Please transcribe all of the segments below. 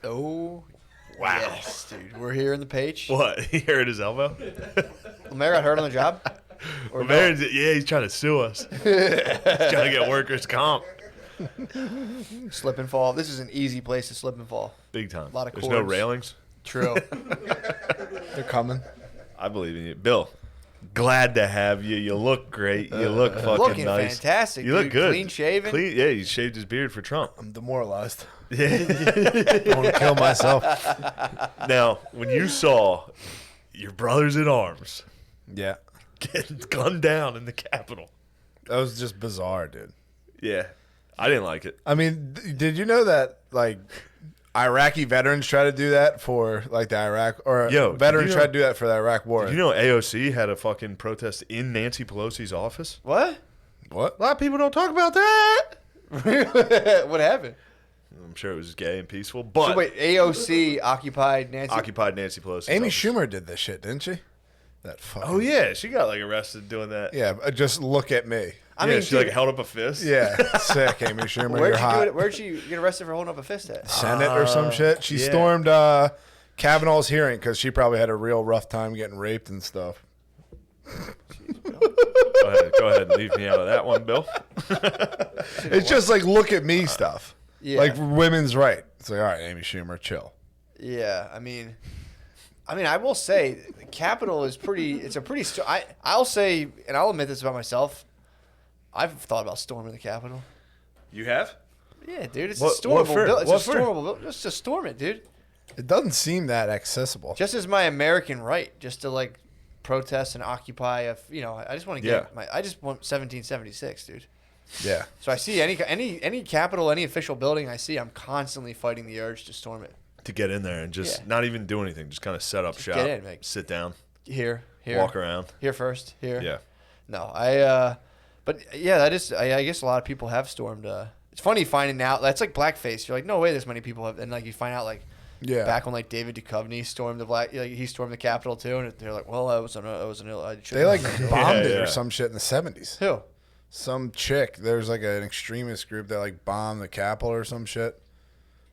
Oh, Wow. yes, dude. We're here in the page. What? He hurt his elbow? Lemaire got hurt on the job? Or Lemaire, yeah, he's trying to sue us. He's trying to get workers' comp. Slip and fall. This is an easy place to slip and fall. Big time. A lot of There's cords. no railings. True. They're coming. I believe in you. Bill, glad to have you. You look great. You look fucking Looking nice. fantastic, You look dude. good. Clean shaven. Yeah, he shaved his beard for Trump. I'm demoralized. Yeah. I want to kill myself. Now, when you saw your brothers in arms Yeah. get gunned down in the Capitol. That was just bizarre, dude. Yeah. I didn't like it. I mean, did you know that, like, Iraqi veterans try to do that for, like, the Iraq, or veterans try to do that for the Iraq war? Did you know AOC had a fucking protest in Nancy Pelosi's office? What? What? A lot of people don't talk about that. What happened? I'm sure it was gay and peaceful, but So wait, AOC occupied Nancy. occupied Nancy Pelosi. Amy Schumer did this shit, didn't she? That fucking. Oh yeah, she got like arrested doing that. Yeah, just look at me. I Yeah, mean, she like held up a fist. Yeah, sick, Amy Schumer. where'd You're she hot. do it? Where'd she get arrested for holding up a fist at? Senate or some shit. She yeah. stormed Kavanaugh's hearing because she probably had a real rough time getting raped and stuff. Go ahead and leave me out of that one, Bill. It's just like look at me stuff. Yeah. Like women's right. It's like, all right, Amy Schumer, chill. Yeah, I mean, I will say, the Capitol is pretty. It's a pretty. I'll say, and I'll admit this about myself. I've thought about storming the Capitol. You have? Yeah, dude, it's What- a what stormable for? building. It's What a for? stormable building. Just to storm it, dude. It doesn't seem that accessible. Just as my American right, just to like protest and occupy. I just want to get Yeah. I just want 1776, dude. Yeah. So I see any capital, any official building I see, I'm constantly fighting the urge to storm it. To get in there and just Yeah. not even do anything, just kind of set up shop, get in, like- sit down, Here, walk around. here first, here. Yeah. No, but yeah, that is. I guess a lot of people have stormed. It's funny finding out that's like blackface. You're like, no way, this many people have, and like you find out like, Yeah. back when like David Duchovny stormed he stormed the Capitol too, and they're like, well, that was an ill. They like bombed it yeah. or some shit in the 70s. who? Some chick. There's like an extremist group that like bombed the Capitol or some shit.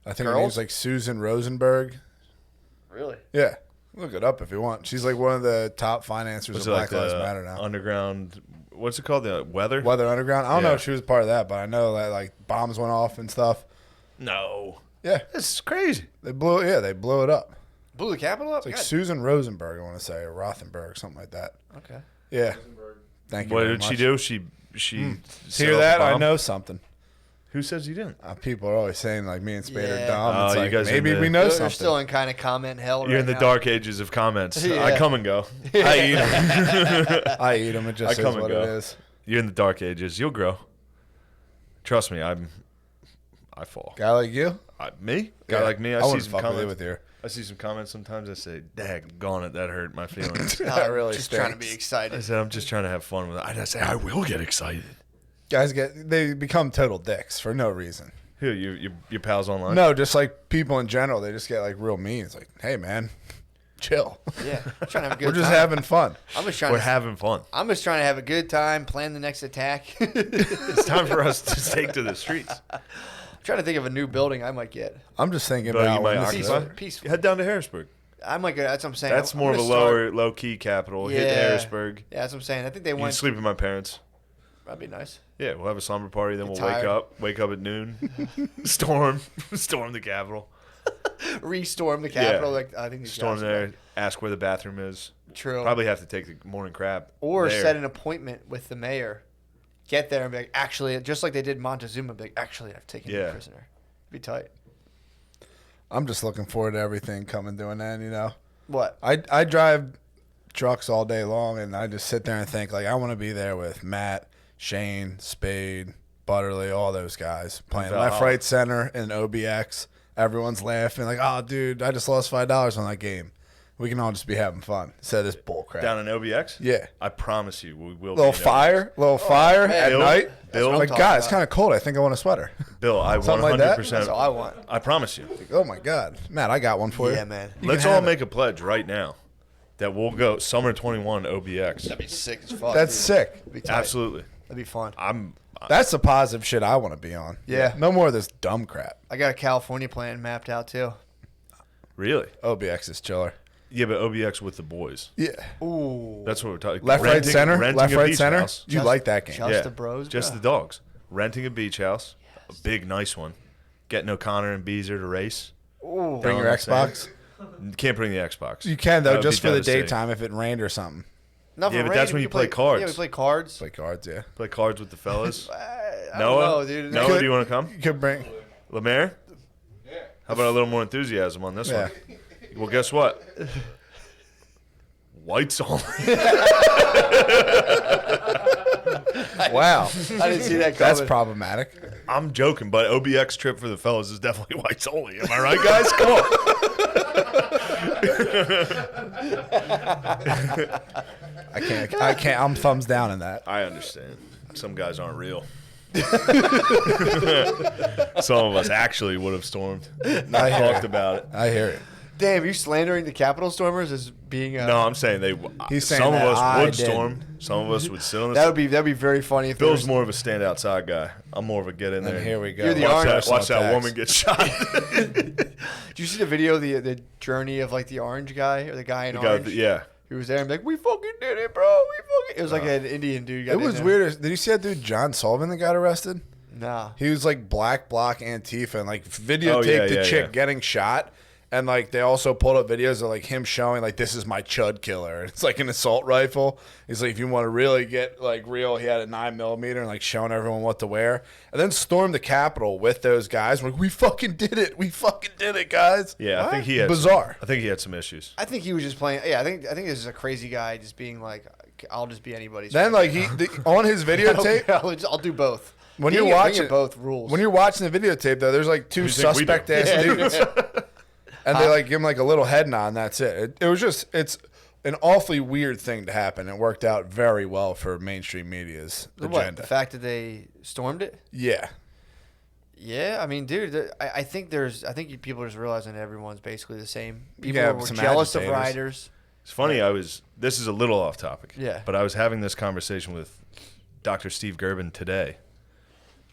I think her Girls? name's like Susan Rosenberg. Really? Yeah. Look it up if you want. She's like one of the top financiers What's of it Black like Lives the Matter now. underground? What's it called? The weather? Weather Underground. I don't know Yeah. if she was part of that, but I know that like bombs went off and stuff. No. Yeah. This is crazy. They blew it up. Blew the Capitol up? It's like God. Susan Rosenberg, I want to say, or Rothenberg, something like that. Okay. Yeah. Thank you. What very did she much. do? She set Hear up a that? I bomb? know something. Who says you didn't? People are always saying like me and Spade Yeah. are dumb. Oh, It's you like, guys are maybe in the- we know You're something. still in kind of comment hell You're right in the now. dark ages of comments. Yeah. I come and go. I eat them. I eat them. It I just is come and what go. it is. You're in the dark ages. You'll grow. Trust me, I fall. Guy like you? Me? Guy Yeah. like me? I see wouldn't some fuck with you comments. with your. I see some comments sometimes. I say, "Daggone it, that hurt my feelings." That really just trying to stinks. be I excited. said, "I'm just trying to have fun with it." I say, "I will get excited." Guys they become total dicks for no reason. Who your pals online? No, just like people in general, they just get like real mean. It's like, hey man, chill. Yeah, I'm trying to have a good We're just time. having fun. I'm just trying We're to. having fun. I'm just trying to have a good time, plan the next attack. It's time for us to take to the streets. I'm trying to think of a new building I might get. I'm just thinking But you about might when this occupy. is- Peaceful. Head down to Harrisburg. I might get. That's what I'm saying. That's I'm more of a gonna low key capital. Yeah. Hit Harrisburg. Yeah, that's what I'm saying. I think they You can want. sleep with my parents. That'd be nice. Yeah, we'll have a slumber party. Then Get we'll tired. wake up at noon, storm the Capitol, Restorm the Capitol. Yeah. Like I think these storm guys there, ask where the bathroom is. True. Probably have to take the morning crap. Or there. set an appointment with the mayor. Get there and be like, actually, just like they did Montezuma, be like, actually, I've taken you Yeah. prisoner. Be tight. I'm just looking forward to everything coming to an end. You know, What? I drive trucks all day long, and I just sit there and think like I want to be there with Matt, Shane, Spade, Butterly, all those guys playing left, Valhalla. right, center, and OBX. Everyone's laughing like, "Oh, dude, I just lost $5 on that game." We can all just be having fun instead of this bull crap. down in OBX. Yeah. I promise you, we will. Little be in fire man. at Bill, night. Bill, what Like, I'm God, talking it's kind of cold. I think I want a sweater. Bill, I Something like that? 100%. That's all I want. I promise you. Oh my God, Matt, I got one for you. Yeah, man. You Let's can all have it. make a pledge right now that we'll go summer 21 OBX. That'd be sick as fuck. That's dude. sick. That'd be tight. Absolutely. That'd be fun. That's the positive shit I want to be on. Yeah. No more of this dumb crap. I got a California plan mapped out too. Really? OBX is chiller. Yeah, but OBX with the boys. Yeah. Ooh. That's what we're talking. Left, right, center. Left, a right, beach center. house. You like that game? Just the bros, just bro. the dogs. Renting a beach house, a big nice one. Getting O'Connor and Beezer to race. Ooh. Bring your Know what I'm Xbox. You can't bring the Xbox. You can That though, would just be for the devastating. daytime if it rained or something. Not Yeah, for but that's rain, when we you play cards. Yeah, we play cards. Play cards, yeah. Play cards with the fellas. I don't Noah, know, dude. Noah, do you want to come? You could bring. Lemaire? Yeah. How about a little more enthusiasm on this Yeah. one? Well, guess what? Whites only. Wow. I didn't see that coming. That's problematic. I'm joking, but OBX trip for the fellas is definitely whites only. Am I right, guys? Come on. I can't. I'm thumbs down in that. I understand. Some guys aren't real. Some of us actually would have stormed. Not talked about it. I hear it. Damn, you slandering the Capitol Stormers as being No, I'm saying He's saying some of that us I would didn't. storm. Some of us would sit on the that'd be very funny if there Bill's was, more of a stand outside guy. I'm more of a get in there. And here we go. You're the Watch orange. that, watch that Attacks. woman get shot. Did you see the video, the journey of like the orange guy or the guy in The guy orange? with the- yeah. He was there and be like, we fucking did it, bro. We fucking. It was like an Indian dude. Got It in was there. weird. Did you see that dude John Sullivan that got arrested? Nah. He was like black bloc Antifa and like videotaped yeah, the yeah, chick yeah. getting shot. And like they also pulled up videos of like him showing like this is my chud killer. It's like an assault rifle. He's like, if you want to really get like real, he had a 9mm and like showing everyone what to wear. And then stormed the Capitol with those guys. We're like, we fucking did it. We fucking did it, guys. Yeah, What? I think he had Bizarre. I think he had some issues. I think he was just playing. Yeah, I think this is a crazy guy just being like, I'll just be anybody's. Then friend. like on his videotape, I'll do both. when Being you're being watching both rules. When you're watching the videotape though, there's like two You think we do? suspect ass Yeah. dudes. And they like give him like a little head nod and that's it. It was just it's an awfully weird thing to happen. It worked out very well for mainstream media's What, agenda. the fact that they stormed it? Yeah. Yeah, I mean, dude, I think people are just realizing that everyone's basically the same. People Yeah, were some jealous of agitators. riders. It's funny, this is a little off topic. Yeah. But I was having this conversation with Dr. Steve Gerben today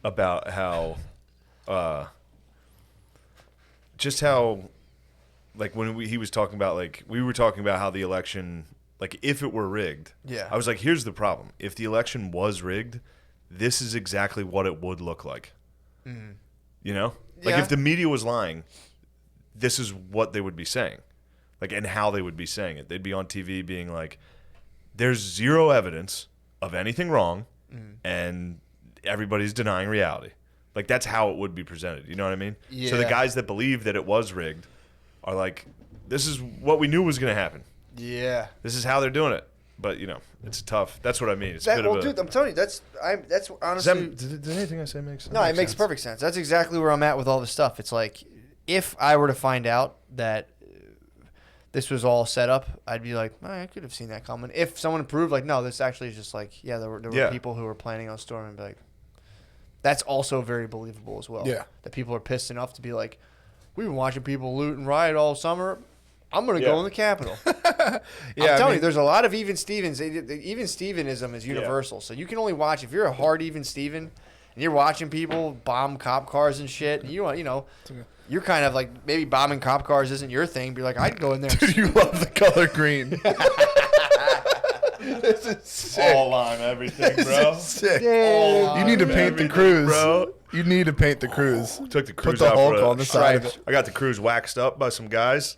about how just how like when he was talking about like we were talking about how the election like if it were rigged. Yeah. I was like, here's the problem. If the election was rigged, this is exactly what it would look like. You know? Like Yeah. if the media was lying, this is what they would be saying. Like and how they would be saying it. They'd be on TV being like, there's zero evidence of anything wrong and everybody's denying reality. Like that's how it would be presented. You know what I mean? So the Yeah. guys that believe that it was rigged are like, this is what we knew was going to happen. Yeah. This is how they're doing it. But you know, it's tough. That's what I mean. It's a That, bit well, of a. dude, I'm telling you, that's honestly. Did anything I say make sense? No, it makes perfect sense. That's exactly where I'm at with all this stuff. It's like, if I were to find out that this was all set up, I'd be like, I could have seen that coming. If someone proved, like, no, this actually is just like, yeah, there were Yeah. people who were planning on storming, I'd be like, that's also very believable as well. Yeah. That people are pissed enough to be like, we've been watching people loot and riot all summer. I'm going to Yeah. go in the Capitol. Yeah, I'm telling you, there's a lot of even Stevens. Even Stevenism is Yeah. universal. So you can only watch if you're a hard even Steven and you're watching people bomb cop cars and shit. And you're kind of like maybe bombing cop cars isn't your thing. Be like, I'd go in there. And Dude, you love the color green. This is sick. all lime everything, This bro. is sick. Damn. You need to paint the Everything, cruise, bro. You need to paint the cruise. Took the Put cruise the out Hulk for on the side of it. I got the cruise waxed up by some guys.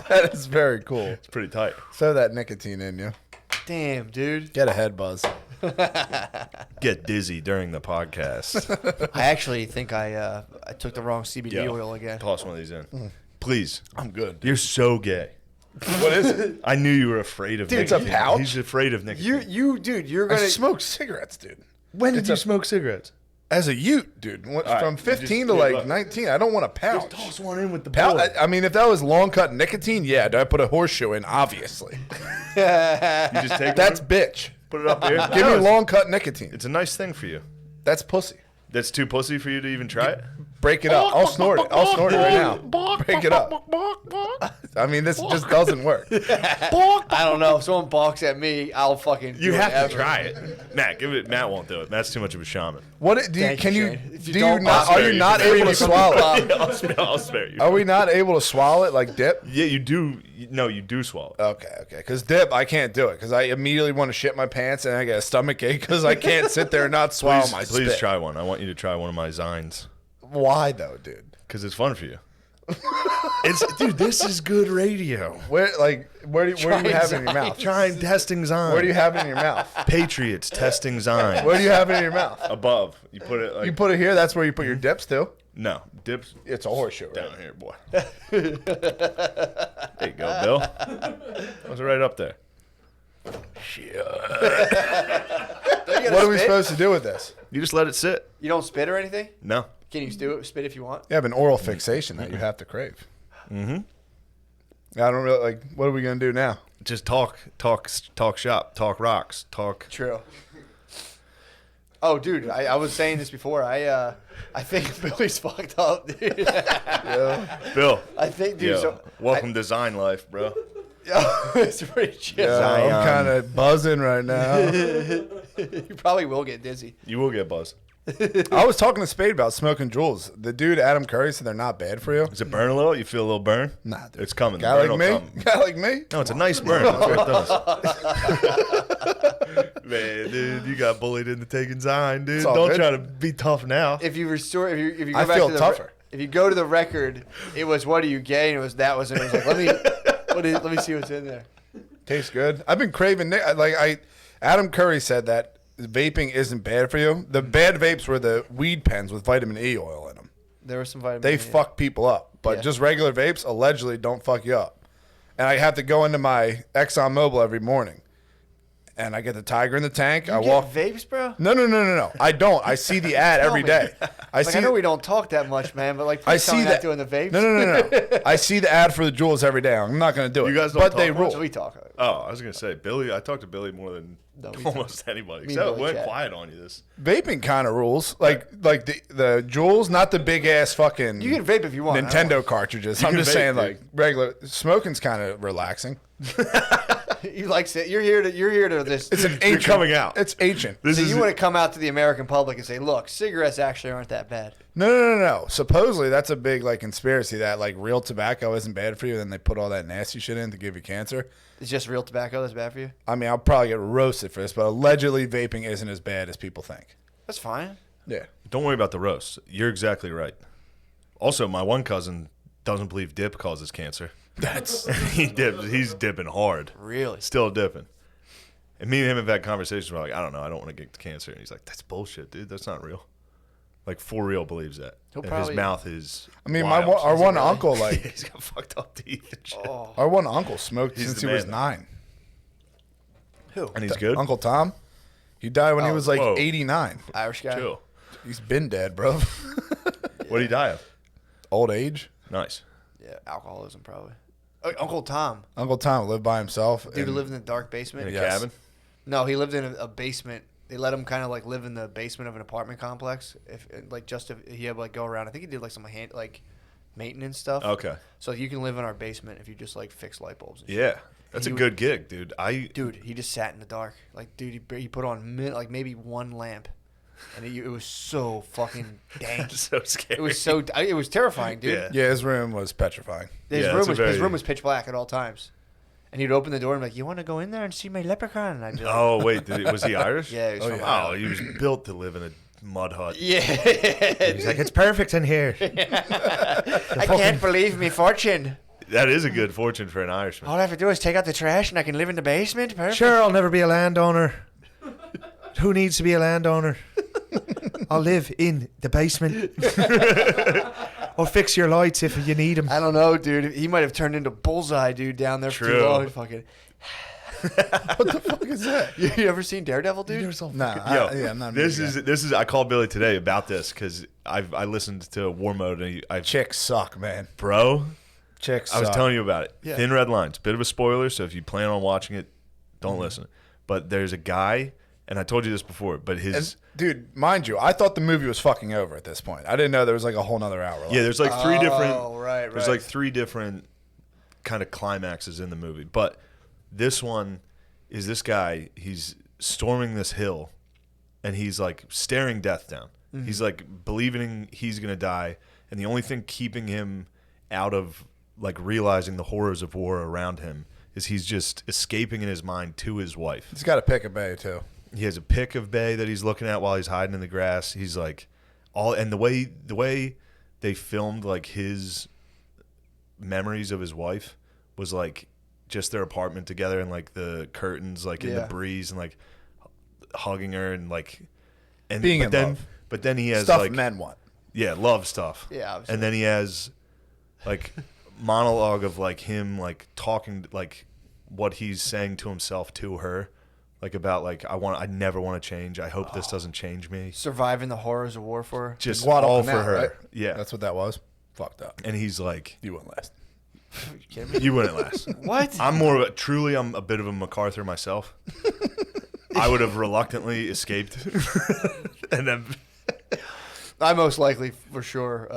That is very cool. It's pretty tight. Throw that nicotine in you. Damn, dude. Get a head buzz. Get dizzy during the podcast. I actually think I took the wrong CBD Yeah. oil again. Toss one of these in, please. I'm good. You're so gay. What is it? I knew you were afraid of Dude, it's a nicotine. pouch? He's afraid of nicotine. Dude, you're I gonna. smoke cigarettes, dude. When did you smoke cigarettes? As a Ute, dude. right, From you 15 just- to yeah, like look. 19, I don't want a pouch. Toss one in with the Pouch. boy. I mean, if that was long cut nicotine, yeah. Do I put a horseshoe in? Obviously. You just take That's one, bitch. put it up here. Give me long cut nicotine. It's a nice thing for you. That's pussy. That's too pussy for you to even try it? Break it up. I'll snort it. I'll snort it right now. Break it up. I mean, this just doesn't work. I don't know. If someone balks at me, I'll fucking. You do have whatever. to try it. Matt, give it. Matt won't do it. Matt's too much of a shaman. What do you, Thank can you, you? Shane. If you Do you don't, not? I'll Are spare you you. not able to swallow it? I'll spare you. Are we not able to swallow it like dip? Yeah, you do. No, you do swallow. Okay. Because dip, I can't do it because I immediately want to shit my pants and I get a stomach ache because I can't sit there and not swallow my Please spit. try one. I want you to try one of my Zines Why though, dude? because it's fun for you. Dude, this is good radio. Where do you have it in your mouth? Trying testing Zine. Where do you have it in your mouth? Patriots testing Zine. Where do you have it in your mouth? Above. You put it like You put it here. That's where you put your dips too. no dips It's a horseshoe, right? down here, boy. There you go, Bill. Was it right up there? What are we supposed to do with this? You just let it sit. You don't spit or anything? No. Can you spit if you want? You have an oral fixation that you have to crave. Mm-hmm. I don't really like. What are we gonna do now? Just talk shop, talk rocks, talk. True. Oh, dude, I was saying this before. I think Billy's fucked up, dude. Bill. I think, dude. Yo, So welcome to Zine life, bro. it's pretty chill. Yeah, I'm kind of buzzing right now. You probably will get dizzy. You will get buzzed. I was talking to Spade about smoking Juuls. The dude Adam Curry said they're not bad for you. Does it burn a little? You feel a little burn? Nah, dude. It's coming. The Guy burn like will me. come. Guy like me. No, it's a nice burn. That's what it does. Man, dude, you got bullied into taking Zine, dude. all Don't good. try to be tough now. If you go I back feel to the tougher. If you go to the record, it was "What are you gay?" and it was like let me see what's in there. Tastes good. I've been craving. Adam Curry said that vaping isn't bad for you. The bad vapes were the weed pens with vitamin E oil in them. There was some vitamin. They E, fuck people up, but Yeah. just regular vapes allegedly don't fuck you up. And I have to go into my ExxonMobil every morning, and I get the Tiger in the tank. You I get walk. vapes, bro. No. I don't. I see the ad every me. day. I Like, see. I know we don't talk that much, man, but like, I please tell me see not that doing the vapes. No. I see the ad for the Juuls every day. I'm not going to do it. You guys don't but talk they much? rule. So we talk. Oh, I was gonna say Billy. I talked to Billy more than No, we almost anybody. Me and Except it Billy went chat. quiet on you. This. Vaping kind of rules. Like the Juuls, not the big ass fucking You can vape if you want. I don't Nintendo cartridges. I'm can just vape, saying, dude. like regular smoking's kind of relaxing. You like it. You're here to this. It's an You're ancient. coming out. It's ancient. This So is you want to come out to the American public and say, look, cigarettes actually aren't that bad. No. Supposedly that's a big like conspiracy that like real tobacco isn't bad for you. Then they put all that nasty shit in to give you cancer. It's just real tobacco that's bad for you. I mean, I'll probably get roasted for this, but allegedly vaping isn't as bad as people think. That's fine. Yeah. Don't worry about the roast. You're exactly right. Also, my one cousin doesn't believe dip causes cancer. That's He's dipping hard. Really? Still dipping. And me and him have had conversations where like, I don't know, I don't want to get cancer. And he's like, that's bullshit, dude. That's not real. Like, for real believes that. He'll And probably- his mouth is I mean, wild. our one really? uncle like He's got fucked up teeth and shit. Oh, our one uncle smoked He's since the he was man. 9. who? And he's good? Uncle Tom. He died when he Oh, was like whoa. 89. Irish guy. Chill. He's been dead, bro. What did he die of? Old age. Nice. Yeah, alcoholism probably. Uncle Tom. Uncle Tom lived by himself. Dude and- who lived in the dark basement. In a Yes. cabin? No, he lived in a basement. They let him kind of like live in the basement of an apartment complex. If he had like go around. I think he did like some maintenance stuff. Okay. So you can live in our basement if you just like fix light bulbs. And shit. Yeah. That's a He good gig, dude. Dude, he just sat in the dark. Like, dude, he put on like maybe one lamp, and it was so fucking dank. That's so scary. It was terrifying, dude. Yeah. Yeah, his room was petrifying. His Yeah, room it's a was his very- room was pitch black at all times, and he'd open the door and be like, "You want to go in there and see my leprechaun?" And I'd be like, Oh, wait. Was he Irish? "Yeah." He was from Oh, Ireland. he was built to live in a mud hut. Yeah. He's like, it's perfect in here. I can't believe me fortune. That is a good fortune for an Irishman. All I have to do is take out the trash, and I can live in the basement. Perfect. Sure, I'll never be a landowner. Who needs to be a landowner? I'll live in the basement. Or fix your lights if you need them. I don't know, dude. He might have turned into Bullseye, dude, down there for too True. long. Fucking. What the fuck is that? You ever seen Daredevil, dude? Nah, Yo, I'm not. this a big guy. is. I called Billy today about this because I listened to War Mode and Chicks suck, man. bro. Chicks. I was suck. telling you about it. Yeah. Thin Red Lines. Bit of a spoiler, so if you plan on watching it, don't listen. But there's a guy, and I told you this before, but his And, dude, mind you, I thought the movie was fucking over at this point. I didn't know there was like a whole nother hour left. yeah, there's like three different. Oh, right. There's like three different kind of climaxes in the movie. But this one is this guy. He's storming this hill, and he's like staring death down. Mm-hmm. He's like believing he's gonna die, and the only thing keeping him out of like realizing the horrors of war around him is he's just escaping in his mind to his wife. He's got a pick of bay too. He has a pic of Bay that he's looking at while he's hiding in the grass. He's like and the way they filmed like his memories of his wife was like just their apartment together and like the curtains like in the breeze and like hugging her and like and being in love. But then he has stuff like men want. Yeah, love stuff. Yeah, obviously. And then he has like monologue of like him like talking like what he's saying to himself to her, like about like I never want to change. I hope this doesn't change me. Surviving the horrors of war for her. Just all for her. Right? Yeah, that's what that was. Fucked up. And he's like, you wouldn't last. You kidding me? You wouldn't last. What? I'm a bit of a MacArthur myself. I would have reluctantly escaped, and then I most likely for sure.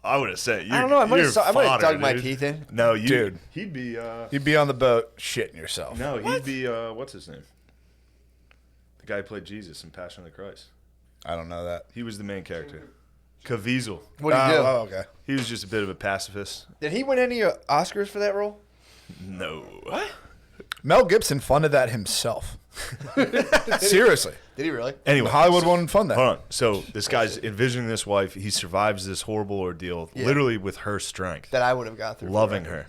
I would have said, I don't know. I might have dug my teeth in. No, dude, he'd be. You'd be on the boat shitting yourself. No, he'd be. What's his name? The guy who played Jesus in Passion of the Christ. I don't know that. He was the main character. Caviezel. What did he do? Oh, okay. He was just a bit of a pacifist. Did he win any Oscars for that role? No. What? Mel Gibson funded that himself. Seriously. Did he really? Anyway, Hollywood won't fund that. Hold on. So this guy's envisioning this wife. He survives this horrible ordeal, literally with her strength. That I would have got through. Loving her.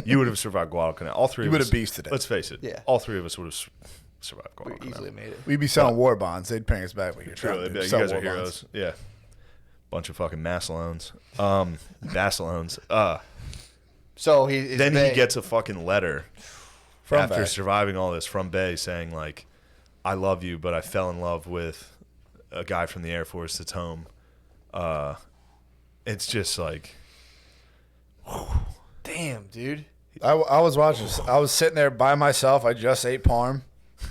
You would have survived Guadalcanal. All three you of us. You would have beasted it. Let's face it. Yeah. All three of us would have survived Guadalcanal. We easily made it. We'd be selling war bonds. They'd pay us back. What you're True. trying to do. You Sell guys are war heroes. bonds. Yeah. Bunch of fucking mass loans. Mass loans. So he gets a fucking letter from after Bay. surviving all this from Bay saying like, I love you, but I fell in love with a guy from the Air Force that's home. It's just like, damn, dude. I was watching. I was sitting there by myself. I just ate parm.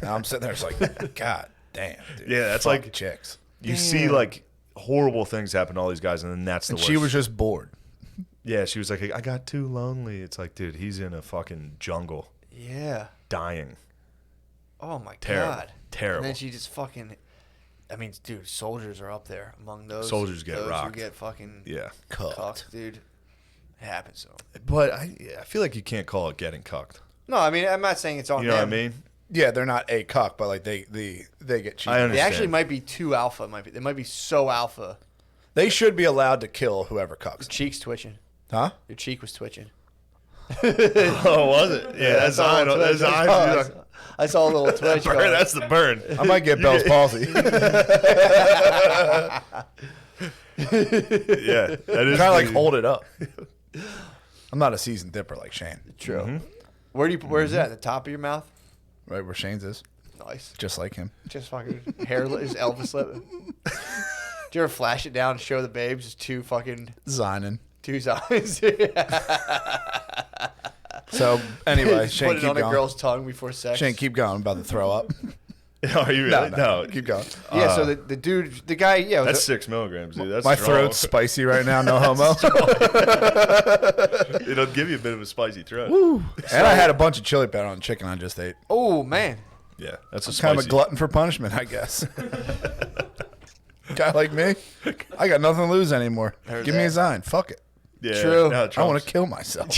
And I'm sitting there, it's like, God damn, dude. Yeah, that's Fuck like chicks. You see like horrible things happen to all these guys, and then that's the And worst. she was just bored. Yeah, she was like, I got too lonely. It's like, dude, he's in a fucking jungle. Yeah. Dying. Oh my Terrible. God. Terrible. And then she just fucking. I mean, dude, soldiers are up there among those. Soldiers get those rocked. Who get fucking cucked, dude. It happens to them. But I feel like you can't call it getting cucked. No, I mean, I'm not saying it's on You know them. what I mean? Yeah, they're not a cuck, but like they get cheated. I understand. They actually might be too alpha. They might be so alpha. They should be allowed to kill whoever cucks. Your cheek's twitching. Huh? Your cheek was twitching. Oh, was it? Yeah, that's I saw a little twitch. Burn, that's the burn. I might get Bell's palsy. Yeah, that is Kind of like hold it up. I'm not a seasoned dipper like Shane. True. Mm-hmm. Where's it at? The top of your mouth? Right where Shane's is. Nice. Just like him. Just fucking hairless Elvis lip. Do you ever flash it down and show the babes? Just two Zinin. signs. So anyway, Shane, Put it keep on going. a girl's tongue before sex. Shane, keep going. I'm about to throw up. Are you really? No. Keep going. Yeah, so the dude, the guy, yeah. That's 6 milligrams, dude. That's My strong. throat's spicy right now. No homo. It'll give you a bit of a spicy throat. And I had a bunch of chili powder on the chicken I just ate. Oh, man. Yeah, that's a I'm spicy. kind of a glutton for punishment, I guess. Guy like me, I got nothing to lose anymore. Heard Give me a that. sign. Fuck it. Yeah, True. no, I want to kill myself.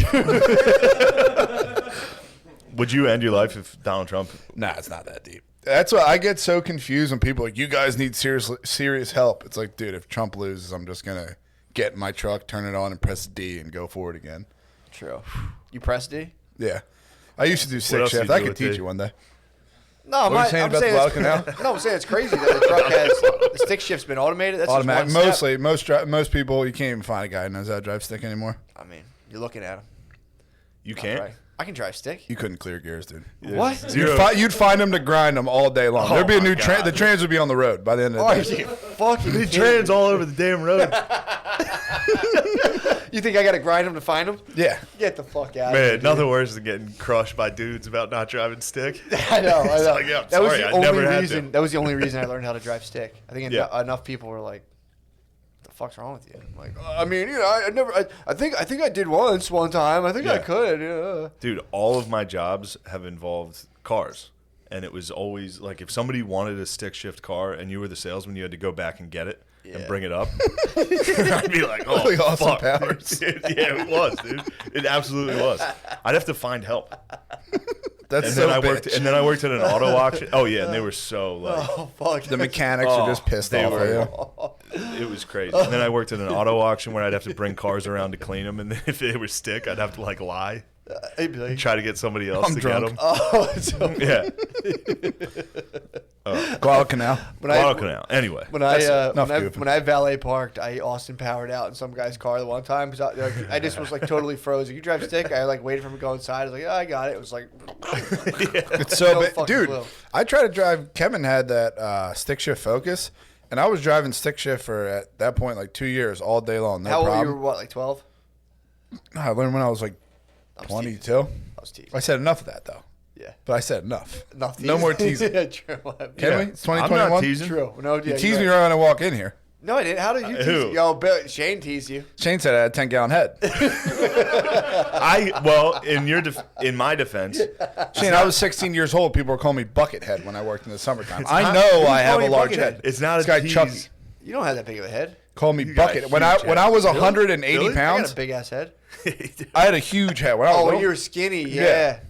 Would you end your life if Donald Trump? Nah, it's not that deep. That's why I get so confused when people are like, you guys need serious help. It's like, dude, if Trump loses, I'm just going to get in my truck, turn it on, and press D and go forward again. True. You press D? Yeah. I used to do else six do shift. you I do could with teach D? you one day. No, What are you saying I'm about saying the it's- Guadalcanal? No, I'm saying it's crazy that the truck has the stick shift's been automated. That's Automatic. just one step. Mostly, most people, you can't even find a guy who knows how to drive stick anymore. I mean, you're looking at him. You can't. Right. I can drive stick. You couldn't clear gears, dude. What? Zero. You'd find them to grind them all day long. Oh There'd be a my new God. the trans would be on the road by the end of Oh, the day. you fucking The kidding trans me. all over the damn road. You think I got to grind them to find them? Yeah. Get the fuck out of Man, here. nothing worse than getting crushed by dudes about not driving stick. I know. It's like, yeah, I'm that was sorry, the I only never had reason. to. That was the only reason I learned how to drive stick. I think Yeah. enough people were like, "The fuck's wrong with you? I'm like, I mean, I never. I think I did one time. I think I could. Yeah. Dude, all of my jobs have involved cars. And it was always like if somebody wanted a stick shift car and you were the salesman, you had to go back and get it and bring it up. I'd be like, oh, Like Austin fuck, Powers. dude. Yeah, it was, dude. It absolutely was. I'd have to find help. That's And so then I worked at an auto auction. Oh yeah, and they were so like Oh fuck. The mechanics are just pissed they off were- at you. it was crazy. And then I worked at an auto auction where I'd have to bring cars around to clean them, and then if they were stick, I'd have to like lie, He'd be like, try to get somebody else I'm to drunk. get them. oh, it's so Yeah, Guadalcanal. Guadalcanal. Anyway, When I goofing. when I valet parked, I Austin powered out in some guy's car the one time because I just was like totally frozen. You drive stick? I like waited for him to go inside. I was like, oh, I got it. It was like, It's so No bad. fucking Dude, clue. I tried to drive. Kevin had that stick shift Focus, and I was driving stick shift for, at that point, like 2 years all day long. No how old problem. you were? What, like 12? I learned when I was like 22. I was teasing. I said enough of that, though. Yeah. But I said enough. Enough No more teasing. yeah, true. Can Yeah. we? It's I'm 2021. not teasing. True. No, yeah, You teased me right when I walk in here. No, I didn't. How did you tease? Who? Yo, Bill, Shane teased you. Shane said I had a 10-gallon head. in my defense, Shane, I was 16 years old. People were calling me bucket head when I worked in the summertime. I not- know I have calling a you large bucket head. head? it's not This a guy tease. Chucky You don't have that big of a head. called me got a bucket. When I huge when head. I was Really? 180 Really? I got pounds, a big ass head. I had a huge head. When I was Oh, when little, you were skinny, yeah. Yeah.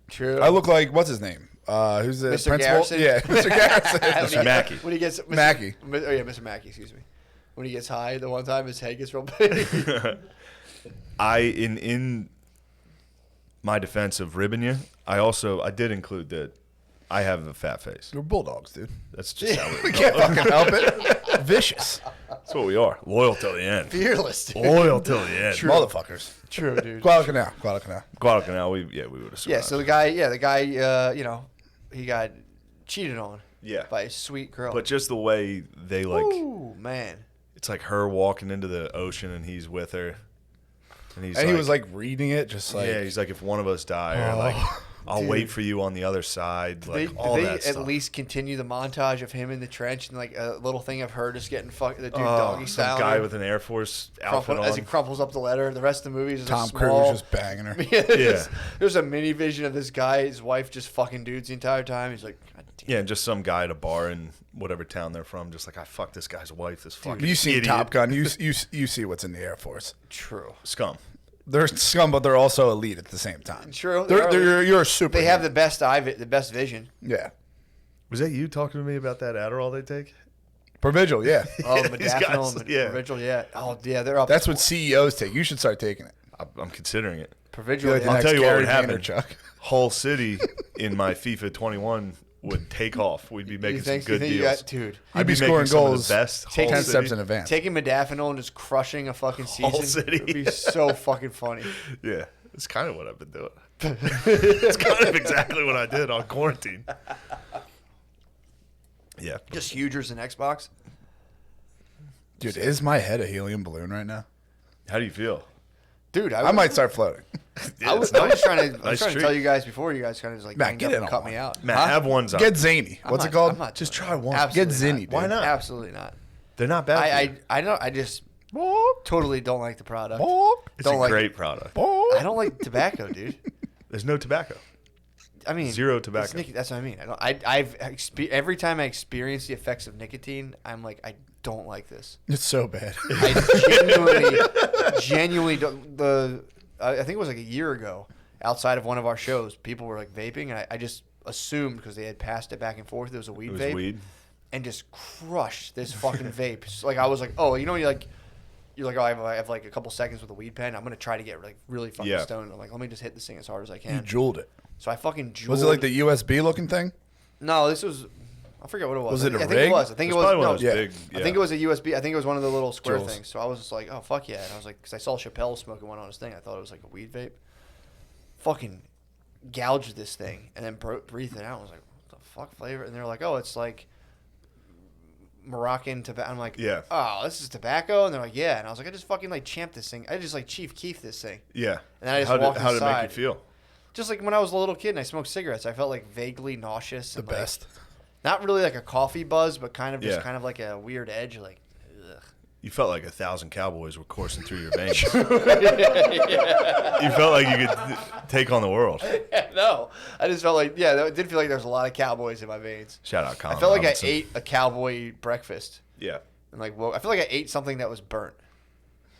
True. I look like, what's his name? Who's the Mr. principal? Garrison? Yeah, Mr. Garrison. Mr. Mackey. When he gets Mackey. Oh yeah, Mr. Mackey. Excuse me. When he gets high, the one time his head gets real big. In my defense of ribbing you, I did include that I have a fat face. We're bulldogs, dude. That's just how We it can't fucking help it. Vicious. That's what we are. Loyal till the end. Fearless, dude. Loyal till the end. Motherfuckers. True, dude. Guadalcanal. Guadalcanal. Guadalcanal, we would have survived. Yeah. So the guy, he got cheated on. Yeah. By a sweet girl. But just the way they like, Ooh, man. it's like her walking into the ocean and he's with her, and And he was like reading it, just like, yeah, he's like, if one of us die, or like, I'll wait for you on the other side, like all Did they that at stuff. least continue the montage of him in the trench and like a little thing of her just getting fucked, the dude Oh, doggy some style? guy with an Air Force outfit as he on. crumples up the letter. The rest of the movie is Tom a Cruise small, just banging her. There's a mini vision of this guy, his wife just fucking dudes the entire time. He's like, God damn. Yeah, and just some guy at a bar in whatever town they're from, just like, I fucked this guy's wife, this fucking You seen idiot. Top Gun. You see what's in the Air Force. True. Scum. They're scum, but they're also elite at the same time. True. You're a super. They have the best the best vision. Yeah. Was that you talking to me about that Adderall they take? Provigil, yeah. Oh, These modafinil guys, and yeah. Provigil, yeah. Oh, yeah, they're up. That's what CEOs take. You should start taking it. I'm considering it. Provigil. You're like the yeah. I'll next tell you what Gary would happen. Vaynerchuk. Whole city in my FIFA 21 would take off. We'd be making some good you deals. got, dude? I'd I'd be making scoring some of goals the best. Take Whole 10 city. steps in advance. Taking modafinil and just crushing a fucking season Whole city. would be so fucking funny. Yeah, it's kind of what I've been doing. It's kind of exactly what I did on quarantine. Yeah. Just hugers in Xbox. Dude, is my head a helium balloon right now? How do you feel? Dude, I might start floating. Yeah, I was it's just trying to, nice to treat. tell you guys before you guys kind of just like Matt, ganged get up and in cut on me out. Matt, Huh? have ones on. Get zany. I'm What's not- it called? I'm not Just doing try that. one. Absolutely Get zinny, not. dude. Why not? Absolutely not. They're not bad. for you. I don't. I just totally don't like the product. It's don't a like great product. I don't like tobacco, dude. There's no tobacco. I mean, Zero it's tobacco. That's what I mean. I've every time I experience the effects of nicotine, I'm like, I don't like this. It's so bad. I genuinely don't. I think it was like a year ago, outside of one of our shows, people were like vaping, and I just assumed because they had passed it back and forth, it was a weed It was vape, weed. and just crushed this fucking vape. It's like I was like, oh, you're like, oh, I have like a couple seconds with a weed pen. I'm gonna try to get like really fucking Yeah. stoned. I'm like, let me just hit this thing as hard as I You can. jeweled it. So I fucking jeweled. Was it like the USB looking thing? No, this was. I forget what it was. Was it a I think rig? it was. I think It's it was. probably one No, of those yeah. big. I think it was a USB. I think it was one of the little square Jules. things. So I was just like, oh, fuck yeah. And I was like, because I saw Chappelle smoking one on his thing. I thought it was like a weed vape. Fucking gouged this thing and then breathed it out. I was like, what the fuck flavor? And they're like, oh, it's like Moroccan tobacco. I'm like, Yeah. oh, this is tobacco? And they're like, yeah. And I was like, I just fucking like champed this thing. I just like Chief Keef this thing. Yeah. And I just how walked did it make inside. you feel? Just like when I was a little kid and I smoked cigarettes, I felt like vaguely nauseous. The and, like, best. not really like a coffee buzz, but kind of just Yeah. kind of like a weird edge. Like, ugh. you felt like 1,000 cowboys were coursing through your veins. You felt like you could take on the world. No, I just felt like it did feel like there was a lot of cowboys in my veins. Shout out Colin I felt like Robinson. I ate a cowboy breakfast. Yeah. And like, well, I feel like I ate something that was burnt.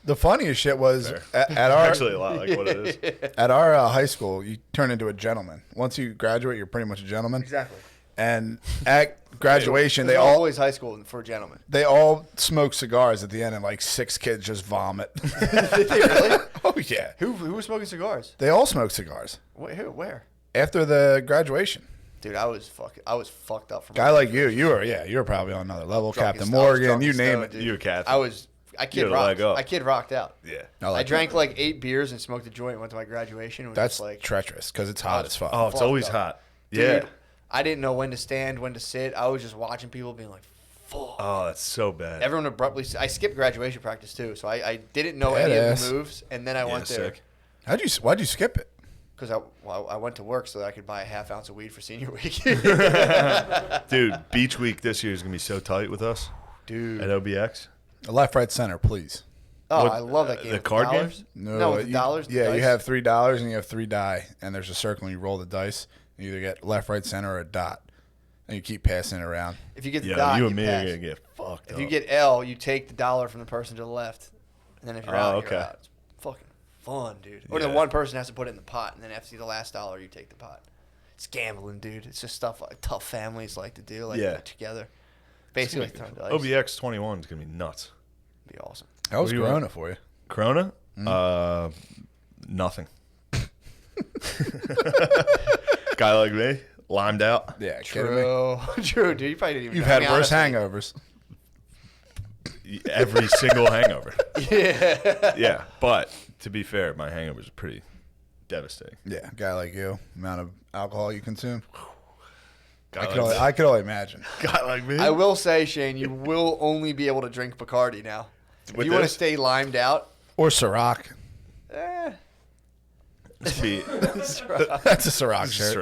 The funniest shit was at our Actually a lot like what it is. at our high school, you turn into a gentleman. Once you graduate, you're pretty much a gentleman. Exactly. And at graduation, There's always high school for gentlemen. they all smoke cigars at the end, and like 6 kids just vomit. Did they really? Oh yeah, Who was smoking cigars? they all smoke cigars Where? after the graduation. Dude, I was fucked up from Guy like you were probably on another level. drunk Captain as- I was Morgan, drunk you as name stone, it. dude. You were Catholic. I You kid had a leg rocked. up. I kid rocked out. Yeah. I I drank like 8 beers and smoked a joint and went to my graduation. It was That's just like, treacherous because it's hot as fuck. Oh, it's fucked always up. hot. dude, Yeah. I didn't know when to stand, when to sit. I was just watching people being like, fuck. Oh, that's so bad. Everyone abruptly. I skipped graduation practice too, so I didn't know any of Badass. the moves, and then I went there sick. Why'd you skip it? because I went to work so that I could buy a half ounce of weed for senior week. Dude, Beach Week this year is going to be so tight with us Dude, at OBX. Left, right, center, please. oh, What, I love that game. the with card game? dollars. No, with the dollars. the Yeah, you dice. have $3 and you have 3 die, and there's a circle and you roll the dice. You either get left, right, center, or a dot, and you keep passing it around. If you get the Yeah, dot, you and me pass. are going to get fucked If up. you get L, you take the dollar from the person to the left, and then if you're Oh, out, okay. you're out. It's fucking fun, dude. Or Yeah. the one person has to put it in the pot, and then after the last dollar, you take the pot. It's gambling, dude. It's just stuff like tough families like to do, like Yeah. together. Basically, throwing dice. OBX 21 is going to be nuts. Be awesome. How was What do you Corona want? for you? Corona? Nothing. Guy like me, limed out. Yeah, kidding me? True, true, dude. You probably didn't even. You've I had mean, worse honestly, hangovers. Every single hangover. Yeah. Yeah, but to be fair, my hangovers are pretty devastating. Yeah, guy like you, amount of alcohol you consume. Guy I could only imagine. guy like me. I will say, Shane, you will only be able to drink Bacardi now. If With you want to this? stay limed out, Or Ciroc. Be, That's a Ciroc shirt.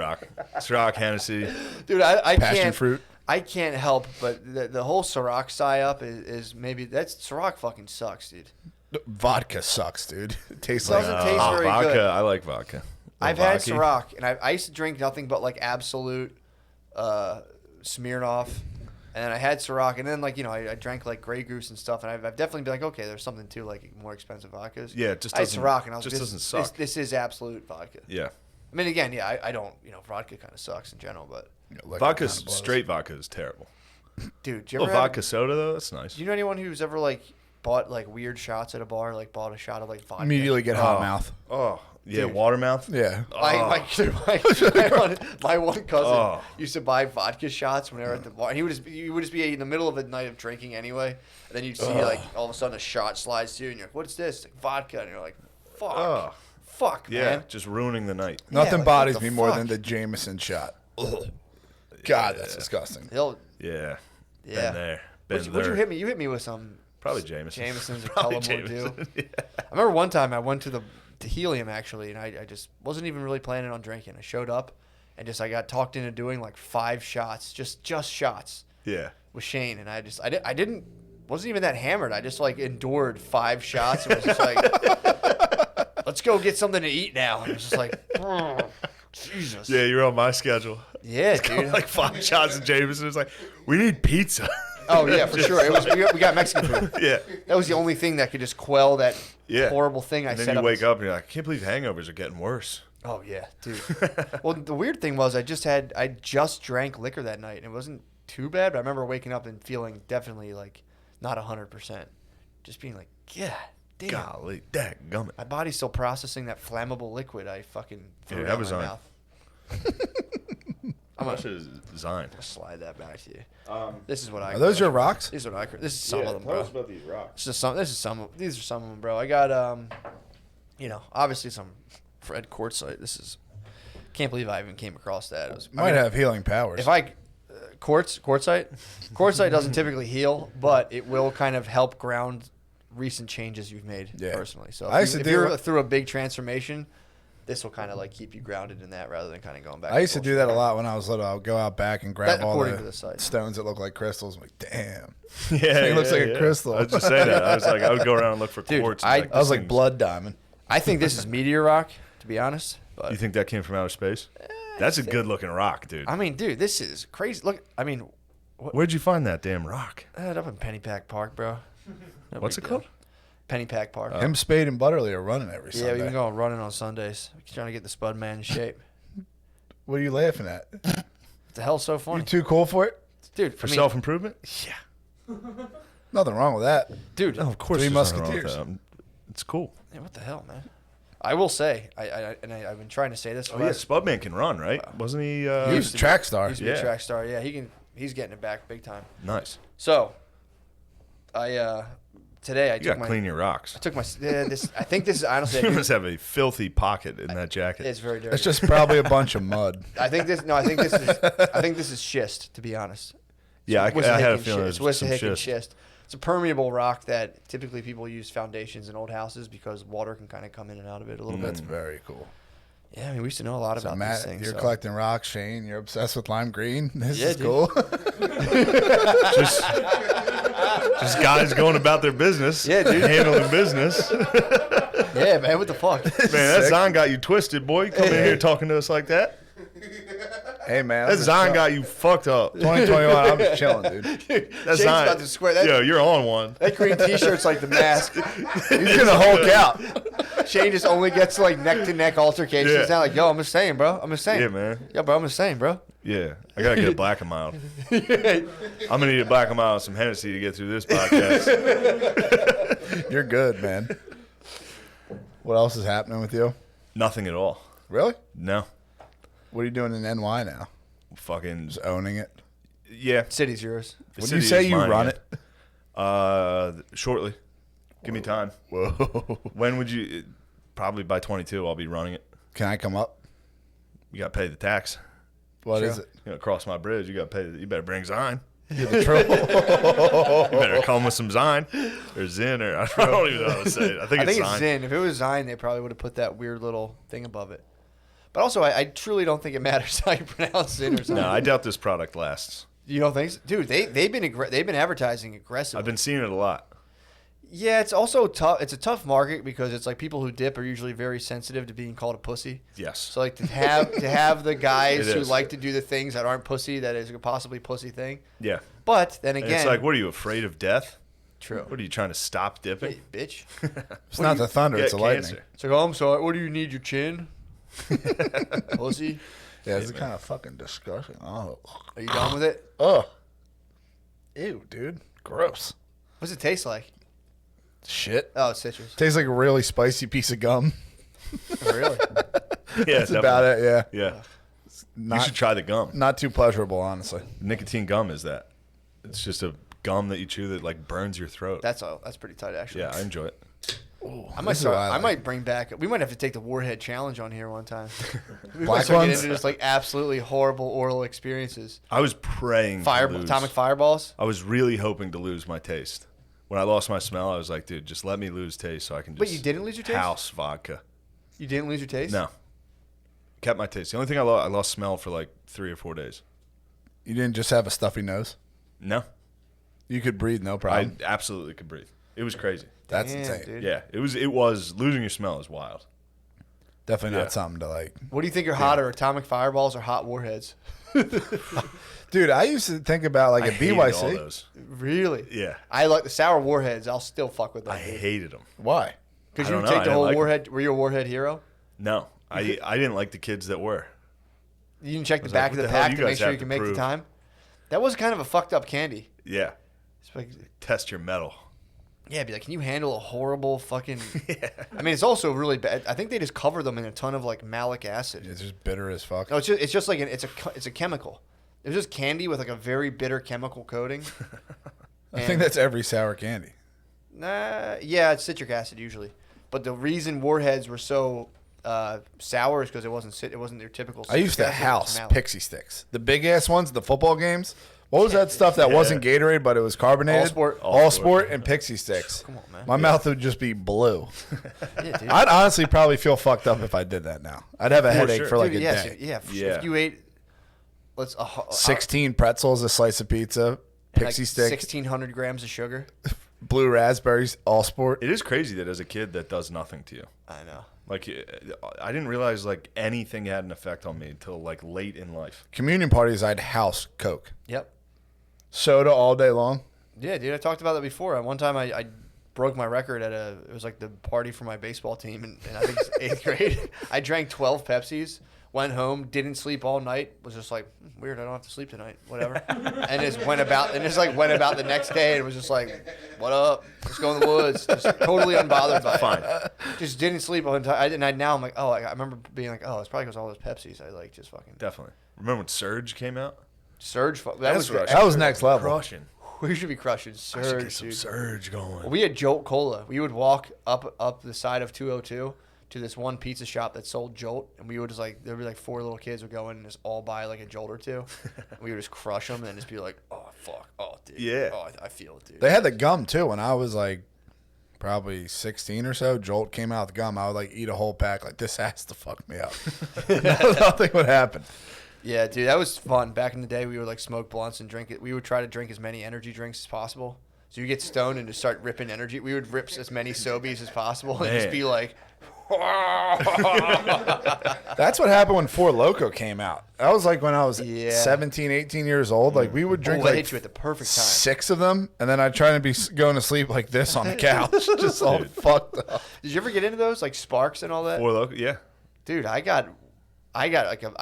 Ciroc, Hennessy. dude, I Passion can't. fruit. I can't help but the whole Ciroc psy-up is maybe that's Ciroc fucking sucks, dude. Vodka sucks, dude. It tastes Doesn't like taste very vodka. good. I like vodka. I've had Vodka. Ciroc, and I used to drink nothing but like Absolute, Smirnoff, and then I had Ciroc, and then like I drank like Grey Goose and stuff, and I've definitely been like, okay, there's something to like more expensive vodkas. Yeah, it just I had doesn't- Ciroc, and I was just like, doesn't this, suck. This is Absolute vodka. Yeah. I mean, again, yeah, I don't, vodka kind of sucks in general, but Vodka, straight vodka is terrible. dude, do you Oh, ever have, vodka soda though, that's nice. do you know anyone who's ever like bought like weird shots at a bar, like bought a shot of like vodka? Immediately get hot mouth. Oh, yeah, Dude. Watermouth. Yeah. My one cousin Oh. used to buy vodka shots whenever at the bar. And he would just be in the middle of a night of drinking anyway, and then you'd see like all of a sudden a shot slides to you, and you're like, "What's this?" It's like vodka, and you're like, "Fuck, fuck, Yeah, man." just ruining the night. Nothing like, bodies what the me more fuck? than the Jameson shot. Ugh. God, that's disgusting. He'll, Yeah. yeah. Been there. Been What'd there. you hit me? You hit me with some Probably Jameson. Jameson's or Probably Cullen will Jameson. do. I remember one time I went to Helium actually, and I just wasn't even really planning on drinking. I showed up, and I got talked into doing like 5 shots, just shots Yeah. with Shane, and wasn't even that hammered. I just like endured 5 shots and was just like, let's go get something to eat now. And it was just like, oh, Jesus. Yeah, you're on my schedule. Yeah, dude. Like 5 shots of Jameson. It's like, we need pizza. Oh yeah, for sure. It was we got Mexican food. Yeah. That was the only thing that could just quell that Yeah. horrible thing I And then set you up. wake up and you're like, I can't believe hangovers are getting worse. Oh yeah, dude. Well, the weird thing was I just drank liquor that night, and it wasn't too bad. But I remember waking up and feeling definitely like not 100%, just being like, yeah, damn. Golly, dadgummit. My body's still processing that flammable liquid I fucking threw Yeah, down that was my on. mouth. How much is designed? Slide that back to you. This is what I. Are those your rocks? This is what I. This is some of them, bro. about these rocks. These are some of them, bro. I got obviously some Fred quartzite. Can't believe I even came across that. It was, Might have healing powers. If quartzite doesn't typically heal, but it will kind of help ground recent changes you've made Yeah. personally. So I used to if do you're it- through a big transformation, this will kind of like keep you grounded in that rather than kind of going back. I used to do that a lot when I was little. I would go out back and grab That all according to the the site. stones that look like crystals. I'm like, damn. Yeah, It looks like a crystal. I was just saying that. I was like, I would go around and look for Dude, quartz. I and I was this like thing's- blood diamond. I think this is meteor rock, to be honest. But You think that came from outer space? That's a good looking rock, dude. I mean, dude, this is crazy. Look, I mean, Where'd you find that damn rock? up in Pennypack Park, bro. No What's big it deal. called? Pennypack Park. Him, Spade, and Butterly are running every Yeah, Sunday. we've been going running on Sundays. Trying to get the Spud Man in shape. What are you laughing at? What the hell's so You funny? too cool for it? Dude, For I mean, self improvement? Yeah. Nothing wrong with that. Dude, No, of course. Three there's nothing wrong with Musketeers. that. It's cool. yeah, what the hell, man? I will say, I've been trying to say this. Oh yeah, Spudman can run, right? Wasn't he? He was to a track star. He used to be a Yeah. track star. Yeah, he's getting it back big time. Nice. So, today I You took got to my clean your rocks. I took my this. I think this is honestly. You must have a filthy pocket in that jacket. It's very dirty. It's just probably a bunch of mud. I think this. No, I think this is schist. To be honest. Yeah, I Wissahickon had a feeling schist. it was some Wissahickon schist. schist. It's a permeable rock that typically people use foundations in old houses because water can kind of come in and out of it a little That's bit. very cool. Yeah, I mean, we used to know a lot So about Matt, these things. you're so. collecting rocks. Shane, you're obsessed with lime green. This Yeah, is dude. cool. Just guys going about their business. Yeah, dude. Handling business. Yeah, man, what the fuck? Man, that Zion got you twisted, boy. You come in here talking to us like that. Hey man, That Zion got you fucked up. 2021. I'm just chilling, dude. That's Shane's Zion. about to square that. Yo, you're on one. That green T-shirt's like the mask. He's gonna Hulk out. Shane just only gets like neck to neck altercations. Yeah. It's not like, yo, I'm just saying, bro. I'm just saying. Yeah, man. Yeah, bro, I'm just saying, bro. Yeah, I gotta get a black and mild. I'm gonna need a black and mild and some Hennessy to get through this podcast. You're good, man. What else is happening with you? Nothing at all. Really? No, What are you doing in NY now? fucking Just owning it. yeah. City's yours. The When you city say is you mine, run yeah. it, Shortly. Give me time. whoa. When would you? Probably by 22, I'll be running it. Can I come up? You got to pay the tax. What is it? You know, cross my bridge. You got to pay. You better bring Zion. You're the troll. You better come with some Zion or Zin or I don't even know how to say it. I think I think it's it's Zion. Zin. If it was Zion, they probably would have put that weird little thing above it. But also, I truly don't think it matters how you pronounce Zin or something. No, I doubt this product lasts. You don't think so? Dude, they've been advertising aggressively. I've been seeing it a lot. Yeah, it's also tough. It's a tough market because it's like people who dip are usually very sensitive to being called a pussy. Yes. So like to have the guys It who is. like to do the things that aren't pussy, that is a possibly pussy thing. Yeah. But then And again, it's like, what are you afraid of death? true. What are you trying to stop dipping? Hey, bitch. It's not the thunder, Get it's the lightning. cancer. It's like, oh, I'm sorry. What do you need? Your chin? Pussy. Yeah, this is kind of fucking disgusting. Oh. Are you done with it? Ugh. Ew, dude. Gross. What's it taste like? Shit. Oh, it's citrus. Tastes like a really spicy piece of gum. Really? Yeah, That's about it, yeah. Yeah. You Not, should try the gum. not too pleasurable, honestly. Nicotine gum is that. It's just a gum that you chew that like burns your throat. That's pretty tight, actually. Yeah, I enjoy it. I might This is what I I like. might bring back. We might have to take the Warhead Challenge on here one time. We Black might start ones? getting into just like absolutely horrible oral experiences. I was praying to lose. Atomic fireballs. I was really hoping to lose my taste. When I lost my smell, I was like, dude, just let me lose taste so I can just But you didn't lose your taste? house vodka. You didn't lose your taste? No. Kept my taste. The only thing I lost smell for like 3 or 4 days. You didn't just have a stuffy nose? No. You could breathe, no I problem. absolutely could breathe. It was crazy. That's Damn, insane. dude. Yeah, it was losing your smell is wild. Definitely Yeah. not something to like. What do you think are hotter, atomic fireballs or hot warheads? Dude, I used to think about like I a hated all BYC. those. Really? Yeah. I like the sour warheads. I'll still fuck with them. I hated them. Why? Because I you don't would know, take I the didn't whole like 'em. warhead. Were you a warhead hero? No, I didn't like the kids that were. You didn't check the was back like, of what the the hell pack you to make guys sure you have can to make the prove? time. That was kind of a fucked up candy. Yeah. It's like, Test your metal. yeah, be like, can you handle a horrible fucking? I mean, it's also really bad. I think they just cover them in a ton of like malic acid. It's just bitter as fuck. No, it's just like it's a chemical. It was just candy with like a very bitter chemical coating. I think that's every sour candy. Nah, yeah, it's citric acid usually. But the reason warheads were so sour is because it wasn't their typical. I used to citric acid, it was house malic. pixie sticks. The big ass ones, the football games. What was that stuff that wasn't Gatorade, but it was carbonated? All Sport and Pixie Sticks. Come on, man. My mouth would just be blue. Yeah, dude. I'd honestly probably feel fucked up if I did that now. I'd have a headache for like Dude, a yes, day. yeah. Yeah. If you ate 16 pretzels, a slice of pizza, Pixie Stick, 1,600 grams of sugar. blue raspberries, All Sport. It is crazy that as a kid that does nothing to you. I know. Like, I didn't realize like anything had an effect on me until like late in life. Communion parties, I'd house Coke. Yep. Soda all day long. Yeah, dude. I talked about that before. One time I broke my record at it was like the party for my baseball team, and I think it's 8th grade. I drank 12 Pepsis. Went home, didn't sleep all night. Was just like, weird. I don't have to sleep tonight. Whatever. And just went about the next day. And was just like, what up? Let's go in the woods. Just totally unbothered by Fine. it. Just didn't sleep all the time. And now I'm like, oh, I remember being like, oh, it's probably because all those Pepsis. I like just fucking Definitely. Remember when Surge came out? Surge. That was next level. Crushing. We should be crushing I should Surge, get some dude. Surge going. We had Jolt Cola. We would walk up the side of 202 to this one pizza shop that sold Jolt, and we would just like there'd be like 4 little kids would go in and just all buy like a Jolt or two. And we would just crush them and then just be like, oh fuck, oh dude, Yeah. oh I feel it, dude. They had the gum too. When I was like probably 16 or so, Jolt came out with gum. I would like eat a whole pack. Like, this has to fuck me up. Nothing would happen. Yeah, dude, that was fun. Back in the day, we would like smoke blunts and drink it. We would try to drink as many energy drinks as possible. So you get stoned and just start ripping energy. We would rip as many Sobeys as possible and just Man. be like, That's what happened when Four Loko came out. That was like when I was Yeah. 17, 18 years old. Like, we would drink that like hit you at the perfect time. 6 of them, and then I'd try to be going to sleep like this on the couch, just all fucked up. Did you ever get into those like Sparks and all that? Four Loko, yeah. Dude, I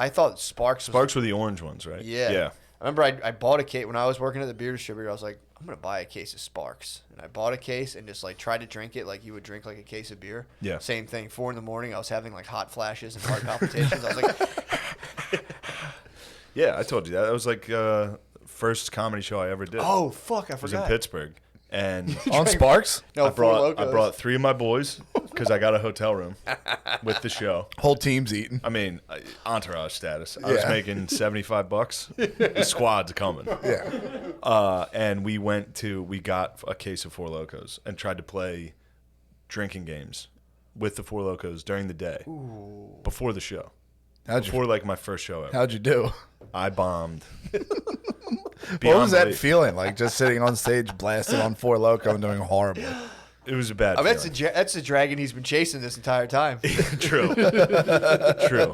thought Sparks was, Sparks were the orange ones, right? Yeah. Yeah. I remember I bought a case when I was working at the beer distributor. I was like, I'm gonna buy a case of Sparks, and I bought a case and just like tried to drink it like you would drink like a case of beer. Yeah. Same thing. 4 a.m. I was having like hot flashes and heart palpitations. I was like, Yeah, I told you that. That was like first comedy show I ever did. oh fuck, I it was in forgot. Pittsburgh. And On Sparks? No, I brought Four Locos. 3 of my boys because I got a hotel room with the show. Whole team's eating. I mean, entourage status. I was Yeah. making $75. The squad's coming. Yeah. And we got a case of Four Locos and tried to play drinking games with the Four Locos during the day before the show. Before like my first show ever. How'd you do? I bombed. What was that belief. feeling? Like just sitting on stage blasting on Four Loko and doing horrible. It was a bad I mean, feeling. that's the dragon he's been chasing this entire time. True. True.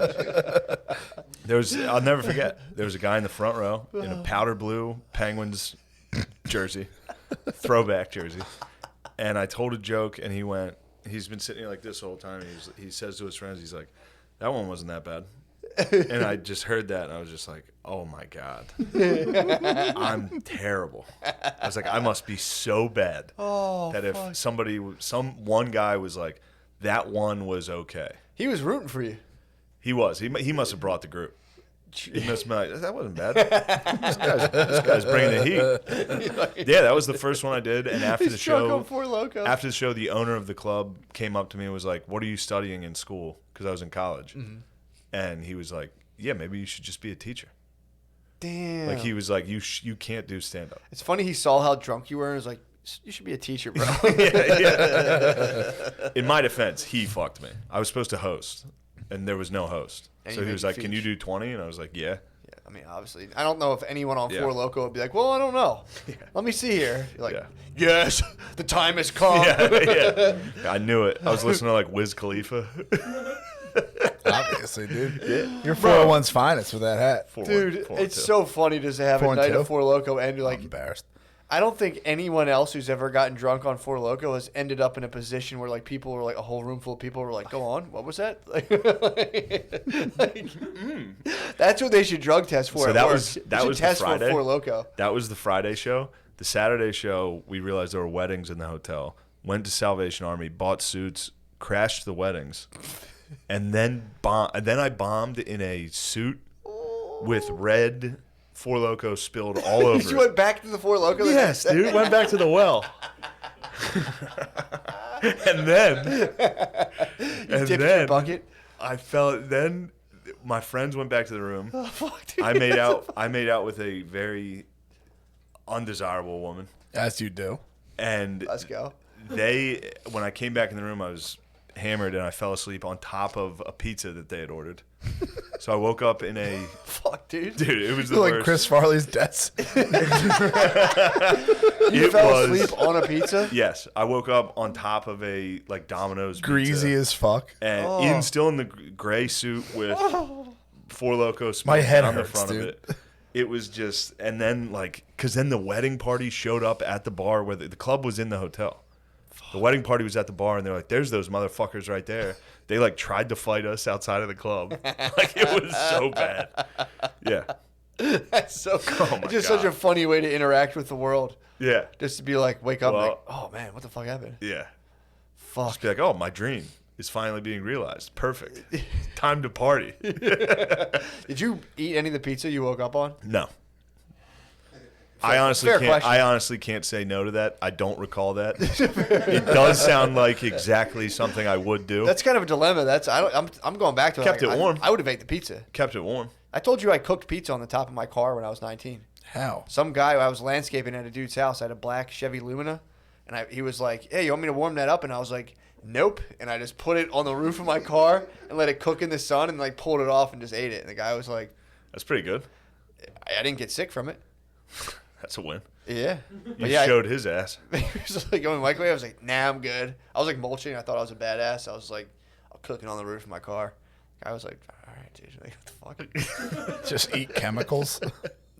I'll never forget. There was a guy in the front row in a powder blue Penguins jersey, throwback jersey. And I told a joke, and he's been sitting here like this the whole time. And he says to his friends, he's like, that one wasn't that bad. And I just heard that, and I was just like, oh, my God. I'm terrible. I was like, I must be so bad that if one guy was like, that one was okay. He was rooting for you. He was. He must have brought the group. He must have been like, that wasn't bad. This guy's bringing the heat. Yeah, that was the first one I did. And after the Struck on show, Four Loko. after the show, the owner of the club came up to me and was like, what are you studying in school? Because I was in college. Mm-hmm. And he was like, yeah, maybe you should just be a teacher. Damn. Like, he was like, you can't do stand-up. It's funny he saw how drunk you were and was like, you should be a teacher, bro. In my defense, he fucked me. I was supposed to host, and there was no host. And So you he was made like, you can you finish. do 20? And I was like, yeah. Yeah, I mean, obviously, I don't know if anyone on Yeah. Four Loko would be like, well, I don't know. Let me see here. You're like, Yeah. yes, the time has come. Yeah. I knew it. I was listening to like Wiz Khalifa. Obviously, dude. Yeah. You're 401's finest with that hat. 4-1, Dude, 4-2. it's so funny to have a 4-2? night of Four Loko and you're like, I'm embarrassed. I don't think anyone else who's ever gotten drunk on Four Loko has ended up in a position where like people were like a whole room full of people were like, go on, what was that? That's what they should drug test for. So at that work. was- They that should was the test Friday? for Four Loko. That was the Friday show. The Saturday show, we realized there were weddings in the hotel. Went to Salvation Army, bought suits, crashed the weddings, and then I bombed in a suit with red Four Loko spilled all over. You went back to the Four Loko? the Yes, next day? dude. Went back to the well. and then Dipped in your bucket? I felt. Then my friends went back to the room. Oh, fuck, dude. I made out with a very undesirable woman. As you do. And Let's go. when I came back in the room, I was hammered and I fell asleep on top of a pizza that they had ordered. So I woke up in a Fuck, dude. it was the Like worst. Chris Farley's desk. You fell asleep on a pizza? Yes, I woke up on top of a like Domino's Greasy pizza, as fuck. and still in the gray suit with Four Loko smoking head on the hurts, front dude. of it. It was just, and then because then the wedding party showed up at the bar where the club was in the hotel. The wedding party was at the bar, and they're like, "There's those motherfuckers right there." They like tried to fight us outside of the club. Like it was so bad. Yeah, That's so Oh my just God. such a funny way to interact with the world. yeah, Just to be like, wake up and Well- like, oh man, what the fuck happened? yeah. Fuck. Just be like, "Oh, my dream is finally being realized. Perfect. Time to party." Did you eat any of the pizza you woke up on? No. I honestly fair can't. question. I honestly can't say no to that. I don't recall that. It does sound like exactly something I would do. That's kind of a dilemma. I'm going back to it. Kept it warm. I would have ate the pizza. Kept it warm. I told you I cooked pizza on the top of my car when I was 19. How? Some guy, I was landscaping at a dude's house. I had a black Chevy Lumina, and he was like, "Hey, you want me to warm that up?" And I was like, "Nope." And I just put it on the roof of my car and let it cook in the sun, and like pulled it off and just ate it. And the guy was like, That's pretty good. "I didn't get sick from it." That's a win. Yeah. You But yeah, showed his ass. he was like going microwave. I was like, "Nah, I'm good." I was like mulching. I thought I was a badass. I was like, I'm cooking on the roof of my car. I was like, "All right, dude. Like, what the fuck?" Just eat chemicals?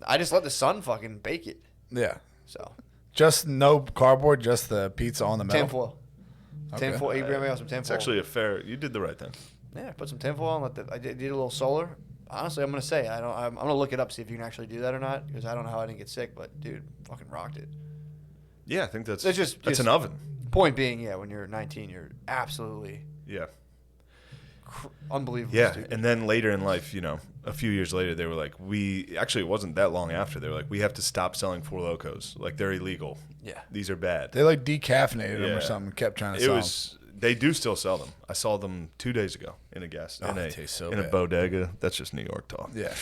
I just let the sun fucking bake it. Yeah. So Just no cardboard, just the pizza on the metal? tinfoil. Okay. Tinfoil. Abraham got some tinfoil. It's actually you did the right thing. Yeah, put some tinfoil on. I did a little solar. Honestly, I'm gonna say I'm gonna look it up, see if you can actually do that or not, because I don't know how I didn't get sick, but dude, fucking rocked it. Yeah, I think that's It's just an oven. Point being, yeah, when you're 19, you're absolutely Yeah. unbelievable. Yeah, stupid. and then later in life, a few years later, they were like, it wasn't that long after. They were like, we have to stop selling Four Locos. Like, they're illegal. Yeah. These are bad. They like decaffeinated them Yeah. or something. Kept trying to It sell was. They do still sell them. I saw them 2 days ago in a they taste so in a bad. bodega. That's just New York talk. them. Yeah.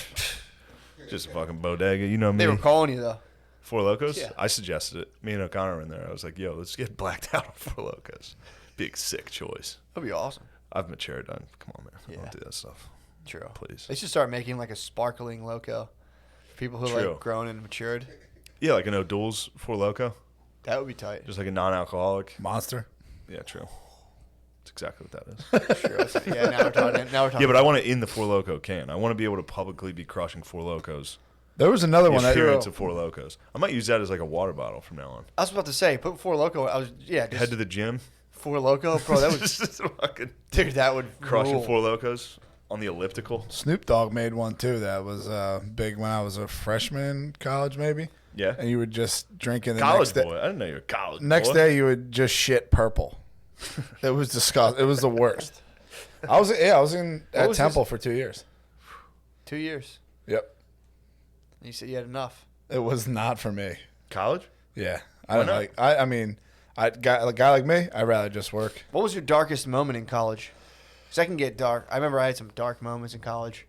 Just a fucking bodega. You know me. They were calling you though. Four Locos? Yeah. I suggested it. Me and O'Connor were in there. I was like, yo, let's get blacked out on Four Locos. Big sick choice. That'd be awesome. I've matured. Come on, man. I Yeah. don't do that stuff. True. Please. They should start making like a sparkling loco. For people who True. like grown and matured. Yeah, like an O'Doul's Four Loco. That would be tight. Just like a non-alcoholic. Monster. Yeah, true. That's exactly what that is. True. Yeah, now we're talking. Yeah, but I want it in the Four Loco can. I want to be able to publicly be crushing Four Locos. There was another The one that experience of Four Locos. I might use that as like a water bottle from now on. I was about to say, put Four Loco. Just Head to the gym. Four Loco, bro. That was Just fucking dude. That would crushing rule. Four Locos on the elliptical. Snoop Dogg made one too that was big when I was a freshman in college, maybe. Yeah. And you would just drink in the College next boy. day. I didn't know you were a college Next boy. day, you would just shit purple. It was disgusting. It was the worst. I was at was Temple for 2 years. 2 years. Yep. You said you had enough. It was not for me. College? Yeah. Why not? I mean, a guy like me, I'd rather just work. What was your darkest moment in college? Because I can get dark. I remember I had some dark moments in college.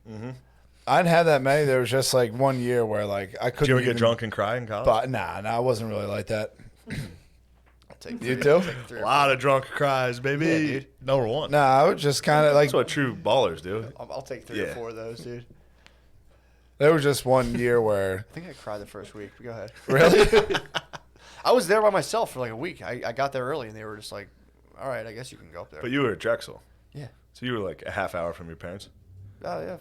I didn't have that many. There was just like 1 year where like I couldn't Did you ever even, get drunk and cry in college? But nah, I wasn't really like that. I'll take You three. too? I'll take three a or lot of drunk cries, baby. Yeah, dude. Number one. Nah, I was just kind of like That's what true ballers do. four. I'll take three or Yeah. four of those, dude. there was just 1 year where I think I cried the first week. But go ahead. really. I was there by myself for like a week. I got there early, and they were just like, "All right, I guess you can go up there." But you were at Drexel. yeah. So you were like a half hour from your parents. Oh, yeah.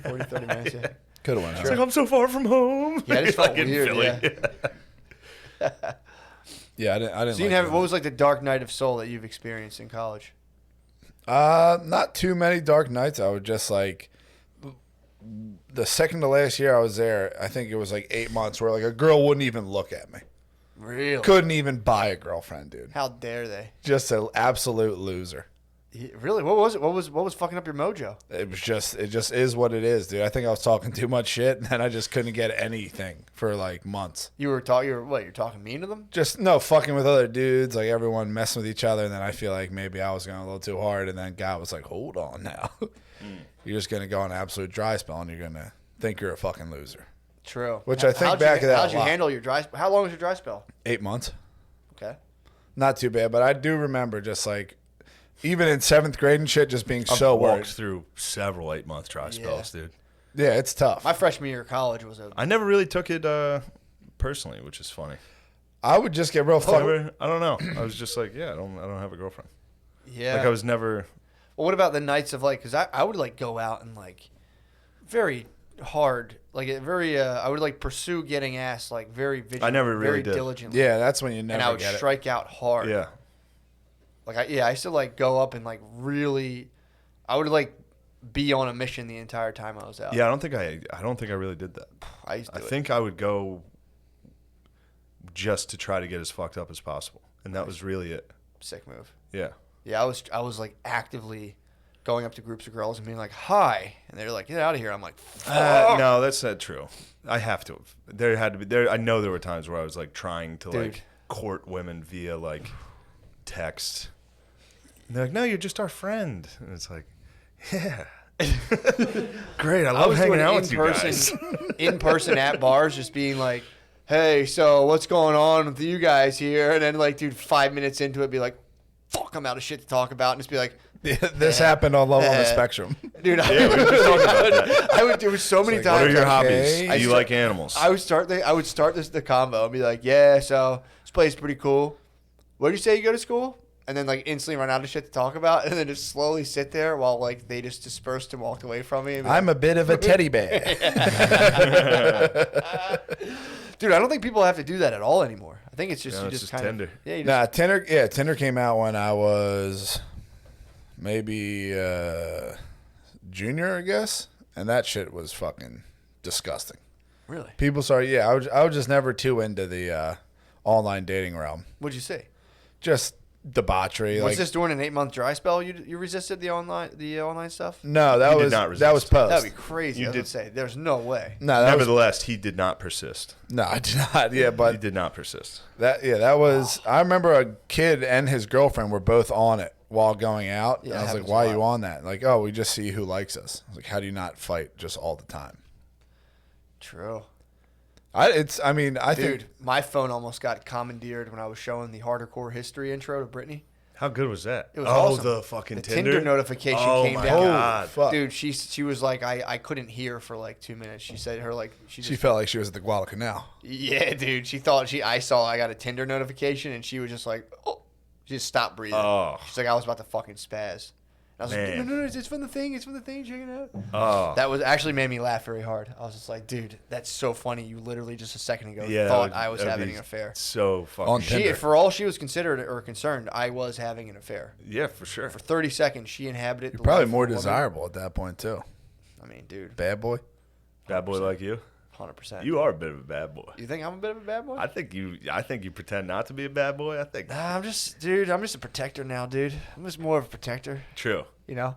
40, 30 minutes, yeah. Could have went It's out. like, I'm so far from home. Yeah, it just Like felt in weird, Philly. Yeah, I didn't. So you like didn't have, that. what was like the dark night of soul that you've experienced in college? Not too many dark nights. I would just like the second to last year I was there. I think it was like 8 months where like a girl wouldn't even look at me. Really? Couldn't even buy a girlfriend, dude. How dare they? Just an absolute loser. Really? What was it? What was fucking up your mojo? It just is what it is, dude. I think I was talking too much shit, and then I just couldn't get anything for like months. You're talking mean to them? Just no fucking with other dudes, like everyone messing with each other, and then I feel like maybe I was going a little too hard, and then God was like, "Hold on now, you're just gonna go on an absolute dry spell, and you're gonna think you're a fucking loser." True. Which I think back of that How'd a you lot. handle your dry? How long was your dry spell? 8 months. Okay. Not too bad, but I do remember just like, even in 7th grade and shit, just being so I've worried. walked through several 8-month dry spells, dude. Yeah, it's tough. My freshman year of college was I never really took it personally, which is funny. I would just get real fucked. I don't know. I was just like, yeah, I don't have a girlfriend. yeah. Like I was never. Well, what about the nights of like? Because I would like go out and like very hard, like very. I would like pursue getting ass like very vigilant. I never really very did. diligently. Yeah, that's when you never and I would get strike out hard. Yeah. Like I used to like go up and like really, I would like be on a mission the entire time I was out. Yeah, I don't think I really did that. I used to. I think I would go just to try to get as fucked up as possible, and that was really it. Sick move. Yeah. Yeah, I was like actively going up to groups of girls and being like, "Hi," and they're like, "Get out of here." I'm like, "Fuck." No, that's not true. I have to have. There had to be there. I know there were times where I was like trying to Dude. like court women via like text. And they're like, "No, you're just our friend," and it's like, "Yeah, great. I love was hanging doing out with you guys." in person at bars, just being like, "Hey, so what's going on with you guys here?" And then like, dude, 5 minutes into it, be like, "Fuck, I'm out of shit to talk about," and just be like, This happened all over on the spectrum. dude, Yeah, we were just talking about that. I would do it so many like, times. What are your Okay. hobbies? I Do you like animals? I would start the convo and be like, "Yeah, so this place is pretty cool. Where do you say you go to school?" And then like instantly run out of shit to talk about, and then just slowly sit there while like they just dispersed and walked away from me. And be I'm a bit of a teddy bear. dude, I don't think people have to do that at all anymore. I think it's just No, you it's just just kind Tinder. of yeah. You just, Nah, Tinder came out when I was maybe junior, I guess, and that shit was fucking disgusting. really? People started, yeah, I was just never too into the online dating realm. What'd you say? Just debauchery. Was like, this during an 8-month dry spell? You resisted the online stuff? no, that You did was not that was resist. post. That'd be crazy. You I did- would say there's no way. no, that was Nevertheless, he did not persist. no, I did not. Yeah, He but did not persist. that was. I remember a kid and his girlfriend were both on it while going out. Yeah, and I was it like, happens "Why a are you lot. on that?" Like, "Oh, we just see who likes us." I was like, "How do you not fight just all the time?" True. I Dude, think my phone almost got commandeered when I was showing the hardcore history intro to Brittany. How good was that? It was oh, awesome. the fucking The Tinder? Tinder notification oh came my down. God. fuck. Dude, she was like, I couldn't hear for like 2 minutes. She said she She felt like she was at the Guadalcanal. yeah, dude. She thought I got a Tinder notification and she was just like, oh, she just stopped breathing. Oh. She's like, I was about to fucking spaz. And I was like, Man. no, it's from the thing. Check it out. Oh. That was actually made me laugh very hard. I was just like, dude, that's so funny. You literally just a second ago Yeah, thought that I was would having be an affair. So fucking On She, Tinder. for all she was considered or concerned, I was having an affair. Yeah, for sure. For 30 seconds, she inhabited. You're the probably life more of a woman. desirable at that point too. I mean, dude, Bad boy. Bad boy like you. 100%. You are a bit of a bad boy. You think I'm a bit of a bad boy? I think you pretend not to be a bad boy. I think Nah, I'm just a protector now, dude. I'm just more of a protector. true. You know,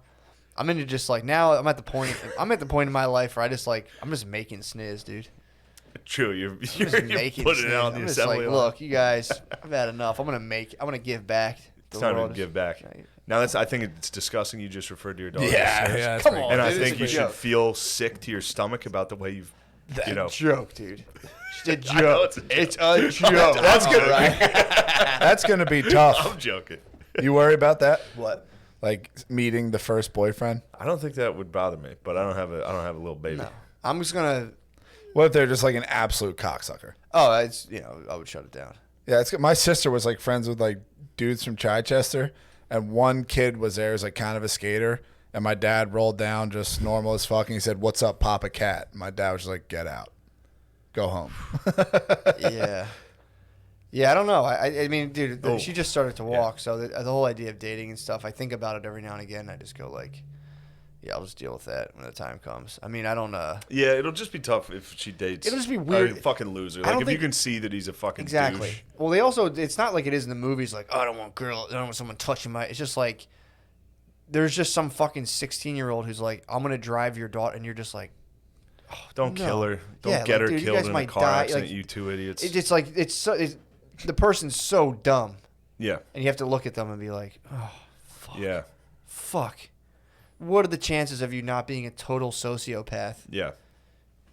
I'm into just like now. I'm at the point in my life where I'm just making sniz, dude. True. You're I'm just you're making putting it sniz. out on I'm the just assembly like, line. look, you guys, I've had enough. I'm gonna give back. It's time to give back. Now I think it's disgusting. You just referred to your daughter. as Yeah, Sniz. yeah. That's Come pretty on, And I dude, think it's you a should joke. feel sick to your stomach about the way you've, you know. Joke, dude. It's a I know joke. it's It's a joke. That's All good. right. That's gonna be tough. I'm joking. You worry about that? What? Like meeting the first boyfriend? I don't think that would bother me, but I don't have a little baby. No. I'm just gonna. What if they're just like an absolute cocksucker? Oh, I would shut it down. Yeah, it's my sister was like friends with like dudes from Chichester, and one kid was there as like kind of a skater, and my dad rolled down just normal as fuck, and he said, "What's up, Papa Cat?" My dad was just like, "Get out, go home." Yeah. Yeah, I don't know. I mean, dude, Oh. she just started to walk, so the whole idea of dating and stuff, I think about it every now and again. I just go like, yeah, I'll just deal with that when the time comes. I mean, I don't. Yeah, it'll just be tough if she dates. It'll just be weird. A fucking loser. I Like don't if you think- can see that he's a fucking Exactly. douche. Well, they also, it's not like it is in the movies, like, oh, I don't want someone touching my, it's just like, there's just some fucking 16-year-old who's like, I'm going to drive your daughter, and you're just like, Don't No. kill her. Don't Yeah, get like, her dude, you killed guys in a might car die, accident, like, you two idiots. it's like, the person's so dumb, Yeah. and you have to look at them and be like, oh, Yeah. fuck. What are the chances of you not being a total sociopath? Yeah.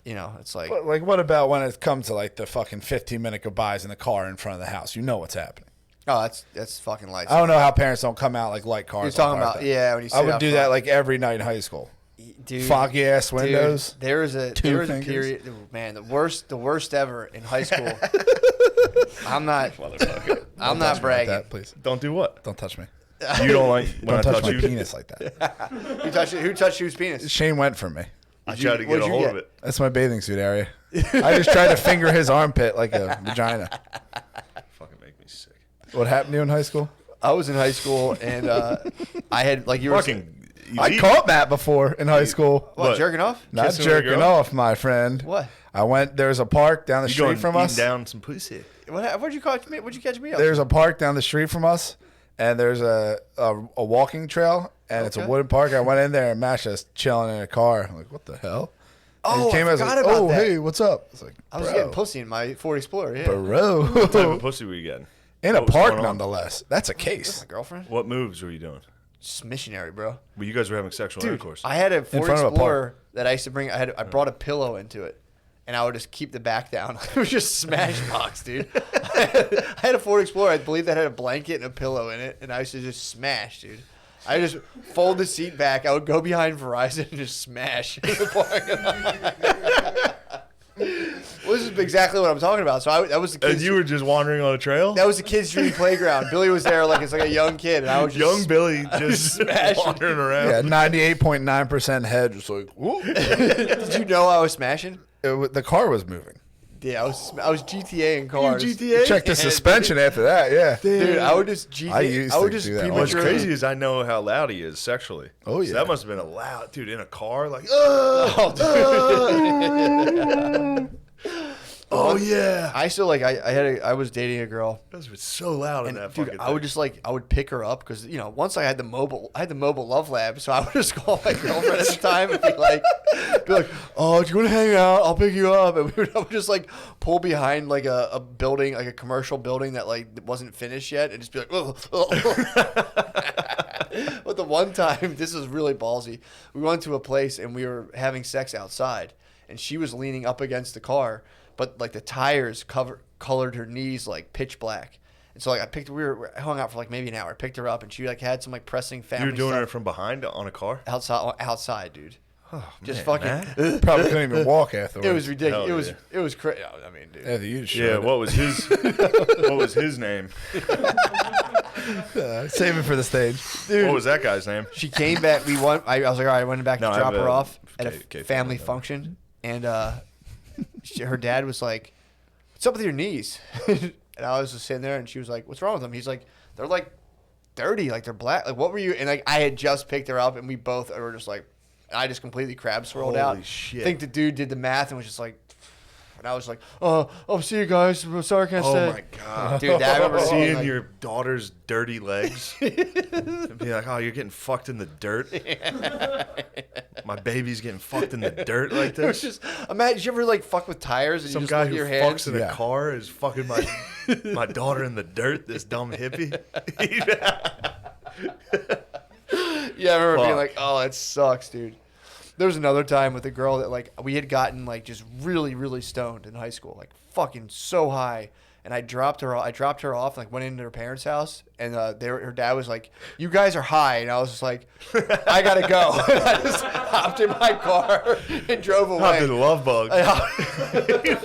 You know, it's like, But, like, what about when it comes to like the fucking 15-minute goodbyes in the car in front of the house? You know what's happening. oh, that's fucking lights. I don't know how parents don't come out like light cars. You're talking on fire about, like that. yeah, when you sit I would out do front. that like every night in high school. Dude, Foggy ass windows. Dude, there was a fingers. period, man, the worst ever in high school. I'm not Motherfucker. I'm not bragging. That, please. Don't do what? Don't touch me. You don't like when Don't I touch my you? penis like that. Who touched whose penis? Shane went for me. I tried to get what'd a you hold get? of it. That's my bathing suit area. I just tried to finger his armpit like a vagina. Fucking make me sick. What happened to you in high school? I was in high school and I had like you were saying, Fucking. I caught that before in high school. what, jerking off? Not kissing a jerking girl? off, my friend. What? I went. There's a park down the You street going from eating us. down some pussy? What'd you catch me? What'd you catch me up? There's a park down the street from us, and there's a walking trail, and it's a Okay. wooden park. I went in there and Masha was chilling in a car. I'm like, what the hell? And Oh, he came I out, was forgot like, about oh, that. hey, what's up? It's like, I was bro, getting pussy in my Ford Explorer. Yeah, bro. What type of pussy were you getting? In a What was park, going on? nonetheless. That's a case. my girlfriend. What moves were you doing? Just missionary, bro. Well, you guys were having sexual Dude, intercourse. I had a Ford front of a Explorer that I used to bring. I brought a pillow into it, and I would just keep the back down. It was just smash box, dude. I had a Ford Explorer. I believe that had a blanket and a pillow in it, and I used to just smash, dude. I just fold the seat back. I would go behind Verizon and just smash in the parking lot. Well, this is exactly what I'm talking about. So that was the and kids. you were just wandering on a trail? That was the kids' dream playground. Billy was there like it's like a young kid, and I was just Young Billy just smashing. wandering around. Yeah, 98.9% head. Just like, whoop. Did you know I was smashing? The car was moving. Yeah, I was GTA in cars. GTA? Check the suspension after that, yeah. Dude, I would just GTA. I used would to just do that. What's prematurely- crazy is I know how loud he is sexually. Oh, So yeah. that must have been a loud dude in a car, like, Oh, dude. oh yeah. I still like I was dating a girl, That was so loud in and that dude, fucking I would thing. just like I would pick her up because once I had the mobile love lab, so I would just call my girlfriend at the time and be like, oh, do you want to hang out? I'll pick you up, and I would just like pull behind like a building, like a commercial building that like wasn't finished yet, and just be like, oh. But the one time, this is really ballsy. We went to a place and we were having sex outside, and she was leaning up against the car, but like the tires colored her knees like pitch black. And so like I hung out for like maybe an hour. I picked her up and she like had some like pressing family You were doing stuff it from behind on a car? outside, dude. Oh, Just man, fucking. Matt. Probably couldn't even walk afterwards. It was ridiculous. Hell It was yeah. it was crazy. I mean, dude. Yeah, you just Yeah, showed what was his name? it. Save it for the stage. Dude, What was that guy's name? she came back. I was like, all right, I went back No, to I drop have her a off at a K family family function, and her dad was like, "What's up with your knees?" And I was just sitting there, and she was like, "What's wrong with them?" He's like, "They're like dirty, like they're black. Like what were you?" And like I had just picked her up, and we both were just like, I just completely crab swirled out. Holy shit. I think the dude did the math and was just like. And I was like, "Oh, see you guys. Sorry, I can't Oh stay." my god. Dude, I remember Seeing like, your daughter's dirty legs and be like, oh, you're getting fucked in the dirt. My baby's getting fucked in the dirt like it was this. just imagine. Did you ever like fuck with tires and Some you just guy look who at your hands? fucks in a Yeah. car is fucking my daughter in the dirt. This dumb hippie. Yeah, I remember being Fuck. like, "Oh, that sucks, dude." There was another time with a girl that like we had gotten like just really, really stoned in high school, like fucking so high. And I dropped her off, like went into her parents' house, and her dad was like, "You guys are high," and I was just like, "I gotta go." And I just hopped in my car and drove Hopped in the away. love bug. I hopped-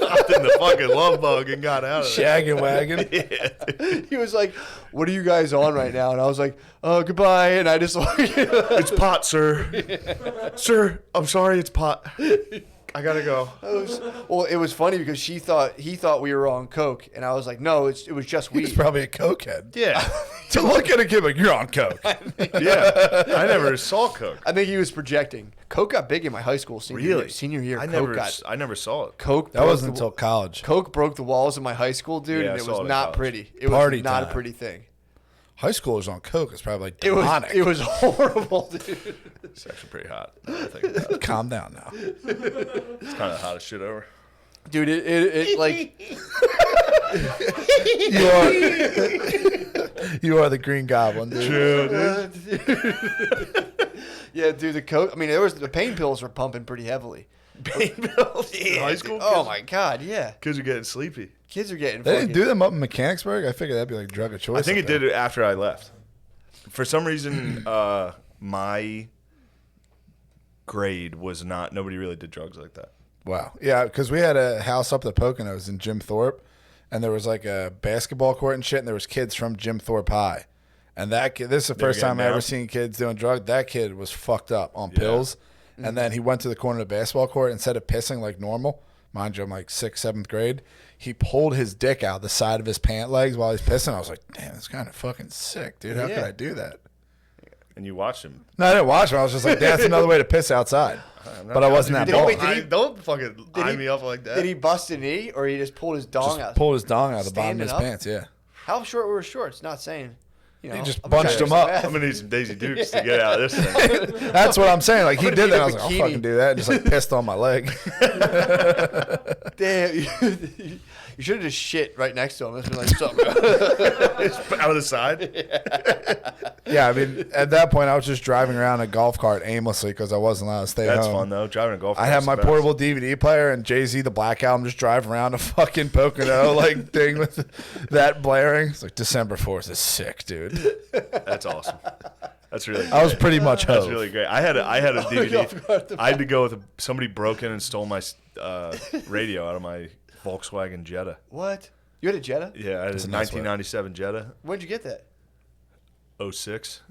Hopped in the fucking love bug and got out of there. Shaggin' wagon. he was like, "What are you guys on right now?" And I was like, "Oh, goodbye." And I just like, It's pot, sir. Sir, I'm sorry, it's pot. I gotta go. it was funny because he thought we were on coke, and I was like, "No, it was just weed." He's probably a cokehead. Yeah. To look at a kid like, you're on coke. Yeah. I never saw Coke. I think he was projecting. Coke got big in my high school senior year. Really? Senior year, I Coke never saw it. Coke. That broke wasn't the- until college. Coke broke the walls of my high school, dude, Yeah, I and it saw was it in not college. pretty. It was Party not a time. pretty thing. High schoolers on coke is probably like It was demonic. it was horrible, dude. It's actually pretty hot. now that I think about it. Calm down now. It's kind of the hottest shit ever. Dude, it like You are the Green Goblin, dude. yeah, dude. The Coke. I mean, the pain pills were pumping pretty heavily. Pain pills. Yeah, High dude. school. Oh kids? my God, yeah. Kids are getting sleepy. Kids are getting. They didn't fucking- do them up in Mechanicsburg. I figured that'd be like drug of choice. I think up it there. did it after I left. For some reason, my grade was not. Nobody really did drugs like that. Wow. Yeah, because we had a house up the Poconos in Jim Thorpe, and there was like a basketball court and shit, and there was kids from Jim Thorpe High. And that kid, this is the They were first time getting I ever down? seen kids doing drugs. That kid was fucked up on Yeah. pills. And then he went to the corner of the basketball court. Instead of pissing like normal, mind you, I'm like 6th, 7th grade, he pulled his dick out the side of his pant legs while he's pissing. I was like, damn, that's kind of fucking sick, dude. How could Yeah. I do that? And you watched him. No, I didn't watch him. I was just like, that's another way to piss outside. But I wasn't that Did he- bold. wait, did he- Don't fucking did eye he- me up like that. Did he bust a knee or he just pulled his dong Just out? pulled his dong out of the bottom of his Standing up? pants, yeah. How short were his shorts? Not saying. You know, He just I'm gonna bunched try to him up. do some I'm math. gonna need some Daisy Dukes to get out of this thing. That's what I'm saying. Like, he I'm did gonna that. I need was a like, I'll bikini. fucking do that. And just like pissed on my leg. Damn, you should have just shit right next to him. It's been like, what's up, bro? Just out of the side. Yeah, I mean, at that point, I was just driving around a golf cart aimlessly because I wasn't allowed to stay That's home. fun though. Driving a golf. I cart's had my the best. portable DVD player and Jay-Z the Black Album just driving around a fucking Pocono like thing with that blaring. It's like December 4th is sick, dude. That's awesome. That's really. I was pretty much That's hove. really great. I had a DVD. golf cart, I had to go with somebody broke in and stole my radio out of my Volkswagen Jetta. What? You had a Jetta? Yeah, I had a That's a nice 1997 Jetta, Where'd you get that? 06.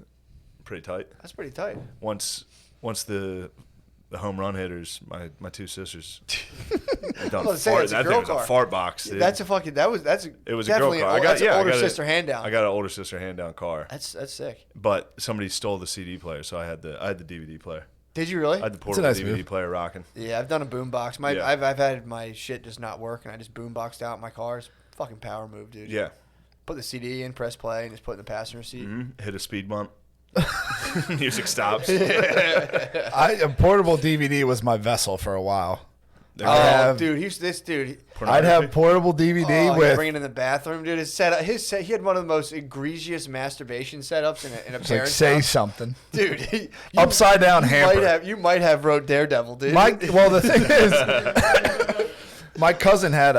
Pretty tight. That's pretty tight. Once the home run hitters, my two sisters, they done I was saying, fart. it's a That girl thing was car. a fart box. Dude. That's a fucking. That's It was a girl definitely car. That's an older I got sister hand down. I got an older sister hand down car, That's sick. but somebody stole the CD player, so I had the DVD player. Did you really? I had the portable nice DVD move. player rocking. Yeah, I've done a boombox. Yeah. I've had my shit just not work, and I just boomboxed out my cars. Fucking power move, dude. Yeah. Put the CD in, press play, and just put it in the passenger seat. Hit a speed bump. Music stops. A portable DVD was my vessel for a while. There Oh, we go. have- dude, this dude. I'd have portable DVD Oh, with bring it in the bathroom, dude. His setup, he had one of the most egregious masturbation setups in a like parent's say house. something. Dude, Upside down hamper. You might have wrote Daredevil, dude. Well, the thing is, my cousin had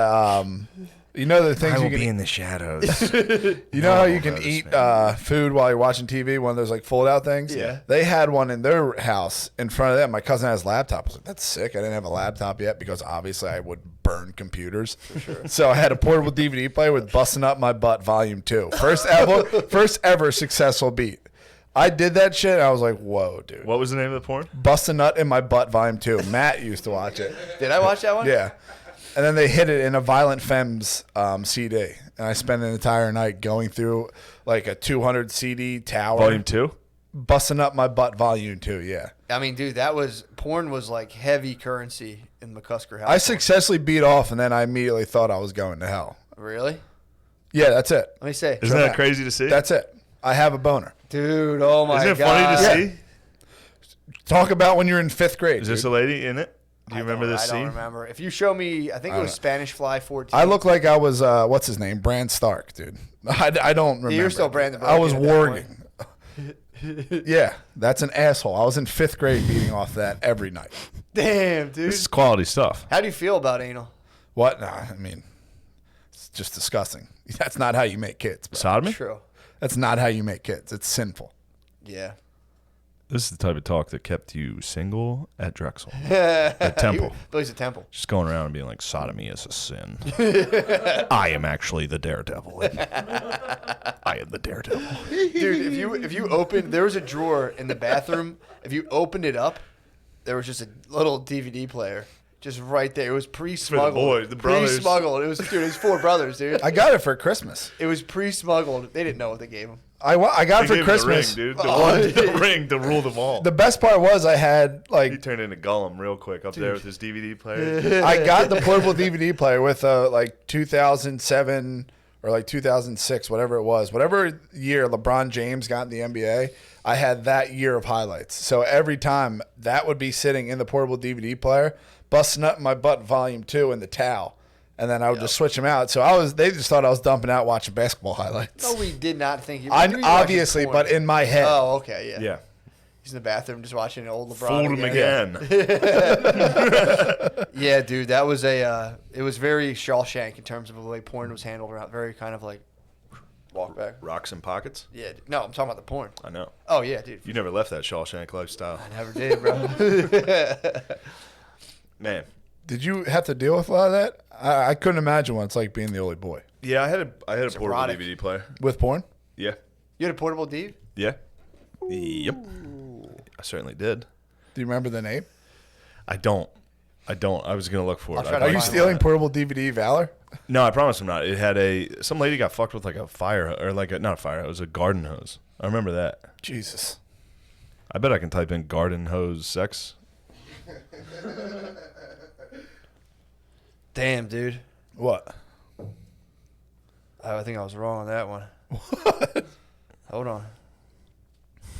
you know the things you can in the shadows. you know how you can notice eat me. food while you're watching TV, one of those like fold out things. Yeah. They had one in their house in front of them. My cousin had his laptop. I was like, that's sick. I didn't have a laptop yet because obviously I would burn computers. For sure. So I had a portable DVD player with "Busting Up My Butt" Volume 2. First ever successful beat. I did that shit. And I was like, whoa, dude. What was the name of the porn? Busting Nut in My Butt Volume 2. Matt used to watch it. Did I watch that one? Yeah. And then they hit it in a Violent Femmes CD. And I spent an entire night going through like a 200 CD tower. Volume 2? Busting Up My Butt Volume 2, yeah. I mean, dude, porn was like heavy currency in McCusker house. I successfully beat off, and then I immediately thought I was going to hell. Really? Yeah, that's it. Let me say. Isn't that crazy to see? That's it. I have a boner. Dude, oh my god. Isn't it funny to Yeah. see? Talk about when you're in 5th grade. Is this dude. a lady in it? Do you remember this I scene? don't remember. If you show me, I think it was Spanish Fly 14. I look like I was, what's his name? Brand Stark, dude. I don't remember. You're still Brandon I was Brogan at warging. Yeah, that's an asshole. I was in 5th grade beating off that every night. Damn, dude. This is quality stuff. How do you feel about anal? What? Nah, I mean, it's just disgusting. That's not how you make kids, bro. Sodomy? True. That's not how you make kids. It's sinful. Yeah. This is the type of talk that kept you single at Drexel. At Temple. Billy's at Temple. Just going around and being like, sodomy is a sin. I am actually the daredevil. I am the daredevil. Dude, if you opened, there was a drawer in the bathroom. If you opened it up, there was just a little DVD player. Just right there. It was pre-smuggled. boys, the brothers. Pre-smuggled. It was 4 brothers, dude. I got it for Christmas. It was pre-smuggled. They didn't know what they gave him. I got it for They gave him Christmas. The ring, dude. Oh, The ring to rule them all. The best part was I had He like turned into Gollum real quick up there with his DVD player. I got the portable DVD player with like 2007 or like 2006, whatever it was, whatever year LeBron James got in the NBA. I had that year of highlights. So every time that would be sitting in the portable DVD player, busting up my butt volume 2 in the towel. And then I would just switch them out. So they just thought I was dumping out watching basketball highlights. No, we did not think you. I we were obviously, watching porn. but in my head. Oh, okay, yeah. Yeah. He's in the bathroom just watching old LeBron. Fooled him again. Yeah, dude, that was it was very Shawshank in terms of the way porn was handled around. Very kind of like walk back. Rocks and pockets? Yeah, no, I'm talking about the porn. I know. Oh yeah, dude. You never left that Shawshank lifestyle. I never did, bro. Man. Did you have to deal with a lot of that? I couldn't imagine what it's like being the only boy. Yeah, I had a portable erotic. DVD player. With porn? Yeah. You had a portable D? Yeah. Yep. I certainly did. Do you remember the name? I don't. I was gonna look for I'll it. try I'd to Are like you find to- stealing portable DVD Valor? No, I promise I'm not. It had some lady got fucked with like a fire or like not a fire. It was a garden hose. I remember that. Jesus. I bet I can type in garden hose sex. Damn, dude. What? I think I was wrong on that one. Hold on.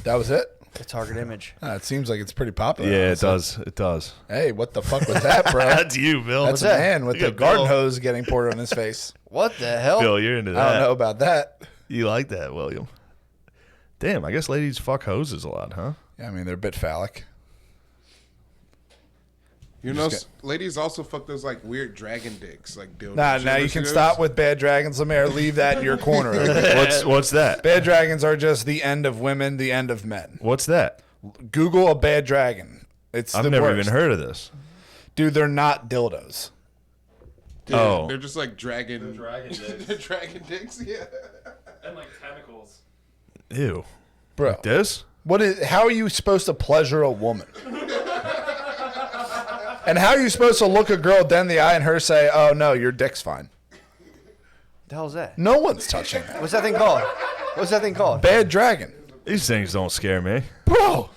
That was it? The target image. It seems like it's pretty popular. Yeah, it honestly. does. It does. Hey, what the fuck was that, bro? That's you, Bill. That's a that? man with You the got garden Bill. hose getting poured on his face. What the hell? Bill, you're into that. I don't know about that. You like that, William? Damn, I guess ladies fuck hoses a lot, huh? Yeah, I mean, they're a bit phallic. You know, ladies also fuck those like weird dragon dicks, like dildos. Nah, You now ever you see can those? stop with bad dragons. Lemaire, leave that in your corner. What's that? Bad dragons are just the end of women, the end of men. What's that? Google a bad dragon. It's I've the never worst. even heard of this. Dude, they're not dildos. Dude, Oh. they're just like dragon. Dragon dicks. They're dragon dicks. Yeah. And like tentacles. Ew. Bro, This? how are you supposed to pleasure a woman? And how are you supposed to look a girl dead in the eye and her say, "Oh no, your dick's fine"? The hell's that? No one's touching that. What's that thing called? What's that thing called? Bad dragon. These things don't scare me. Bro,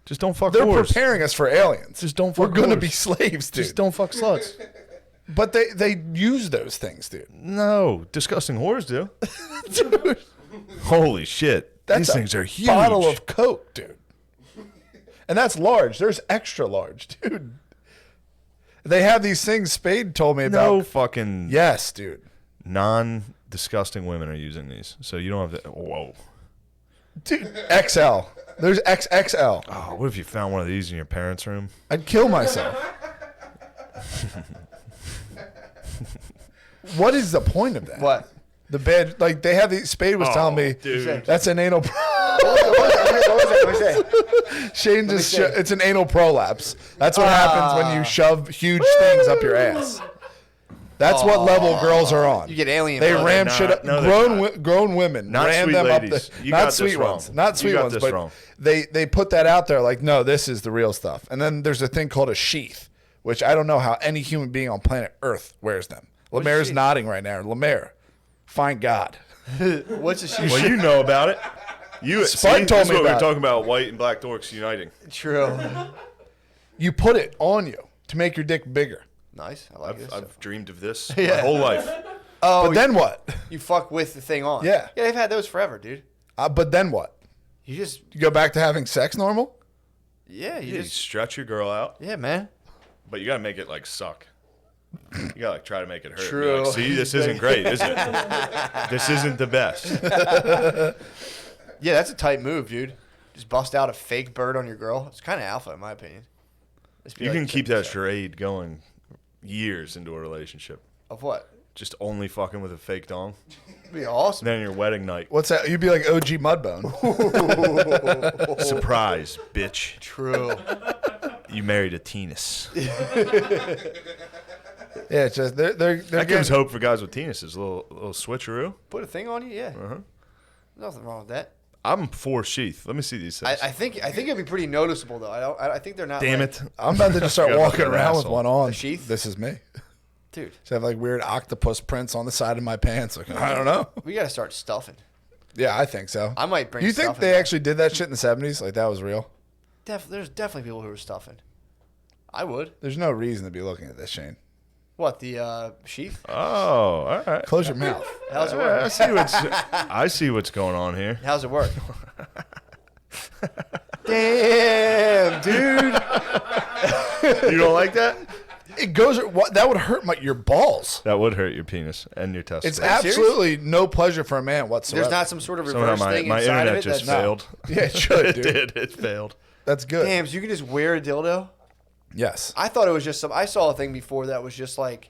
Just don't fuck they're whores. preparing us for aliens. Just don't We're fuck going to whores. be slaves, dude. Just don't fuck sluts. But they use those things, dude. No, disgusting whores do. Holy shit. That's These a things are huge. bottle of Coke, dude. And that's large. There's extra large, dude. They have these things Spade told me about. no fucking Yes, dude. non-disgusting women are using these. So you don't have to. Whoa. Dude, XL. There's XXL. Oh, what if you found one of these in your parents' room? I'd kill myself. What is the point of that? What? The bed, like they have these. Spade was telling me dude. that's an anal. What was that? What was that? Shane just. see. It's an anal prolapse. That's what happens when you shove huge things up your ass. That's what level girls are on. You get alien. They blood. ram not. shit up. No, they're not. Grown women Not ram sweet them ladies. up. You Not got this sweet wrong. ones. Not You sweet got ones. this But wrong. they put that out there like, no, this is the real stuff. And then there's a thing called a sheath, which I don't know how any human being on planet Earth wears them. Lemaire's sheath? nodding right now. Lemaire, find God. What's the sheet? Well, you know about it. You Spud see, told this is me what we about were it. talking about, white and black dorks uniting. True. You put it on you to make your dick bigger. Nice. I like this. I've dreamed of this Yeah. my whole life. Oh, But then what? you fuck with the thing on. Yeah. Yeah, they've had those forever, dude. But then what? You just, You go back to having sex normal? yeah, you You just, stretch your girl out, yeah, man. but you gotta make it like suck. You gotta like try to make it hurt. Be True. Like, see, this isn't great, is it? This isn't the best. Yeah, that's a tight move, dude. Just bust out a fake bird on your girl. It's kind of alpha, in my opinion. Just be You like, can keep check that this out. charade going years into a relationship. Of what? Just only fucking with a fake dong. It'd be awesome. Then your wedding night. What's that? You'd be like OG Mudbone. Surprise, bitch. True. You married a penis. Yeah, it's just they're That gives getting- hope for guys with penises. A little switcheroo. Put a thing on you, yeah. Nothing wrong with that. I'm for sheath. Let me see these things. I think it'd be pretty noticeable though. I think they're not. Damn like- it. I'm about to just start Forgot walking about that around with asshole. one on. A sheath? This is me. dude. Just have like weird octopus prints on the side of my pants. Like, I don't know. We gotta start stuffing. Yeah, I think so. I might bring. Do you think stuffing they back. actually did that shit in the 70s? Like that was real? There's definitely people who are stuffing. I would. There's no reason to be looking at this, Shane. What, the sheath? Oh, all right. Close your mouth. How's it I work? see what's going on here. How's it work? Damn, dude. You don't like that? It goes. That would hurt your balls. That would hurt your penis and your testicles. It's absolutely no pleasure for a man whatsoever. There's not some sort of Somehow reverse thing my inside internet of it. just That's failed. Yeah, it should, It dude. did. It failed. That's good. Damn, so you can just wear a dildo? Yes. I thought it was just some. I saw a thing before that was just like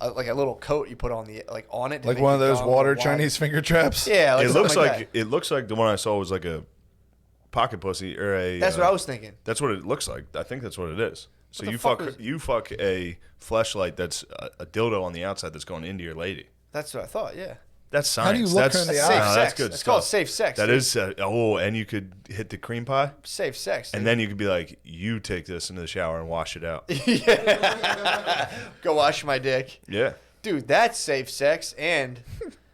a little coat you put on on it. To Like make one of it those gone water wide. Chinese finger traps. Yeah, like It something looks that. it looks like the one I saw was like a pocket pussy or a. That's what I was thinking. That's what it looks like. I think that's what it is. So What the you fuck fuck was- you fuck a fleshlight that's a dildo on the outside that's going into your lady. That's what I thought. Yeah. That's science. How do you look that's her in the That's eye? safe no, sex. that's good It's stuff. called safe sex. That dude. is and you could hit the cream pie, safe sex. and dude. then you could be like, you take this into the shower and wash it out. Go wash my dick, Yeah. dude. That's safe sex, and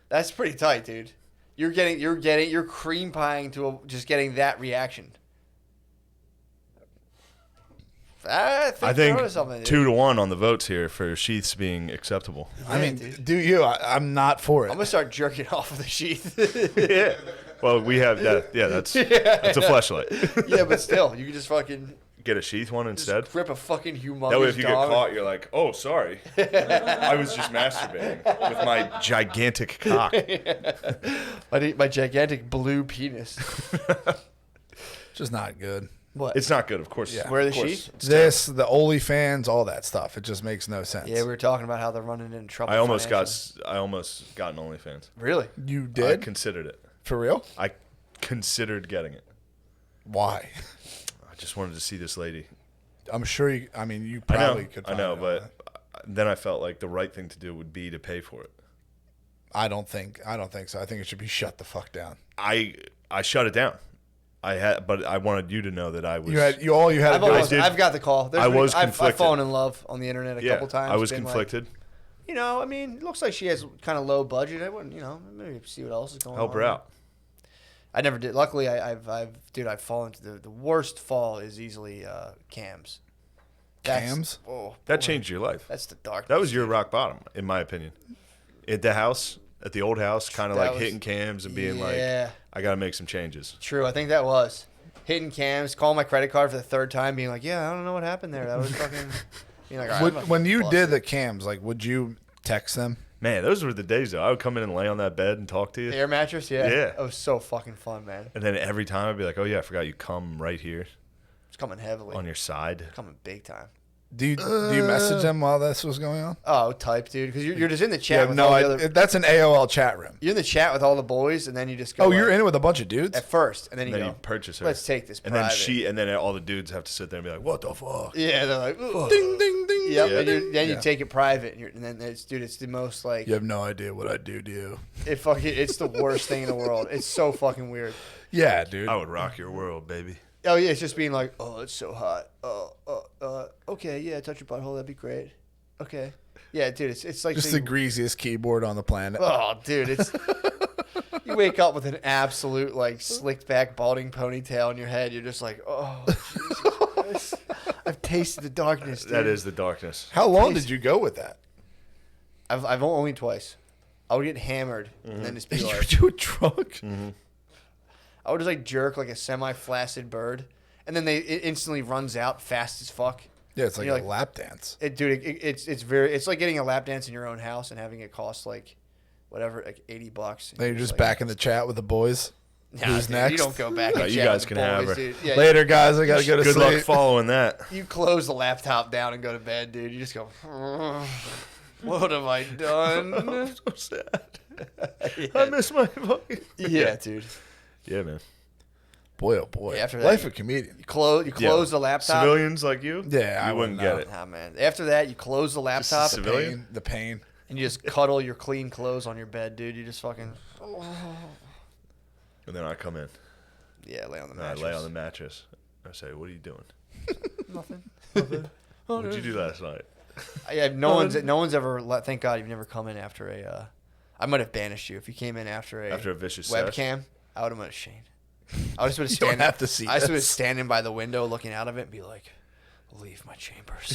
that's pretty tight, dude. You're cream pieing to just getting that reaction. I I they're onto think something, dude. 2-1 on the votes here for sheaths being acceptable. I mean, dude. do you? I'm not for it. I'm gonna start jerking off of the sheath. Yeah. Well, we have that. Yeah, that's a fleshlight. Yeah, but still, you can just fucking Get a sheath one instead. grip a fucking humongous That way, if you get dong. caught, you're like, "Oh, sorry, I was just masturbating with my gigantic cock." my gigantic blue penis. Just not good. What? It's not good, of course. Yeah. Wear the of course. sheath? This, the OnlyFans, all that stuff. It just makes no sense. Yeah, we were talking about how they're running into trouble. I almost financially. got an OnlyFans. Really? You I did? considered it. For real? I considered getting it. Why? I just wanted to see this lady. I'm sure you. I mean, you I know, probably could. I Find know, it but online. then I felt like the right thing to do would be to pay for it. I don't think so. I think it should be shut the fuck down. I shut it down. But I wanted you to know that I was. You had you all you had to do was I've got the call. I was I've conflicted. fallen in love on the internet a couple times. I was been like, conflicted. I mean, it looks like she has kind of low budget. I wouldn't, maybe see what else is going on. Help her out. I never did. Luckily, I've fallen to the worst fall is easily cams. Cams? Oh, That boy. changed your life. That's the dark. That was your rock bottom, in my opinion. At the house, at the old house, kind of That like was- hitting cams and being like, Yeah. I got to make some changes. True. I think that was hitting cams, calling my credit card for the third time, being like, "Yeah, I don't know what happened there. That was fucking." Being like, "All right, I'm gonna when you bust did it." the cams, like, would you text them? Man, those were the days, though. I would come in and lay on that bed and talk to you. air mattress, yeah, Yeah. it was so fucking fun, man. And then every time I'd be like, oh, yeah, I forgot you come right here It's coming heavily, on your side. coming big time. Do you message them while this was going on? Oh, type, dude, because you're just in the You chat have with no all the idea. other. That's an AOL chat room. You're in the chat with all the boys, and then you just go. Oh, you're like, in it with a bunch of dudes? at first, and then And you then go. you purchase her. Let's take this And private. then all the dudes have to sit there and be like, what the fuck? Yeah, they're like, "Ooh, Ding, ding, ding. Yep, ding, and ding. then you Yeah. take it private, and then it's the most like You have no idea what I do to you. it's the worst thing in the world. It's so fucking weird. Yeah, dude. I would rock your world, baby. Oh yeah, it's just being like, oh, it's so hot. Okay, yeah, touch your butthole, that'd be great. Okay, yeah, dude, it's like Just the greasiest keyboard on the planet. oh, dude, it's you wake up with an absolute like slicked back balding ponytail in your head. You're just like, oh, Jesus Christ. I've tasted the darkness. Dude. That is the darkness. How long did you go with that? I've only twice. I would get hammered and then just be like, you were drunk? I would just like jerk like a semi-flaccid bird, and then it instantly runs out fast as fuck. Yeah, it's like You're a like- lap dance. It's like getting a lap dance in your own house and having it cost like whatever, like $80. Then you're just like, back in the chat with the boys. Nah, Who's dude, next? You don't go back. No, and you chat guys with can the have boys, her. dude. Yeah, Later, guys. I got to go to Good sleep. luck following that. You close the laptop down and go to bed, dude. You just go, what have I done? So sad. I miss my fucking. Yeah, dude. Yeah, man. Boy, oh boy. Yeah, after that, Life you- of a comedian. You close the laptop. Civilians like you? Yeah, I you wouldn't wouldn't get it. Nah, man. After that, you close the laptop Just a civilian? Pain, the pain. and you just cuddle your clean clothes on your bed, dude. You just fucking And then I come in. yeah, lay on the And I mattress. lay on the mattress. I say, what are you doing? Nothing. What did you do last night? No one's ever. Thank God you've never come in after a. I might have banished you if you came in after a vicious sesh? webcam. I would have been ashamed. I was just You don't standing. have to see I was this. just standing by the window, looking out of it, and be like, "Leave my chambers,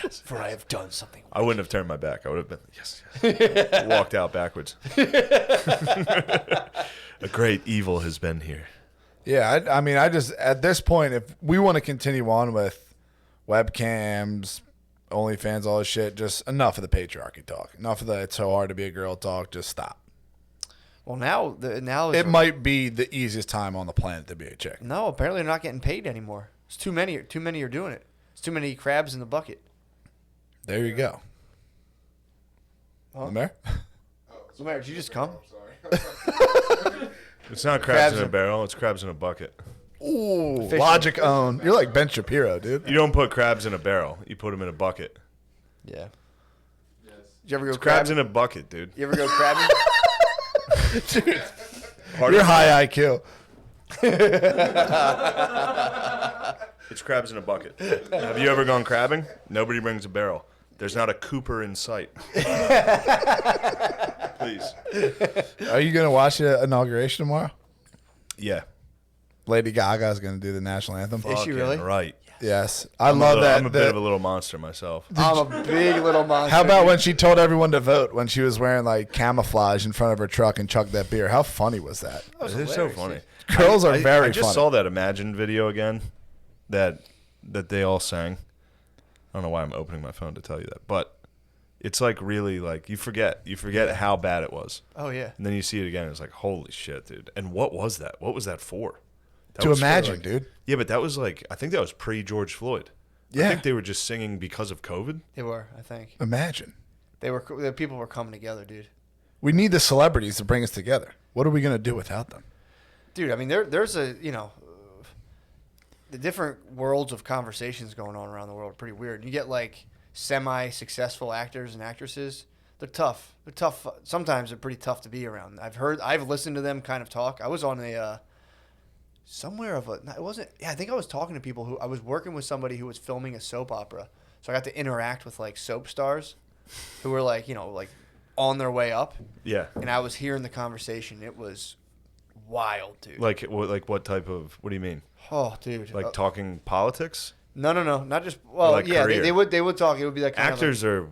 yes, for I have done something." I wouldn't have turned my back. I would have been, yes. Walked out backwards. A great evil has been here. Yeah, I mean, I just, at this point, if we want to continue on with webcams, OnlyFans, all this shit. Just enough of the patriarchy talk. Enough of the it's so hard to be a girl talk. Just stop. Well, now It might be the easiest time on the planet to be a chick. No, apparently they're not getting paid anymore. It's too many. Too many are doing it. It's too many crabs in the bucket. There you go. Huh? Lemaire? Lemaire, did you just come? It's not Crabs crabs in a in- barrel. It's crabs in a bucket. Ooh, Fish- logic own. You're like Ben Shapiro, dude. You don't put crabs in a barrel. You put them in a bucket. Yeah. Yes. Did you ever go Crabs crabbing? in a bucket, dude. You ever go crabbing? You're high IQ. It's crabs in a bucket. Have you ever gone crabbing? Nobody brings a barrel. There's not a Cooper in sight. Please. Are you going to watch the inauguration tomorrow? Yeah. Lady Gaga's going to do the national anthem. Is she Fucking really? Right. Yes. I love I'm that. a bit of a little monster myself. I'm a big little monster. How about when she told everyone to vote when she was wearing like camouflage in front of her truck and chugged that beer? How funny was that? was It's so hilarious, funny. dude. Girls are I very just funny. saw that Imagine video again that they all sang. I don't know why I'm opening my phone to tell you that, but it's like really like you forget how bad it was, Oh yeah. and then you see it again. It's like holy shit, dude! And what was that? What was that for? That To was for, Imagine, like- dude. Yeah, but that was like I think that was pre George Floyd. Yeah. I think they were just singing because of COVID. They were. I think Imagine. the people were coming together, dude. We need the celebrities to bring us together. What are we going to do without them? Dude, I mean, there's a the different worlds of conversations going on around the world are pretty weird. You get like semi-successful actors and actresses. They're tough. They're tough. Sometimes they're pretty tough to be around. I've listened to them kind of talk. I was on a I think I was talking to people who I was working with somebody who was filming a soap opera. So I got to interact with like soap stars who were like, like on their way up. Yeah, And I was hearing the conversation. It was wild, dude. like what type of? What do you mean? Oh, dude. Like talking politics? No, not just. Well, like yeah, career. they would talk. It would be like kind Actors are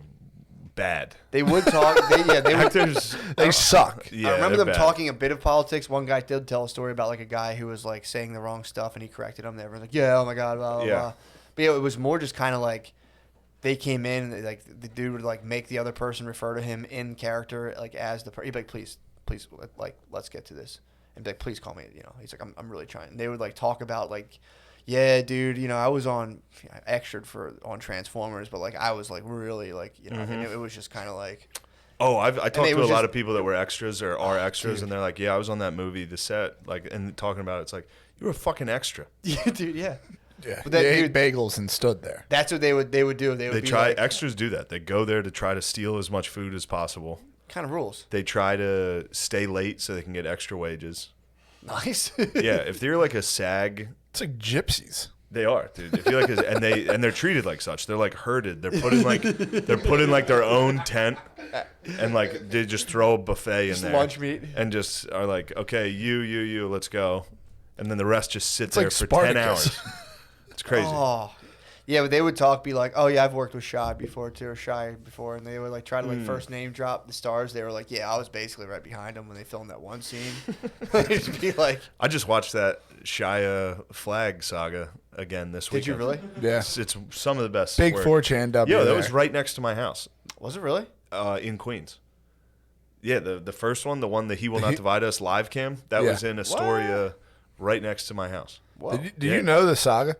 bad. Of like, they would talk. They would. Actors, They suck. yeah, I remember they're them bad. talking a bit of politics. One guy did tell a story about like a guy who was like saying the wrong stuff, and he corrected him. They were like, "Yeah, oh my god, blah blah Yeah. blah." But yeah, it was more just kind of like they came in, and like the dude would like make the other person refer to him in character, like as the. He'd be like, "Please, like let's get to this," and be like, "Please call me." He's like, "I'm really trying." And they would like talk about like. Yeah, dude. I was on extras on Transformers, but like I was like really like and it was just kind of like Oh, I talked it to a was lot just- of people that were extras or are extras, dude. and they're like, "Yeah, I was on that movie, The Set," like, and talking about it, it's like you were a fucking extra. yeah, dude, yeah. Yeah. But They that ate dude- bagels and stood there. That's what they would do. They would They be try like, extras do that. They go there to try to steal as much food as possible. kind of rules. They try to stay late so they can get extra wages. Nice. Yeah, if they're like a SAG, It's like gypsies. they are, dude. If you're like, and they're treated like such. They're like herded. They're put in like their own tent, and like they just throw a buffet in Just there, lunch meat. and just are like, okay, you, let's go, and then the rest just sit It's there like for Spartacus. 10 hours. It's crazy. Oh, yeah. But they would be like, "Oh yeah, I've worked with Shy before, and they would like try to like first name drop the stars. They were like, "Yeah, I was basically right behind them when they filmed that one scene." It'd be like, I just watched that Shia flag saga again this week. "Did you really? Yeah. It's some of the best. Big work. 4chan W. Yeah, that there. was right next to my house. Was it really?" In Queens. Yeah, the first one, the one that He Will Not Divide Us live cam, that Yeah. was in Astoria, right next to my house. Whoa. Did Yeah. you know the saga?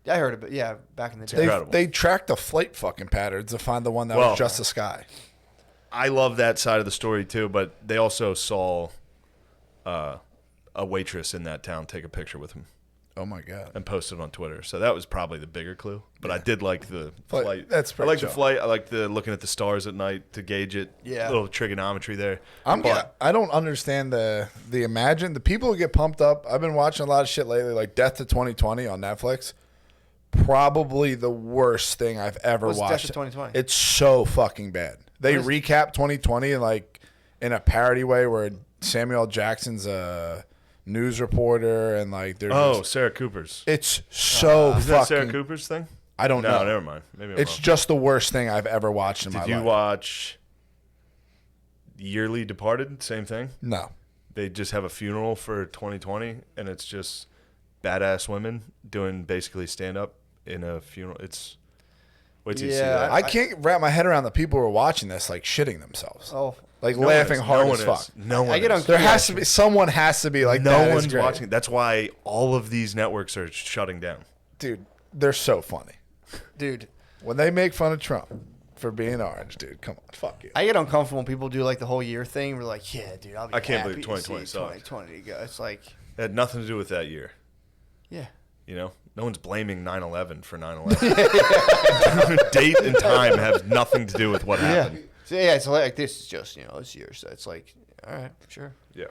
Yeah, I heard it, but yeah, back in the day. They, Incredible. they tracked the flight fucking patterns to find the one that Well- was just the sky. I love that side of the story too, but they also saw a waitress in that town take a picture with him Oh my god. and post it on Twitter. So that was probably the bigger clue. But I did like the Flight- flight. that's I pretty like the chill. flight. I like the looking at the stars at night to gauge it. Yeah. little trigonometry there. I don't understand the Imagine. The people who get pumped up. I've been watching a lot of shit lately, like Death to 2020 on Netflix. Probably the worst thing I've ever What's Death watched. to 2020? It's so fucking bad. They What is- recap 2020 like in a parody way where Samuel Jackson's a news reporter and like they're Oh, just, Sarah Cooper's. it's so Is that Sarah fucking. Cooper's thing? I don't No, know. never mind. Maybe I'm It's wrong. just the worst thing I've ever watched in my Did you life. watch Yearly Departed? Same thing. No. They just have a funeral for 2020, and it's just badass women doing basically stand up in a funeral. It's Wait till you see Yeah, that. I can't wrap my head around the people who are watching this like shitting themselves. Oh, Like No one laughing is. hard No as one fuck. is. No one I get is. on- There has to be someone has to be like No that is one's great. watching. That's why all of these networks are shutting down. Dude, they're so funny. dude. When they make fun of Trump for being orange, dude, come on, fuck you. I get uncomfortable when people do like the whole year thing. We're like, yeah, dude, I'll be I can't happy believe to 2020 see sucked. 2020 go. It's like, It had nothing to do with that year. yeah. You know, no one's blaming 9/11 for 9/11. Date and time have nothing to do with what happened. So yeah, it's like this is just this year. So it's like, all right, sure, Yeah.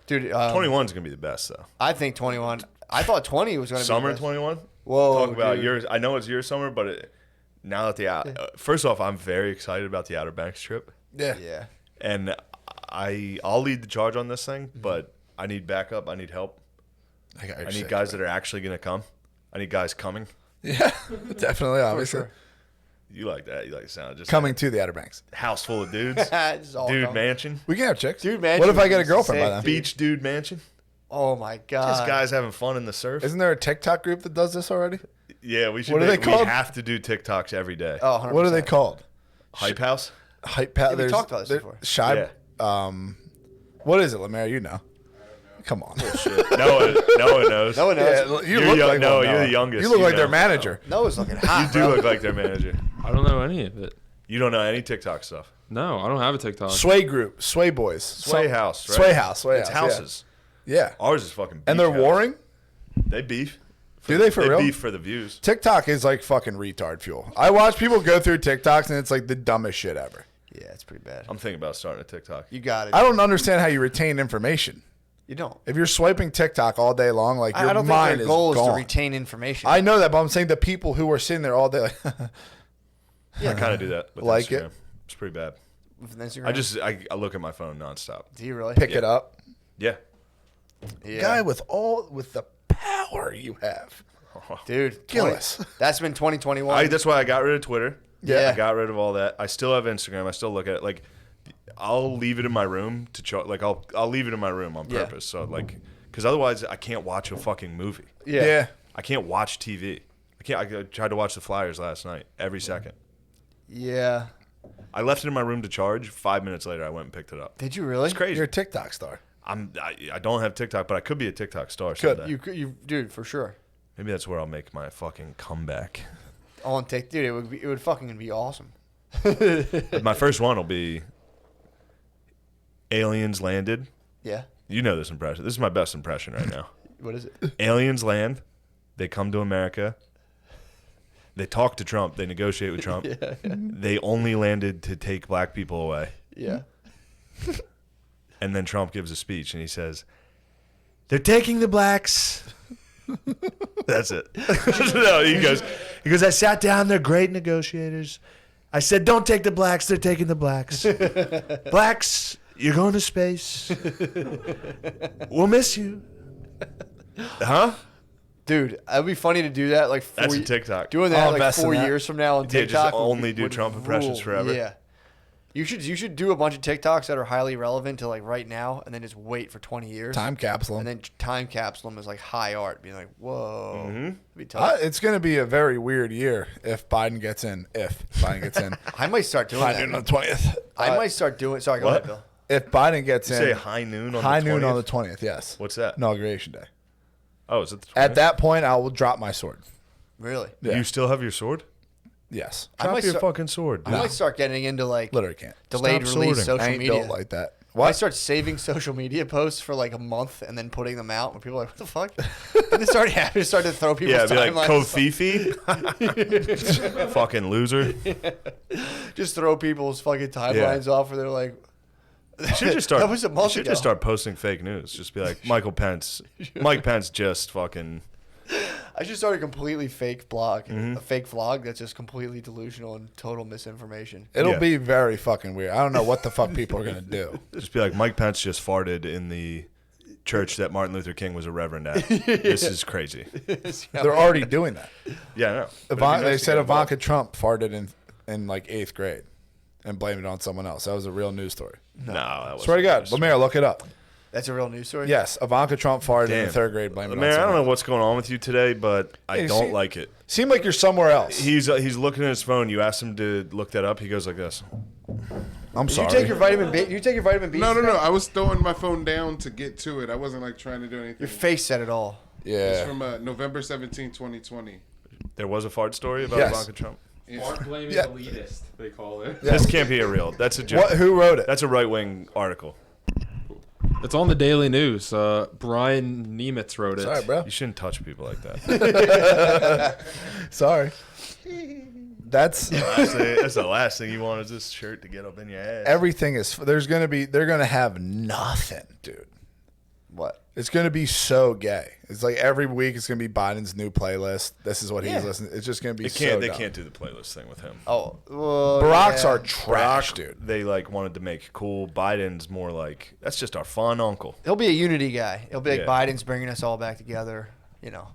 dude. 21 is gonna be the best though. I think 21. I thought 20 was gonna Summer be the best. 21. Whoa, Talk about dude. yours. I know it's your summer, but now that first off, I'm very excited about the Outer Banks trip, Yeah. Yeah. and I'll lead the charge on this thing, but I need backup. I need help. I need guys that are actually gonna come. I need guys coming. Yeah, definitely, obviously. sure. You like that? You like the sound? Just Coming to the Outer Banks. house full of dudes. Just all Dude coming. mansion. We can have chicks. Dude, man, What if I she's get a girlfriend by sick, then? dude. Beach dude mansion. Oh my Just god. guys having fun in the surf. Isn't there a TikTok group that does this already? Yeah, we should. What are they We called? have to do TikToks every day. Oh, 100%. What are they called? Hype house. Hype Pat. we talked about this before. Shy. What is it, Lemaire? You know. Come on. No one knows. No one knows. Yeah, you You're look young- like no, one, you're Noah. the youngest, You look you like their know. manager. Noah's looking hot. You do bro. look like their manager. I don't know any of it. You don't know any TikTok stuff. No, I don't have a TikTok. Sway group, Sway Boys, Sway house, right? Sway house, Sway It's house. yeah. houses. Yeah, Ours is fucking. Beach and they're house. warring. They beef. Do they for real? They beef for the views. TikTok is like fucking retard fuel. I watch people go through TikToks and it's like the dumbest shit ever. Yeah, it's pretty bad. I'm thinking about starting a TikTok. You got it. I don't understand how you retain information. You don't. If you're swiping TikTok all day long, like your I don't mind think their is goal is gone. to retain information. I know that, but I'm saying the people who are sitting there all day, like, I kind of do that. With Like Instagram. it? It's pretty bad. With Instagram. I look at my phone nonstop. Do you really? pick it up. Yeah. Yeah. Guy with the power you have. Dude, Kill 20 us. That's been 2021. That's why I got rid of Twitter. Yeah. I got rid of all that. I still have Instagram. I still look at it. Like, I'll leave it in my room to like I'll leave it in my room on Yeah. purpose. So like, because otherwise I can't watch a fucking movie. Yeah. I can't watch TV. I tried to watch the Flyers last night every second. Yeah. I left it in my room to charge. 5 minutes later, I went and picked it up. Did you really? It's crazy. You're a TikTok star. I don't have TikTok, but I could be a TikTok star Could. someday. You, dude, for sure. Maybe that's where I'll make my fucking comeback. On TikTok, dude, it would fucking be awesome. But my first one will be aliens landed. Yeah. You know this impression. This is my best impression right now. What is it? Aliens land. They come to America. They talk to Trump. They negotiate with Trump. They only landed to take black people away. Yeah. And then Trump gives a speech and he says, "They're taking the blacks." That's it. No, he goes, "I sat down. They're great negotiators. I said, don't take the blacks. They're taking the blacks. Blacks, you're going to space. We'll miss you." Huh? Dude, it'd be funny to do that like That's a TikTok. Doing that I'll like invest in 4 that. years from now on Yeah, just TikTok. only do Trump impressions forever. Yeah. You should do a bunch of TikToks that are highly relevant to like right now, and then just wait for 20 years. Time capsule. And then time capsule them as like high art, being like, whoa, Mm-hmm. It'd be tough. It's going to be a very weird year if Biden gets in. If Biden gets in. I might start doing High that. noon on the 20th. I might start doing. Sorry, go What? ahead, Bill. If Biden gets You in. say high noon on high the 20th? noon on the 20th, yes. What's that? Inauguration day. Oh, is it the 20th? At that point, I will drop my sword. Really? Yeah. You still have your sword? Yes. I Drop might your start- fucking sword. I dude. might start getting into like Literally can't. delayed Stop release sorting. I social ain't media. built like that. I What? start saving social media posts for like a month and then putting them out when people are like, what the fuck? And this already happened. Start to throw people's Yeah, be like, timelines. Kofifi. Fucking loser. Just throw people's fucking timelines off where they're like, You should just start. That was a month you should ago. just start posting fake news. Just be like, Mike Pence just fucking. I should start a completely fake blog, Mm-hmm. a fake vlog that's just completely delusional and total misinformation. It'll Yeah. be very fucking weird. I don't know what the fuck people are going to do. Just be like, Mike Pence just farted in the church that Martin Luther King was a reverend at. This is crazy. They're already doing that. Yeah, I know. But it'd be nice They to said get involved. Ivanka Trump farted in like 8th grade and blamed it on someone else. That was a real news story. No, that was. Swear to God. Lemaire, look it up. That's a real news story? Yes, Ivanka Trump farted in Damn. the 3rd grade. Blame it on Man, I don't know someone. what's going on with you today, but I you don't see- like it. Seem like you're somewhere else. He's looking at his phone. You asked him to look that up. He goes like this. I'm Did sorry. you take your vitamin B? You take your vitamin B? No. today? I was throwing my phone down to get to it. I wasn't like trying to do anything. Your face said it all. It's Yeah. from November 17, 2020. There was a fart story about Yes. Ivanka Trump. Fart blaming Yeah. elitist, they call it. This can't be a real. That's a joke. What? Who wrote it? That's a right wing article. It's on the Daily News. Brian Nemitz wrote it. Sorry, bro. You shouldn't touch people like that. Sorry. That's That's the last thing you want is this shirt to get up in your ass. everything is. They're gonna have nothing, dude. What? It's gonna be so gay. It's like every week it's gonna be Biden's new playlist. This is what he's Yeah. listening. It's just gonna be. They dumb. can't do the playlist thing with him. Oh, well, Barack's yeah. are trash, Barack, dude. They like wanted to make it cool. Biden's more like that's just our fun uncle. He'll be a unity guy. He'll be like Yeah. Biden's bringing us all back together. You know.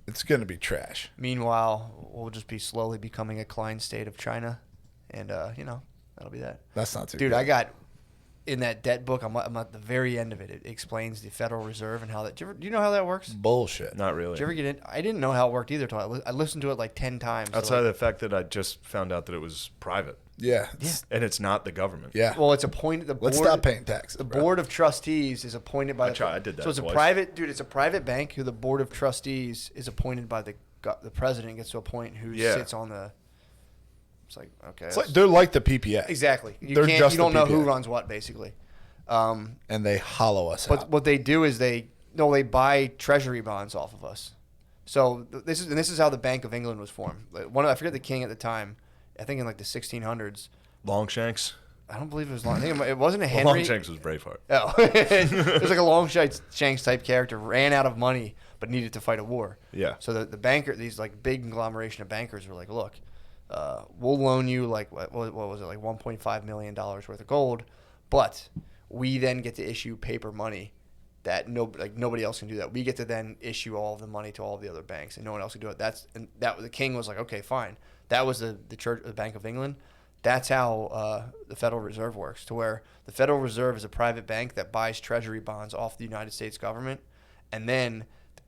It's gonna be trash. Meanwhile, we'll just be slowly becoming a Klein state of China, and you know that'll be that. That's not too. Dude, good. I got in that debt book. I'm at the very end of it. It explains the Federal Reserve and how that. Do you know how that works? bullshit. Not really. Did you ever get in? I didn't know how it worked either. Till I listened to it like 10 times. So, Outside like, of the fact that I just found out that it was private Yeah. and it's not the government. Yeah. well, it's appointed. The board, Let's stop paying taxes. The bro. board of trustees is appointed by. I did that So it's twice. a private dude. It's a private bank who the board of trustees is appointed by the president gets to appoint who Yeah. sits on the. It's like okay. It's like they're like the PPA. exactly. You they're can't. just You don't the know who PPA. runs what basically. And they hollow us But out. what they do is they buy treasury bonds off of us. So this is how the Bank of England was formed. Like, I forget the king at the time. I think in like the 1600s. Longshanks. I don't believe it was long. I think it wasn't a Henry. Longshanks was Braveheart. Oh, it was like a Longshanks type character, ran out of money but needed to fight a war. Yeah. So the banker, these like big conglomeration of bankers were like, look, we'll loan you like what was it, like $1.5 million worth of gold, but we then get to issue paper money that nobody else can do that. We get to then issue all of the money to all of the other banks, and no one else can do it. The king was like, okay, fine. That was the Bank of England. That's how the Federal Reserve works, to where the Federal Reserve is a private bank that buys treasury bonds off the United States government, and then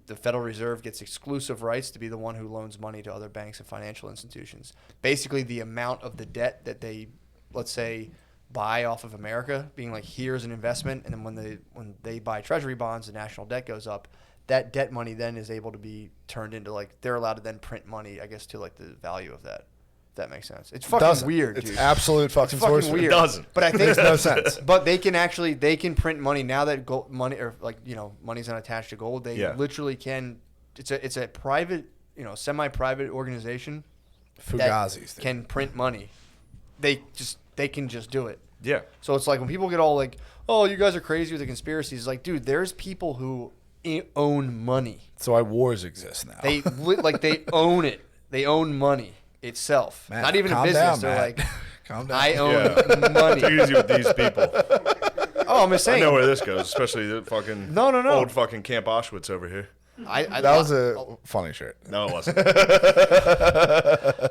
the Federal Reserve gets exclusive rights to be the one who loans money to other banks and financial institutions. Basically, the amount of the debt that they, let's say, buy off of America, being like, here's an investment, and then when they buy treasury bonds, the national debt goes up. That debt money then is able to be turned into, like, they're allowed to then print money, I guess, to like the value of that. If that makes sense. It's fucking Doesn't. weird, It's dude. absolute fucking, It's fucking sorcery. weird. It doesn't. But I think Makes no sense. But they can print money now that gold money, or like, you know, money's not attached to gold. They Yeah. literally can. It's a private, you know, semi-private organization that Fugazis. dude. can print money. They can just do it. Yeah. So it's like when people get all like, "Oh, you guys are crazy with the conspiracies." It's like, dude, there's people who own money. That's why wars exist now. They they own it. They own money itself. Matt, Not even a calm business. down, They're Matt. like, Calm down. I own Yeah. money. Take it easy with these people. Oh, I'm just I saying. know where this goes, especially the fucking No. old fucking Camp Auschwitz over here. That That was a funny shirt. No, it wasn't.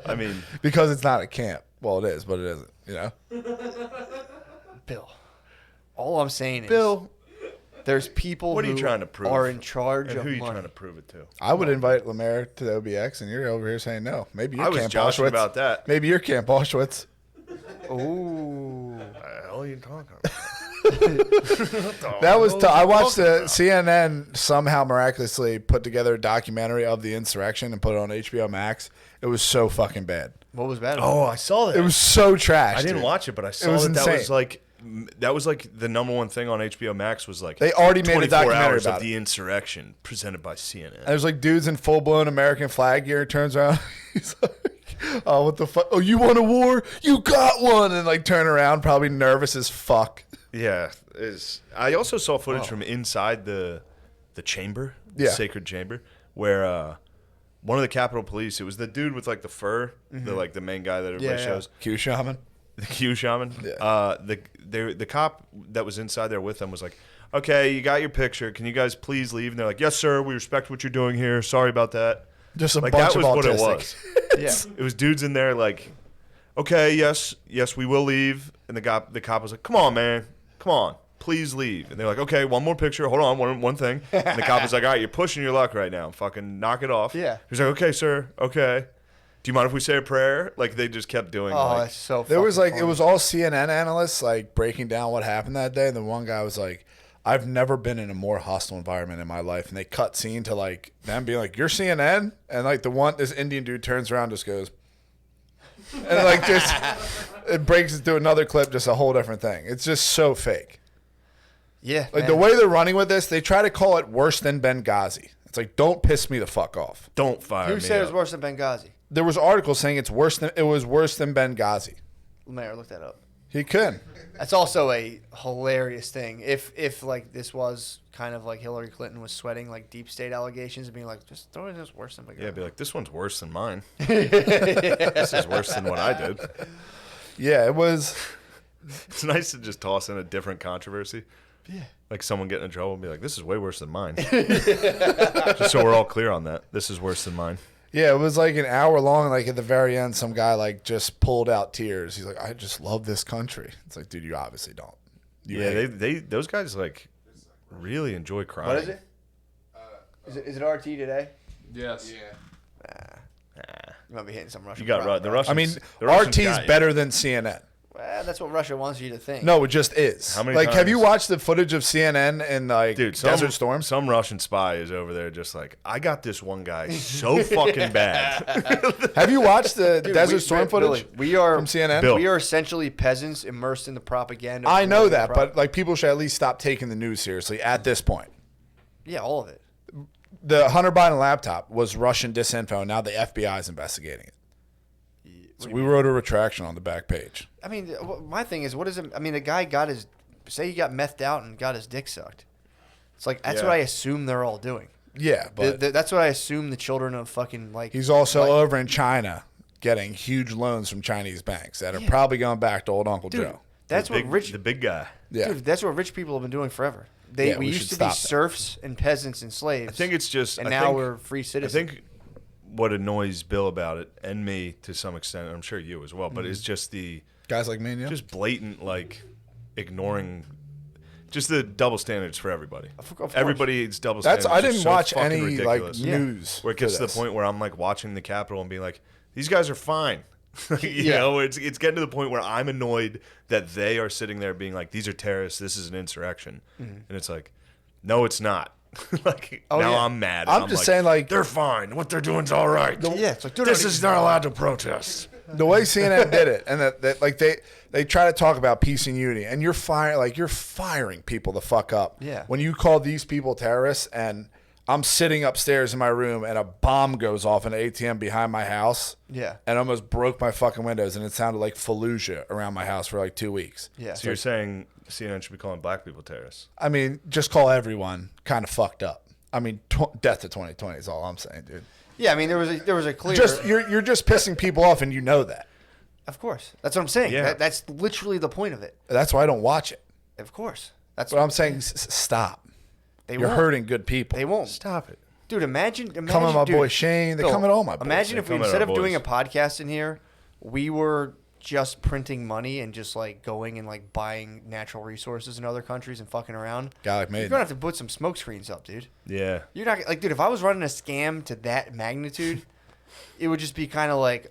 I mean, Because it's not a camp. Well, it is, but it isn't. You know? Bill. All I'm saying is, Bill. there's people What are you who trying to prove? are in charge and of who are you money. trying to prove it to? I would invite Lemaire to the OBX, and you're over here saying no. Maybe you're I was Camp joshing Auschwitz. about that. Maybe you're Camp Auschwitz. Ooh. What the hell are you talking about? That was. I watched the CNN somehow miraculously put together a documentary of the insurrection and put it on HBO Max. It was so fucking bad. What was bad? Oh, I saw that. It was so trash. I didn't dude. watch it, but I saw was that insane. that was like the number one thing on HBO Max was like They already made a 24 documentary hours about of it. the insurrection presented by CNN. And there's like dudes in full blown American flag gear. Turns around, he's like, "Oh, what the fuck? Oh, you want a war? You got one!" And like turn around, probably nervous as fuck. Yeah, I also saw footage from inside the chamber, the Yeah. sacred chamber, where one of the Capitol Police, it was the dude with like the fur, the main guy that everybody Yeah. shows, Q shaman. the Q shaman. Yeah. The cop that was inside there with them was like, "Okay, you got your picture. Can you guys please leave?" And they're like, "Yes, sir. We respect what you're doing here. Sorry about that." Just a Like bunch that was of what it autistic. was. Yeah. It was dudes in there like, "Okay, yes, we will leave." And the cop was like, "Come on, man, come on." please leave. And they're like, okay, one more picture. Hold on, one thing. And the cop is like, all right, you're pushing your luck right now. Fucking knock it off. Yeah. He's like, okay, sir. Okay. Do you mind if we say a prayer? Like, they just kept doing Oh, like, that's so. There was fucking like, it funny. was all CNN analysts like breaking down what happened that day. And the one guy was like, I've never been in a more hostile environment in my life. And they cut scene to like them being like, you're CNN? And like this Indian dude turns around and just goes, and like just, it breaks into another clip, just a whole different thing. It's just so fake. Yeah. Like man. the way they're running with this, they try to call it worse than Benghazi. It's like, don't piss me the fuck off. don't fire Who me said it was up. worse than Benghazi? There was articles saying it was worse than Benghazi. Mayor, look that up. He could. That's also a hilarious thing. If like this was kind of like Hillary Clinton was sweating like deep state allegations and being like, just throw it as worse than Benghazi. Yeah, be like, this one's worse than mine. This is worse than what I did. Yeah, it was. It's nice to just toss in a different controversy. Yeah. Like someone getting in trouble and be like, this is way worse than mine. Just so we're all clear on that. This is worse than mine. Yeah, it was like an hour long. Like at the very end, some guy like just pulled out tears. He's like, "I just love this country." It's like, dude, you obviously don't. You Yeah, hate- they those guys like really enjoy crying. What is it? Is it RT today? Yes. You might be hitting some Russian. You got prop, the bro. Russians. I mean, the Russians RT's got you. better than CNN. Well, that's what Russia wants you to think. No, it just is. How many like, have you times- watched the footage of CNN in like Dude, Desert Storm? Some Russian spy is over there just like, I got this one guy so fucking bad. Have you watched the Dude, Desert we- Storm Billy, footage we are from CNN? Bill. We are essentially peasants immersed in the propaganda. of I know Russian that, prop- but like people should at least stop taking the news seriously at this point. yeah, all of it. The Hunter Biden laptop was Russian disinfo, and now the FBI is investigating it. So we wrote a retraction on the back page. I mean, my thing is, what is it? I mean, the guy got his say he got methed out and got his dick sucked. It's like that's Yeah. what I assume they're all doing. Yeah, but That's what I assume the children of fucking like. he's also like- over in China getting huge loans from Chinese banks that are probably going back to old Uncle Dude, Joe. that's the what big, rich the big guy. Yeah. dude. That's what rich people have been doing forever. Yeah, We we used should to be stop that. serfs and peasants and slaves. I think it's just and I now think- we're free I citizens. think what annoys Bill about it, and me to some extent, and I'm sure you as well, but Mm-hmm. it's just the Guys like me and you. just blatant like ignoring just the double standards for everybody. Of course. Everybody's double That's standards. I are didn't so watch fucking any ridiculous. like news. Where it for gets to the this. point where I'm like watching the Capitol and being like, these guys are fine. you Yeah. know, it's getting to the point where I'm annoyed that they are sitting there being like, these are terrorists, this is an insurrection. And it's like, no, it's not. Like now yeah. I'm mad. I'm just like, saying, like- they're fine. What they're doing's all right. yeah, it's like dude, This is not allowed to protest. The way CNN did it, and that like they try to talk about peace and unity, and you're firing people the fuck up. Yeah. When you call these people terrorists, and I'm sitting upstairs in my room, and a bomb goes off in an ATM behind my house. Yeah. And almost broke my fucking windows, and it sounded like Fallujah around my house for like 2 weeks. Yeah. So you're saying CNN should be calling black people terrorists? I mean, just call everyone kind of fucked up. I mean, death to 2020 is all I'm saying, dude. Yeah, I mean, there was a clear. Just you're just pissing people off, and you know that. Of course, that's what I'm saying. Yeah. That's literally the point of it. That's why I don't watch it. Of course, that's But I'm saying, stop. They You're won't. hurting good people. They won't. Stop it. Dude, imagine Come at my dude, boy Shane. They Bill, come at all my boys. Imagine They if we, come at instead our of doing a boys. podcast in here, we were just printing money and just like going and like buying natural resources in other countries and fucking around. Guy like me. You're gonna have to put some smoke screens up, dude. Yeah. You're not like, dude. If I was running a scam to that magnitude, it would just be kind of like,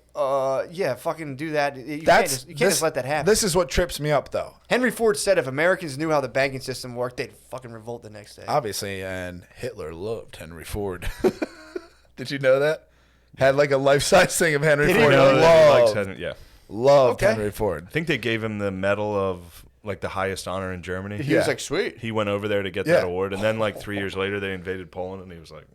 yeah, fucking do that. You can't just let that happen. This is what trips me up, though. Henry Ford said if Americans knew how the banking system worked, they'd fucking revolt the next day. Obviously, and Hitler loved Henry Ford. Did you know that? Had like a life-size thing of Henry Did he Ford. really? Yeah. Loved Okay. Henry Ford. I think they gave him the medal of like the highest honor in Germany. He was Yeah. like, sweet. He went over there to get Yeah. that award, and then like 3 years later, they invaded Poland, and he was like,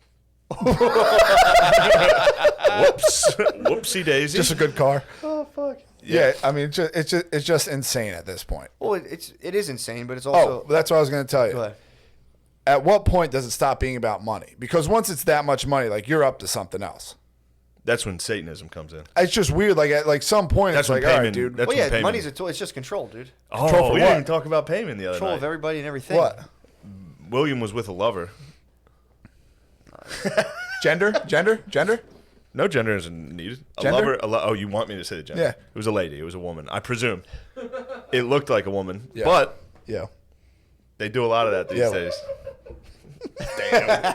"Whoops, whoopsie daisy." Just a good car. Oh fuck. Yeah, I mean, it's just insane at this point. Well, it is insane, but it's Oh, also. that's what I was going to tell Go you. ahead. At what point does it stop being about money? Because once it's that much money, like you're up to something else. That's when Satanism comes in. It's just weird. Like at like some point, That's it's like, when all right, payment- dude. that's Well, when yeah, payment- money's a tool. It's just control, dude. Oh, for we what? didn't even talk about payment the other Control night. of everybody and everything. What? William was with a lover. Gender? No gender isn't needed. A Gender? lover. Oh, you want me to say the gender? Yeah. It was a lady. It was a woman. I presume. It looked like a woman, Yeah. but Yeah. They do a lot of that these Yeah. days.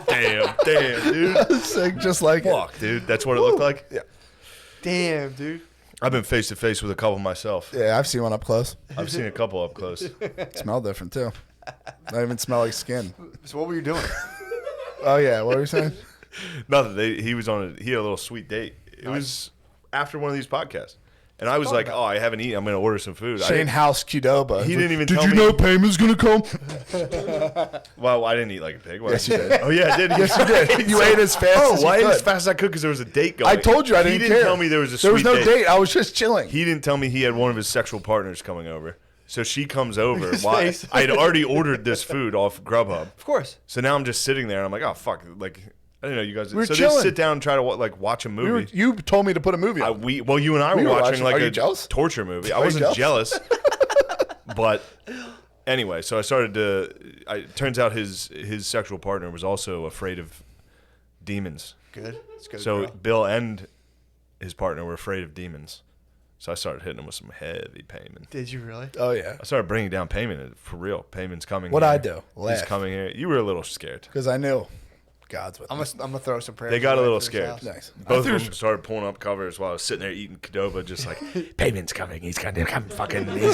Damn, dude. Sick, just like it. Fuck, dude. That's what it looked like? Yeah. Damn, dude. I've been face to face with a couple myself. Yeah, I've seen one up close. I've seen a couple up close. Smell different too. Not even smell like skin. So what were you doing? Oh yeah, what were you saying? Nothing. He had a little sweet date. It was after one of these podcasts. And I was like, oh, I haven't eaten. I'm going to order some food. Shane House Qdoba. He didn't even Did tell you me. know Payman's gonna come? Well, I didn't eat like a pig. Why Yes, did you did. Oh, yeah, I did. Yes, you did. You ate as fast as you Why could. as fast as I could? Because there was a date going. I told you I didn't He didn't care. tell me there was a There was sweet no date. I was just chilling. He didn't tell me he had one of his sexual partners coming over. So she comes over. His While face. I had already ordered this food off Grubhub. Of course. So now I'm just sitting there and I'm like, oh, fuck. Like, I didn't know you guys. We were so chilling. they sit down and try to watch a movie. You told me to put a movie on. Well, you and I We were were watching watching- like are you a jealous? torture movie. I Are you wasn't jealous, but anyway, so I started to. It turns out his sexual partner was also afraid of demons. Good. It's good. So bro. Bill and his partner were afraid of demons. So I started hitting him with some heavy payment. Did you really? Oh yeah, I started bringing down payment for real. Payment's coming. What'd here. I do? He's Laugh. coming here. You were a little scared. because I knew God's with I'm me. gonna throw some prayers. They got a away little for his scared. house. Nice. Both of them started pulling up covers while I was sitting there eating Qdoba, just like, Payment's coming. He's gonna come fucking. He's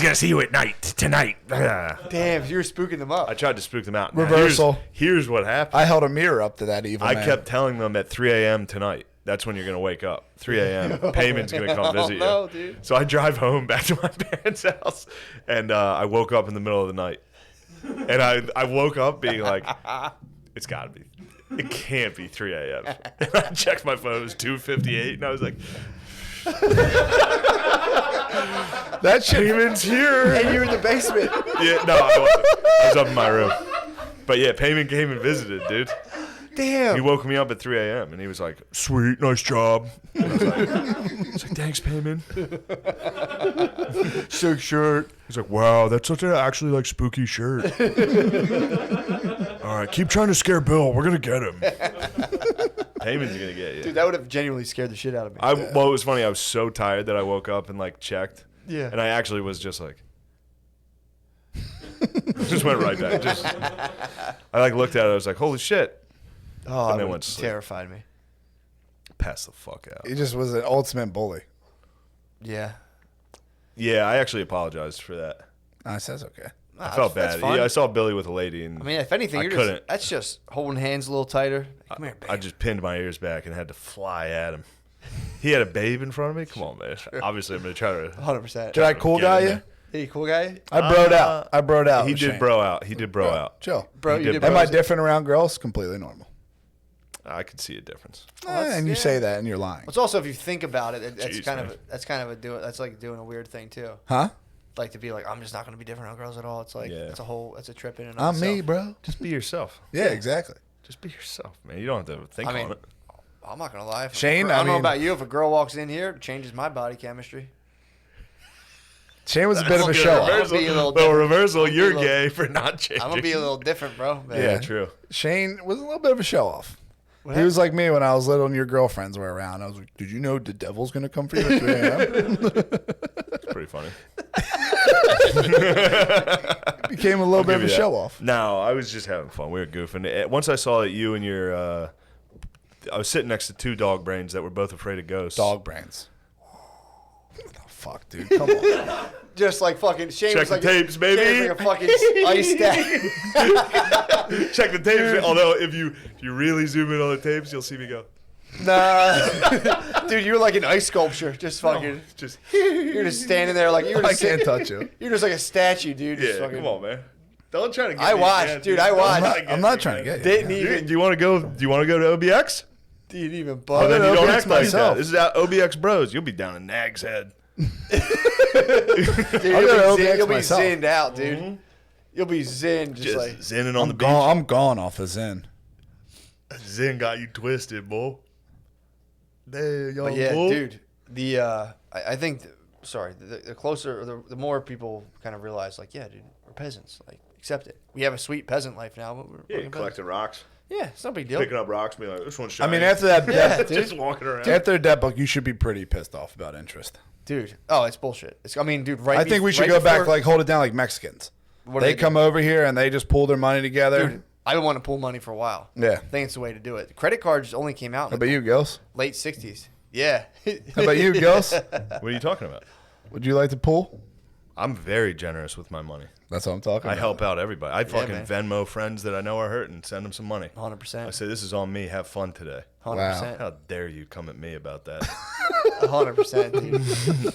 gonna see you at night tonight. Damn, you were spooking them up. I tried to spook them out. Now, Reversal. Here's what happened. I held a mirror up to that evil I man. kept telling them at 3 a.m. tonight. That's when you're going to wake up. 3 a.m. Payment's going to come visit you. no, dude. So I drive home back to my parents' house, and I woke up in the middle of the night. And I woke up being like, it's got to be. It can't be 3 a.m. And I checked my phone. It was 2:58, and I was like, that shit. Payment's here. And you were in the basement. Yeah, no, I wasn't. I was up in my room. But yeah, Payment came and visited, dude. Damn. He woke me up at 3 a.m. and he was like, "Sweet, nice job." And I was like, "Thanks, Payment." Sick shirt. He's like, "Wow, that's such an actually like spooky shirt." All right, keep trying to scare Bill. We're gonna get him. Payment's gonna get you. Dude, that would have genuinely scared the shit out of me. Well, it was funny. I was so tired that I woke up and like checked. Yeah. And I actually was just like, just went right back. Just, I like looked at it. I was like, "Holy shit!" oh, and then it went to sleep. terrified me. Pass the fuck out. He just was an ultimate bully. Yeah. Yeah, I actually apologized for that. I says okay. Nah, I felt that's bad. fun. Yeah, I saw Billy with a lady, and I mean, if anything, I you're couldn't. just, that's just holding hands a little tighter. Come here, babe. I just pinned my ears back and had to fly at him. He had a babe in front of me. Come on, man. Obviously, I'm gonna try to. 100%. Did I cool Get guy in you? there. Hey, cool guy? I broed out. I broed out. He with did Shane. bro out. He did bro out. Chill. Bro, He you did did Am I bros- different around girls? Completely normal. I could see a difference. And you say that and you're lying. It's also, if you think about it, that's Jeez, kind man. of that's like doing a weird thing too. Huh? Like to be like, I'm just not gonna be different on girls at all. It's like Yeah. it's a trip in and of I'm me, itself. bro. Just be yourself. Yeah, exactly. Just be yourself, man. You don't have to think I mean, on it. I'm not gonna lie. If Shane, I don't I know mean- about you. If a girl walks in here, it changes my body chemistry. Shane was a bit of a That's show good. off. Reversal. Be a little Little different. reversal. Be a You're little- gay for not changing. I'm gonna be a little different, bro. Man. Yeah, true. Shane was a little bit of a show off. What He was like me when I was little and your girlfriends were around. I was like, did you know the devil's going to come for you at 3 a.m.? It's pretty funny. Became a little bit of give a you show that. off. No, I was just having fun. We were goofing. Once I saw that you and your, I was sitting next to two dog brains that were both afraid of ghosts. Dog brains. Oh, fuck, dude. Come on. Just like fucking Shane Check was like the tapes, baby. Shane was like a fucking ice stack. Check the tapes. Although if you really zoom in on the tapes, you'll see me go. Nah, dude, you were like an ice sculpture. Just fucking. Just You're just standing there like you're. I Just can't touch you. You're just like a statue, dude. Just yeah. fucking, Come on, man. Don't try to get I me watched, again, dude, I watched. I'm not trying to get you. Didn't Do even. you want to go? Do you want to go to OBX? Didn't even Oh, bother. then go you to don't OBX act like myself. that. This is out OBX Bros. You'll be down in Nag's Head. Dude, I'll go to OBX you'll be myself. zinned out, dude. You'll be zen, just Just like. zinning on the I'm beach. gone. I'm gone off the Zen. Zen got you twisted, boy. There, y'all. But yeah, boy. dude, I think, the closer, the more people kind of realize, like, yeah, dude, we're peasants. Like, accept it. We have a sweet peasant life now, but we're Yeah, fucking collecting rocks, peasants. Yeah, it's no big deal. picking up rocks, being like, this one's I shiny. mean, after that, Yeah, just dude. walking around. after that book, you should be pretty pissed off about interest. Dude, oh, it's bullshit. It's, I mean, dude, right I think we should right go back, before- like, hold it down like Mexicans. What do They do? come over here and they just pull their money together. Dude, I've been wanting to pull money for a while. Yeah. I think it's the way to do it. Credit cards only came out How in about the you, Gils? late 60s. Yeah. How about you, Gils? What are you talking about? Would you like to pull? I'm very generous with my money. That's what I'm talking I about. help out everybody. I fucking man. Venmo friends that I know are hurting, send them some money. 100%. I say, this is on me. Have fun today. 100%. How dare you come at me about that? 100%,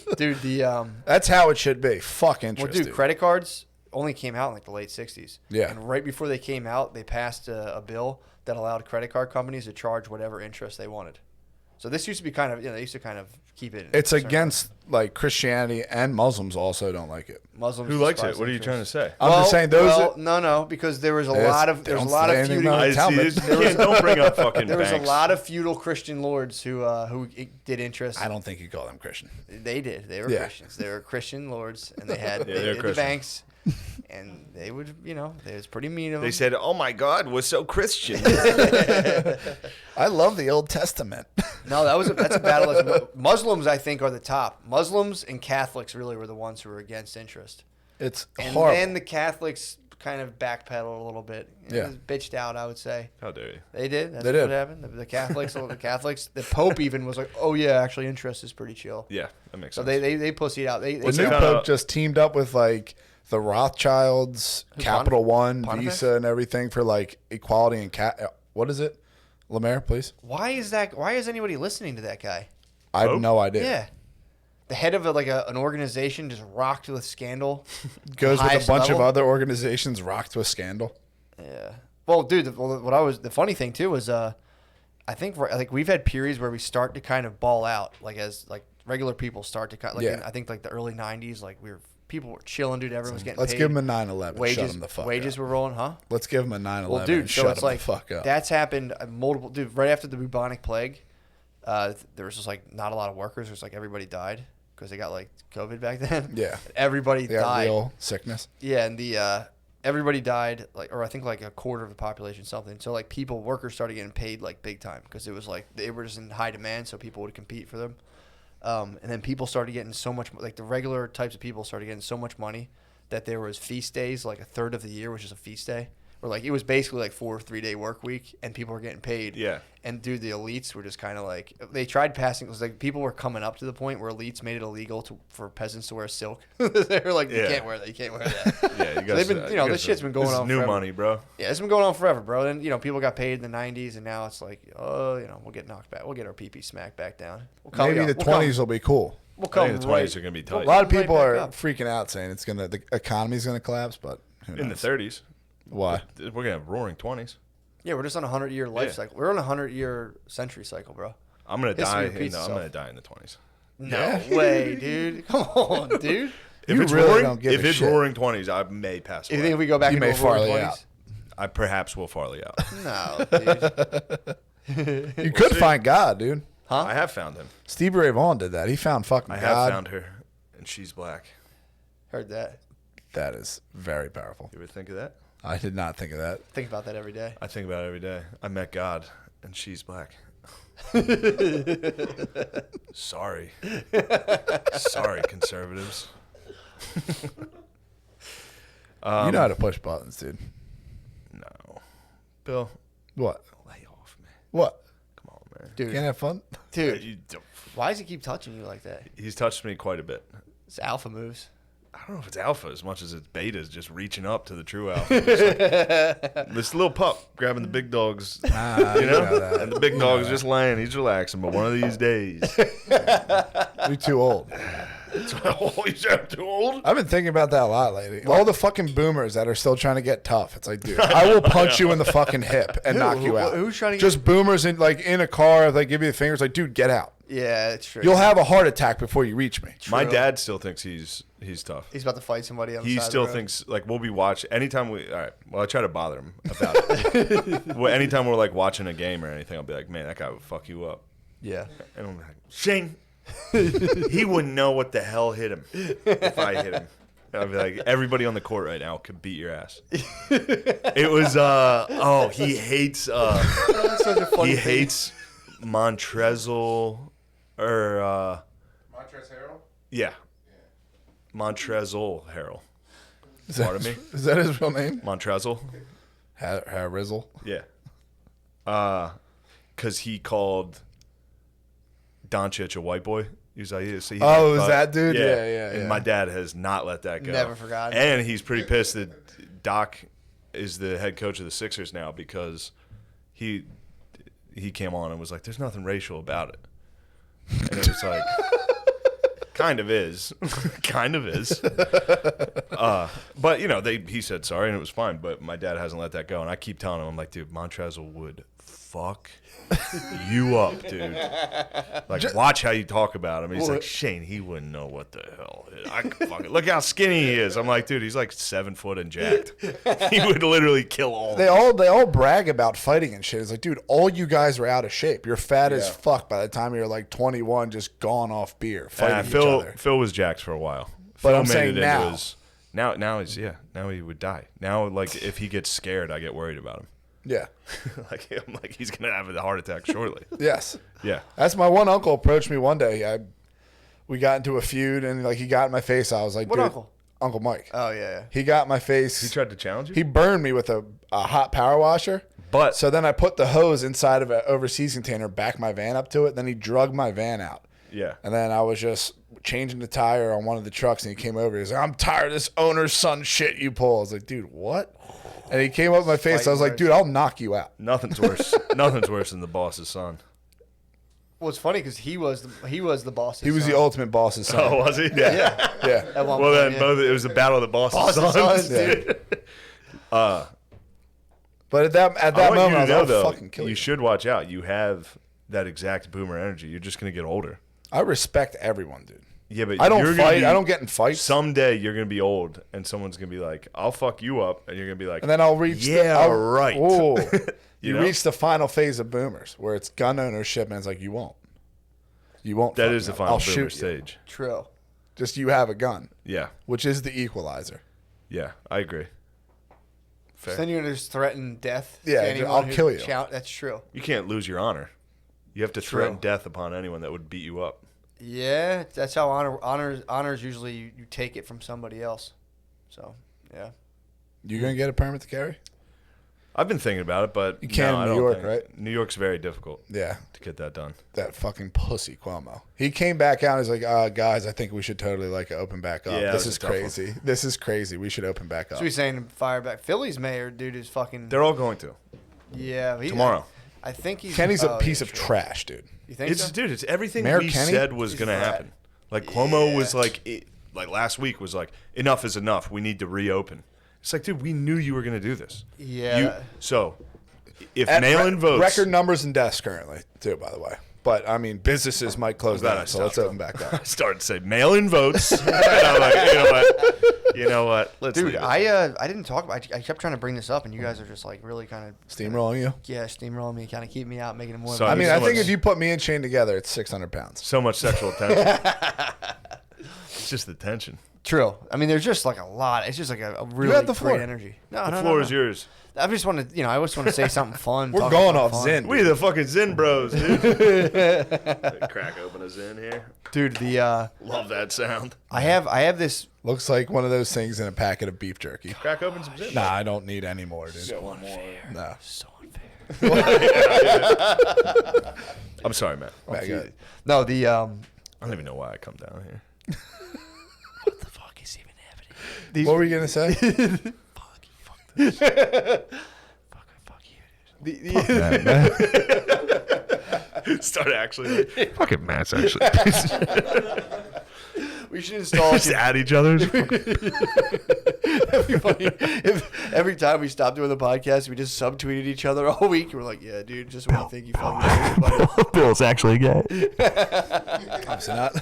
dude. Dude, the That's how it should be. Fuck interest. well, dude, credit cards only came out in like the late 60s. Yeah. And right before they came out, they passed a bill that allowed credit card companies to charge whatever interest they wanted. So this used to be kind of, they used to kind of keep it. It's against like Christianity, and Muslims also don't like it. Muslims. Who likes despise it? What are you trying to interest. say? I'm just saying those. no, because there was a There's- lot of they there's a don't lot say of anything feudal about it. Talmud. Don't bring up fucking there was banks. a lot of feudal Christian lords who did interest. I don't think you call them Christian. They did. They were Yeah. Christians. They were Christian lords, and they had Yeah, they they're did the Christian. banks, and they would they was pretty mean of They them. said, "Oh my God, we're so Christian." I love the Old Testament. No, that's a battle. Muslims, I think, are the top. Muslims and Catholics really were the ones who were against interest. It's And horrible. then the Catholics kind of backpedaled a little bit. Yeah. Bitched out, I would say. How dare you? They did. That's They what did. happened. The Catholics, the Pope even was like, "Oh yeah, actually, interest is pretty chill." Yeah, that makes So sense. they pussied out. They the new that? Pope just teamed up with like the Rothschilds, Who, Capital One, Pontifex? Visa, and everything for like equality and what is it? Lemaire, please. Why is that? Why is anybody listening to that guy? I have Pope? no idea. Yeah. The head of an organization just rocked with scandal. Goes with a Highest bunch of level. other organizations rocked with scandal. Yeah. Well, dude, the funny thing too was I think we've had periods where we start to kind of ball out, like as like regular people start to kind of, like Yeah. I think like the early 90s, like people were chilling, dude. Everyone was getting Let's paid. give him a 9/11. wages. Shut him the fuck wages up. were rolling, huh? Let's give him a 9/11. Well, dude, and so shut it's him like the fuck up. that's happened multiple. Dude, right after the bubonic plague, there was just like not a lot of workers. It was like everybody died because they got like COVID back then. Yeah. Everybody They got died. real sickness. Yeah, and the everybody died, like, or I think like a quarter of the population, something. So like workers started getting paid like big time because it was like they were just in high demand, so people would compete for them. And then people started getting so much, like the regular types of people started getting so much money that there was feast days, like a third of the year, which is a feast day. Or like it was basically like 4 3-day work week, and people were getting paid. Yeah. And dude, the elites were just kind of like they tried passing. It was like people were coming up to the point where elites made it illegal for peasants to wear silk. They were like, you Yeah. can't wear that. You can't wear that. Yeah, you guys. They've been, this shit's been going this is on new forever. money, bro. Yeah, it's been going on forever, bro. Then people got paid in the '90s, and now it's like, oh, we'll get knocked back. We'll get our PP smacked back down. We'll Maybe the 20s will be cool. We'll I come think the 20s right. are going to be A tight. lot of Right people back are up. freaking out saying the economy's going to collapse, but who In the knows? 30s, Why? we're going to have roaring 20s. Yeah, we're just on a 100-year life Yeah. cycle. We're on a 100-year century cycle, bro. I'm going to History die. repeats I'm itself. going to die in the 20s. No way, dude. Come on, dude. If You it's really roaring, don't give if a it's shit. roaring 20s, I may pass You away. think if we go back You into may the roaring farley 20s? out. I perhaps will farley out. No, dude. You could see. find God, dude. I have found him. Stevie Ray Vaughan did that. He found fucking I God. have found her, and she's black. Heard that. That is very powerful. You ever think of that? I did not think of that. Think about that every day. I think about it every day. I met God, and she's black. Sorry. Sorry, conservatives. You know how to push buttons, dude. No. Bill, What? lay off me. What? Come on, man. Dude, Can't have fun? dude, You don't- why does he keep touching you like that? He's touched me quite a bit. It's alpha moves. I don't know if it's alpha as much as it's betas just reaching up to the true alpha. Just like, this little pup grabbing the big dog's, you know? And the big dog's just laying. He's relaxing. But one of these days. You're too old. Oh, he's too old? I've been thinking about that a lot lately. All the fucking boomers that are still trying to get tough. It's like, dude, I will punch you in the fucking hip and knock you out. Who's trying to Just boomers in a car, if they give you the fingers, like, dude, get out. Yeah, it's true. You'll have a heart attack before you reach me. My True. dad still thinks he's tough. He's about to fight somebody on the He side of still the road. thinks, like, we'll be watching. Anytime we, all right, well, I try to bother him about it. Well, anytime we're, like, watching a game or anything, I'll be like, man, that guy would fuck you up. Yeah. And I'm like, Shane, he wouldn't know what the hell hit him if I hit him. I'd be like, everybody on the court right now could beat your ass. It was, he hates, That's such a funny he thing. hates Montrezl, or, Montrezl Harrell? yeah. Montrezl Harrell. Part of me. Is that his real name? Montrezl. Rizzle. Yeah. Because he called Doncic a white boy. He's like, yeah, so Oh, is that dude? Yeah, And yeah. my dad has not let that go. Never forgotten. And he's pretty pissed that Doc is the head coach of the Sixers now because he came on and was like, there's nothing racial about it. And it was like, kind of is. Kind of is. But, you know, he said sorry and it was fine. But my dad hasn't let that go. And I keep telling him, I'm like, dude, Montrezl would fuck you up, dude. Like, watch how you talk about him. He's like, Shane, he wouldn't know what the hell. I could fucking look how skinny he is. I'm like, dude, he's like 7 foot and jacked. He would literally kill all. They all brag about fighting and shit. It's like, dude, all you guys are out of shape. You're fat as fuck by the time you're like 21, just gone off beer, fighting each other. Phil was jacked for a while. But Phil I'm saying now. Now he would die. Now, like, if he gets scared, I get worried about him. Yeah. I'm like, he's gonna have a heart attack shortly. Yes. Yeah. That's my one uncle approached me one day. We got into a feud and like he got in my face. I was like, What dude, uncle? Uncle Mike. Oh yeah. He got in my face. He tried to challenge you. He burned me with a hot power washer. But So then I put the hose inside of an overseas container, backed my van up to it. Then he drugged my van out. yeah. And then I was just changing the tire on one of the trucks, and he came over. He's like, I'm tired of this owner's son shit you pull. I was like, dude, what? And he came up in my face. I was like, dude, I'll knock you out. Nothing's worse. Nothing's worse than the boss's son. Well, it's funny because he was the boss. He was the ultimate boss's son. Oh, was he? Yeah. Yeah. At one Well, point, then yeah. both. It was a battle of the boss's sons. sons, dude. But at that I moment, want I you to was know, like, though, I'll fucking kill you. you should watch out. You have that exact boomer energy. You're just gonna get older. I respect everyone, dude. Yeah, but I don't you're gonna fight. be- I don't get in fights. Someday you're gonna be old, and someone's gonna be like, "I'll fuck you up," and you're gonna be like, And then I'll reach. Yeah, right. Whoa. You you know? reach the final phase of boomers, where it's gun ownership, and it's like you won't. You won't. That fuck is me the up. final I'll boomer shoot you. stage. True. Just you have a gun, Yeah, which is the equalizer. yeah, I agree. So then you're gonna just threaten death. Yeah, to anyone I'll who kill you. That's true. You can't lose your honor. You have to True. threaten death upon anyone that would beat you up. Yeah, that's how honors usually you take it from somebody else. So yeah. You gonna get a permit to carry? I've been thinking about it, but You can no, in I New don't York, think- right? New York's very difficult Yeah. to get that done. That fucking pussy Cuomo. He came back out. And he's like, guys, I think we should totally like open back up. Yeah, This that was is a tough one. crazy. This is crazy. We should open back up. So he's saying fire back. Philly's mayor, dude, is fucking. They're all going to Yeah. tomorrow. I think he's. Kenny's a oh, piece yeah, of true. trash, dude. You think It's so? dude. It's everything Mayor we Kenny? said was He's going to flat. happen. Like Cuomo Yeah. was like last week was like, enough is enough. We need to reopen. It's like, dude, we knew you were going to do this. Yeah. So if At mail-in votes, Record numbers and deaths currently, too, by the way. But, I mean, businesses might close glad I down, so let's stopped. open back I up. started to say mail-in votes. And I'm like, you know what? Let's Dude, leave it. I didn't talk about. I kept trying to bring this up, and you guys are just like really kind of Steamrolling you? steamrolling me, kind of keep me out, making it more. So of a- I mean, so I think much- if you put me and Shane together, it's 600 pounds. So much sexual tension. It's just the tension. True. I mean, there's just like a lot. It's just like a really have the floor. great enery. No, The no, floor no, is no. yours. I just want to, I always want to say something fun. We're talk going about off fun. Zen. We the fucking Zen bros, dude. Crack open a Zen here. dude. Love that sound. I have this. Looks like one of those things in a packet of beef jerky. Crack open some Zen. Nah, I don't need any more, dude. No. So unfair. I'm sorry, man. Back up. No, the I don't even know why I come down here. what the fuck is even happening? What were you going to say? Fuck you, dude. Start actually like, Fucking Matt's actually. We should install. just at each other. It'd be funny if every time we stopped doing the podcast, we just subtweeted each other all week. We're like, "Yeah, dude, just want to thank you fucking everybody." Bill's actually gay. Obviously not.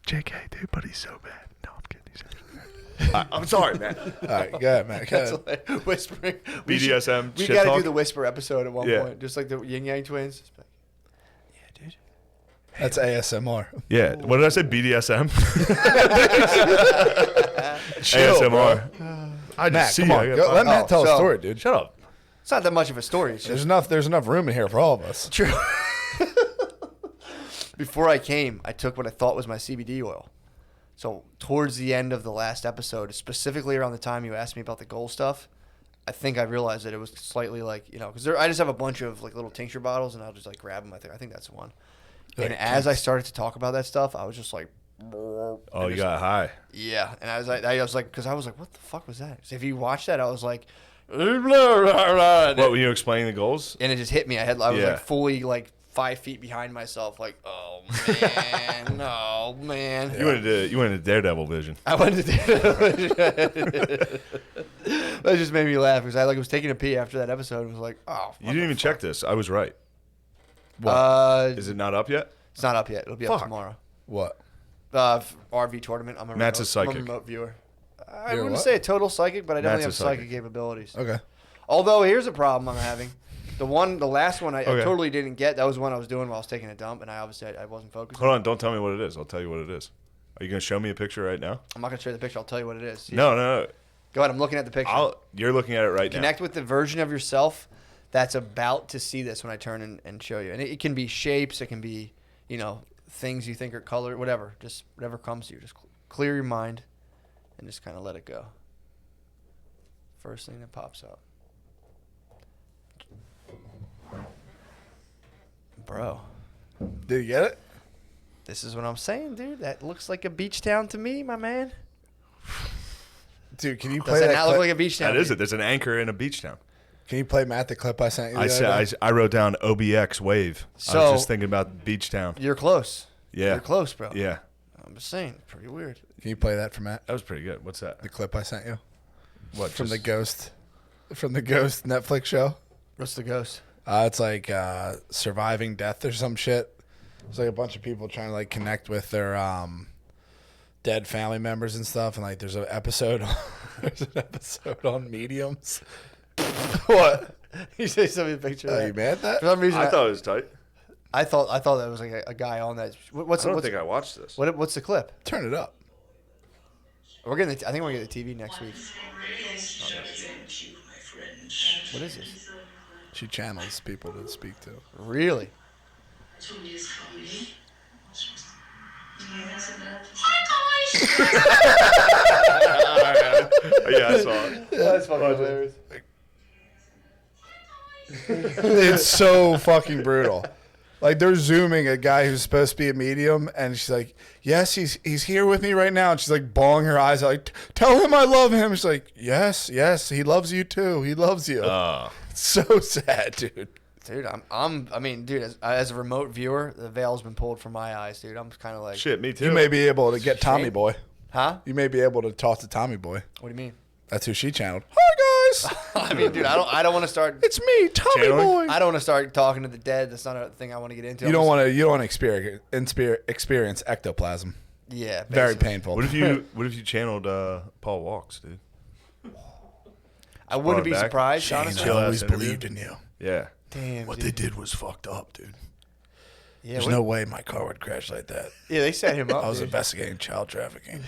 JK, dude, but he's so bad. No, I'm kidding. He's actually bad. I'm sorry, man. All right, go ahead, man. Go That's ahead. like whispering. BDSM We shit got to talk? do the whisper episode at one Yeah. point, just like the Yin Yang Twins. Just like, yeah, dude. That's ASMR. Yeah. What did I say? BDSM? Chill, ASMR. I just Matt, see come you. on. I got Go, let fucking- Matt tell a so- story, dude. Shut up. It's not that much of a story. It's just There's enough room in here for all of us. true. before I came, I took what I thought was my CBD oil. So towards the end of the last episode, specifically around the time you asked me about the goal stuff, I think I realized that it was slightly like, because I just have a bunch of like little tincture bottles, and I'll just like grab them. I think that's the one. And as I started to talk about that stuff, I was just like, Oh, you got high. yeah. And I was like, because I was like, what the fuck was that? So if you watch that, I was like, What, were you explaining the goals? and it just hit me. I was Yeah. like fully like 5 feet behind myself, like, oh man, no man. You went into Daredevil vision. I went to that just made me laugh because I was taking a pee after that episode and was like, oh. You didn't even check this. I was right. Is it not up yet? It's not up yet. It'll be up Fuck. tomorrow. What? RV tournament. I'm a Matt's a I'm a psychic. remote viewer. I You're wouldn't what? say a total psychic, but I definitely have Matt's a psychic psychic. capabilities. Okay. Although here's a problem I'm having. The last one I Okay. totally didn't get. That was one I was doing while I was taking a dump, and I wasn't focused. Hold on. Don't tell me what it is. I'll tell you what it is. Are you going to show me a picture right now? I'm not gonna show you the picture. I'll tell you what it is. No. Go ahead. I'm looking at the picture. You're looking at it right Connect with the version of yourself that's about to see this when I turn and show you. And it can be shapes. It can be, things you think are color, whatever. Just whatever comes to you. Just clear your mind and just kind of let it go. First thing that pops up. Bro, Did you get it? this is what I'm saying, dude. That looks like a beach town to me, my man. Dude, can you play Does that that not clip? look like a beach now. town? That is to it. you? There's an anchor in a beach town. Can you play Matt the clip I sent you? I the other said day? I wrote down OBX wave. I So- was just thinking about beach town. You're close. Yeah. You're close, bro. Yeah. I'm just saying. Pretty weird. Can you play that for Matt? That was pretty good. What's that? The clip I sent you What? from the just- Ghost Netflix show. What's the ghost? It's like surviving death or some shit. It's like a bunch of people trying to like connect with their dead family members and stuff. And like, there's an episode. There's an episode on mediums. What? You say something picture of Are that. you mad at that? For some reason, I thought it was tight. I thought that was like a guy on that. What's I don't what's, think I watched this. what's the clip? Turn it up. We're getting. I think we're gonna get the TV next week. What is this? She channels people to speak to. Really? Yeah, I saw it. That's fucking hilarious. It's so fucking brutal. Like they're zooming a guy who's supposed to be a medium, and she's like, "Yes, he's here with me right now." And she's like bawling her eyes out, like, "Tell him I love him." She's like, "Yes, he loves you too. He loves you." It's so sad, dude. Dude, I mean, dude, as a remote viewer, the veil's been pulled from my eyes, dude. I'm kind of like, Shit, me too. You may be able to get Tommy Shame. Boy. huh? You may be able to talk to Tommy Boy. What do you mean? That's who she channeled. Hi guys, I mean, dude, I don't want to start. it's me, Tommy Channeling? Boy. I don't want to start talking to the dead. That's not a thing I want to get into. You don't want to experience ectoplasm. Yeah. Very basically. painful. What if you channeled Paul Walks, dude? I wouldn't be back? surprised, Shane, honestly. I Chill always ass interview. believed in you. Yeah. Damn, What dude. they did was fucked up, dude. Yeah, There's what- no way my car would crash like that. yeah, they set him up. I was dude. investigating child trafficking.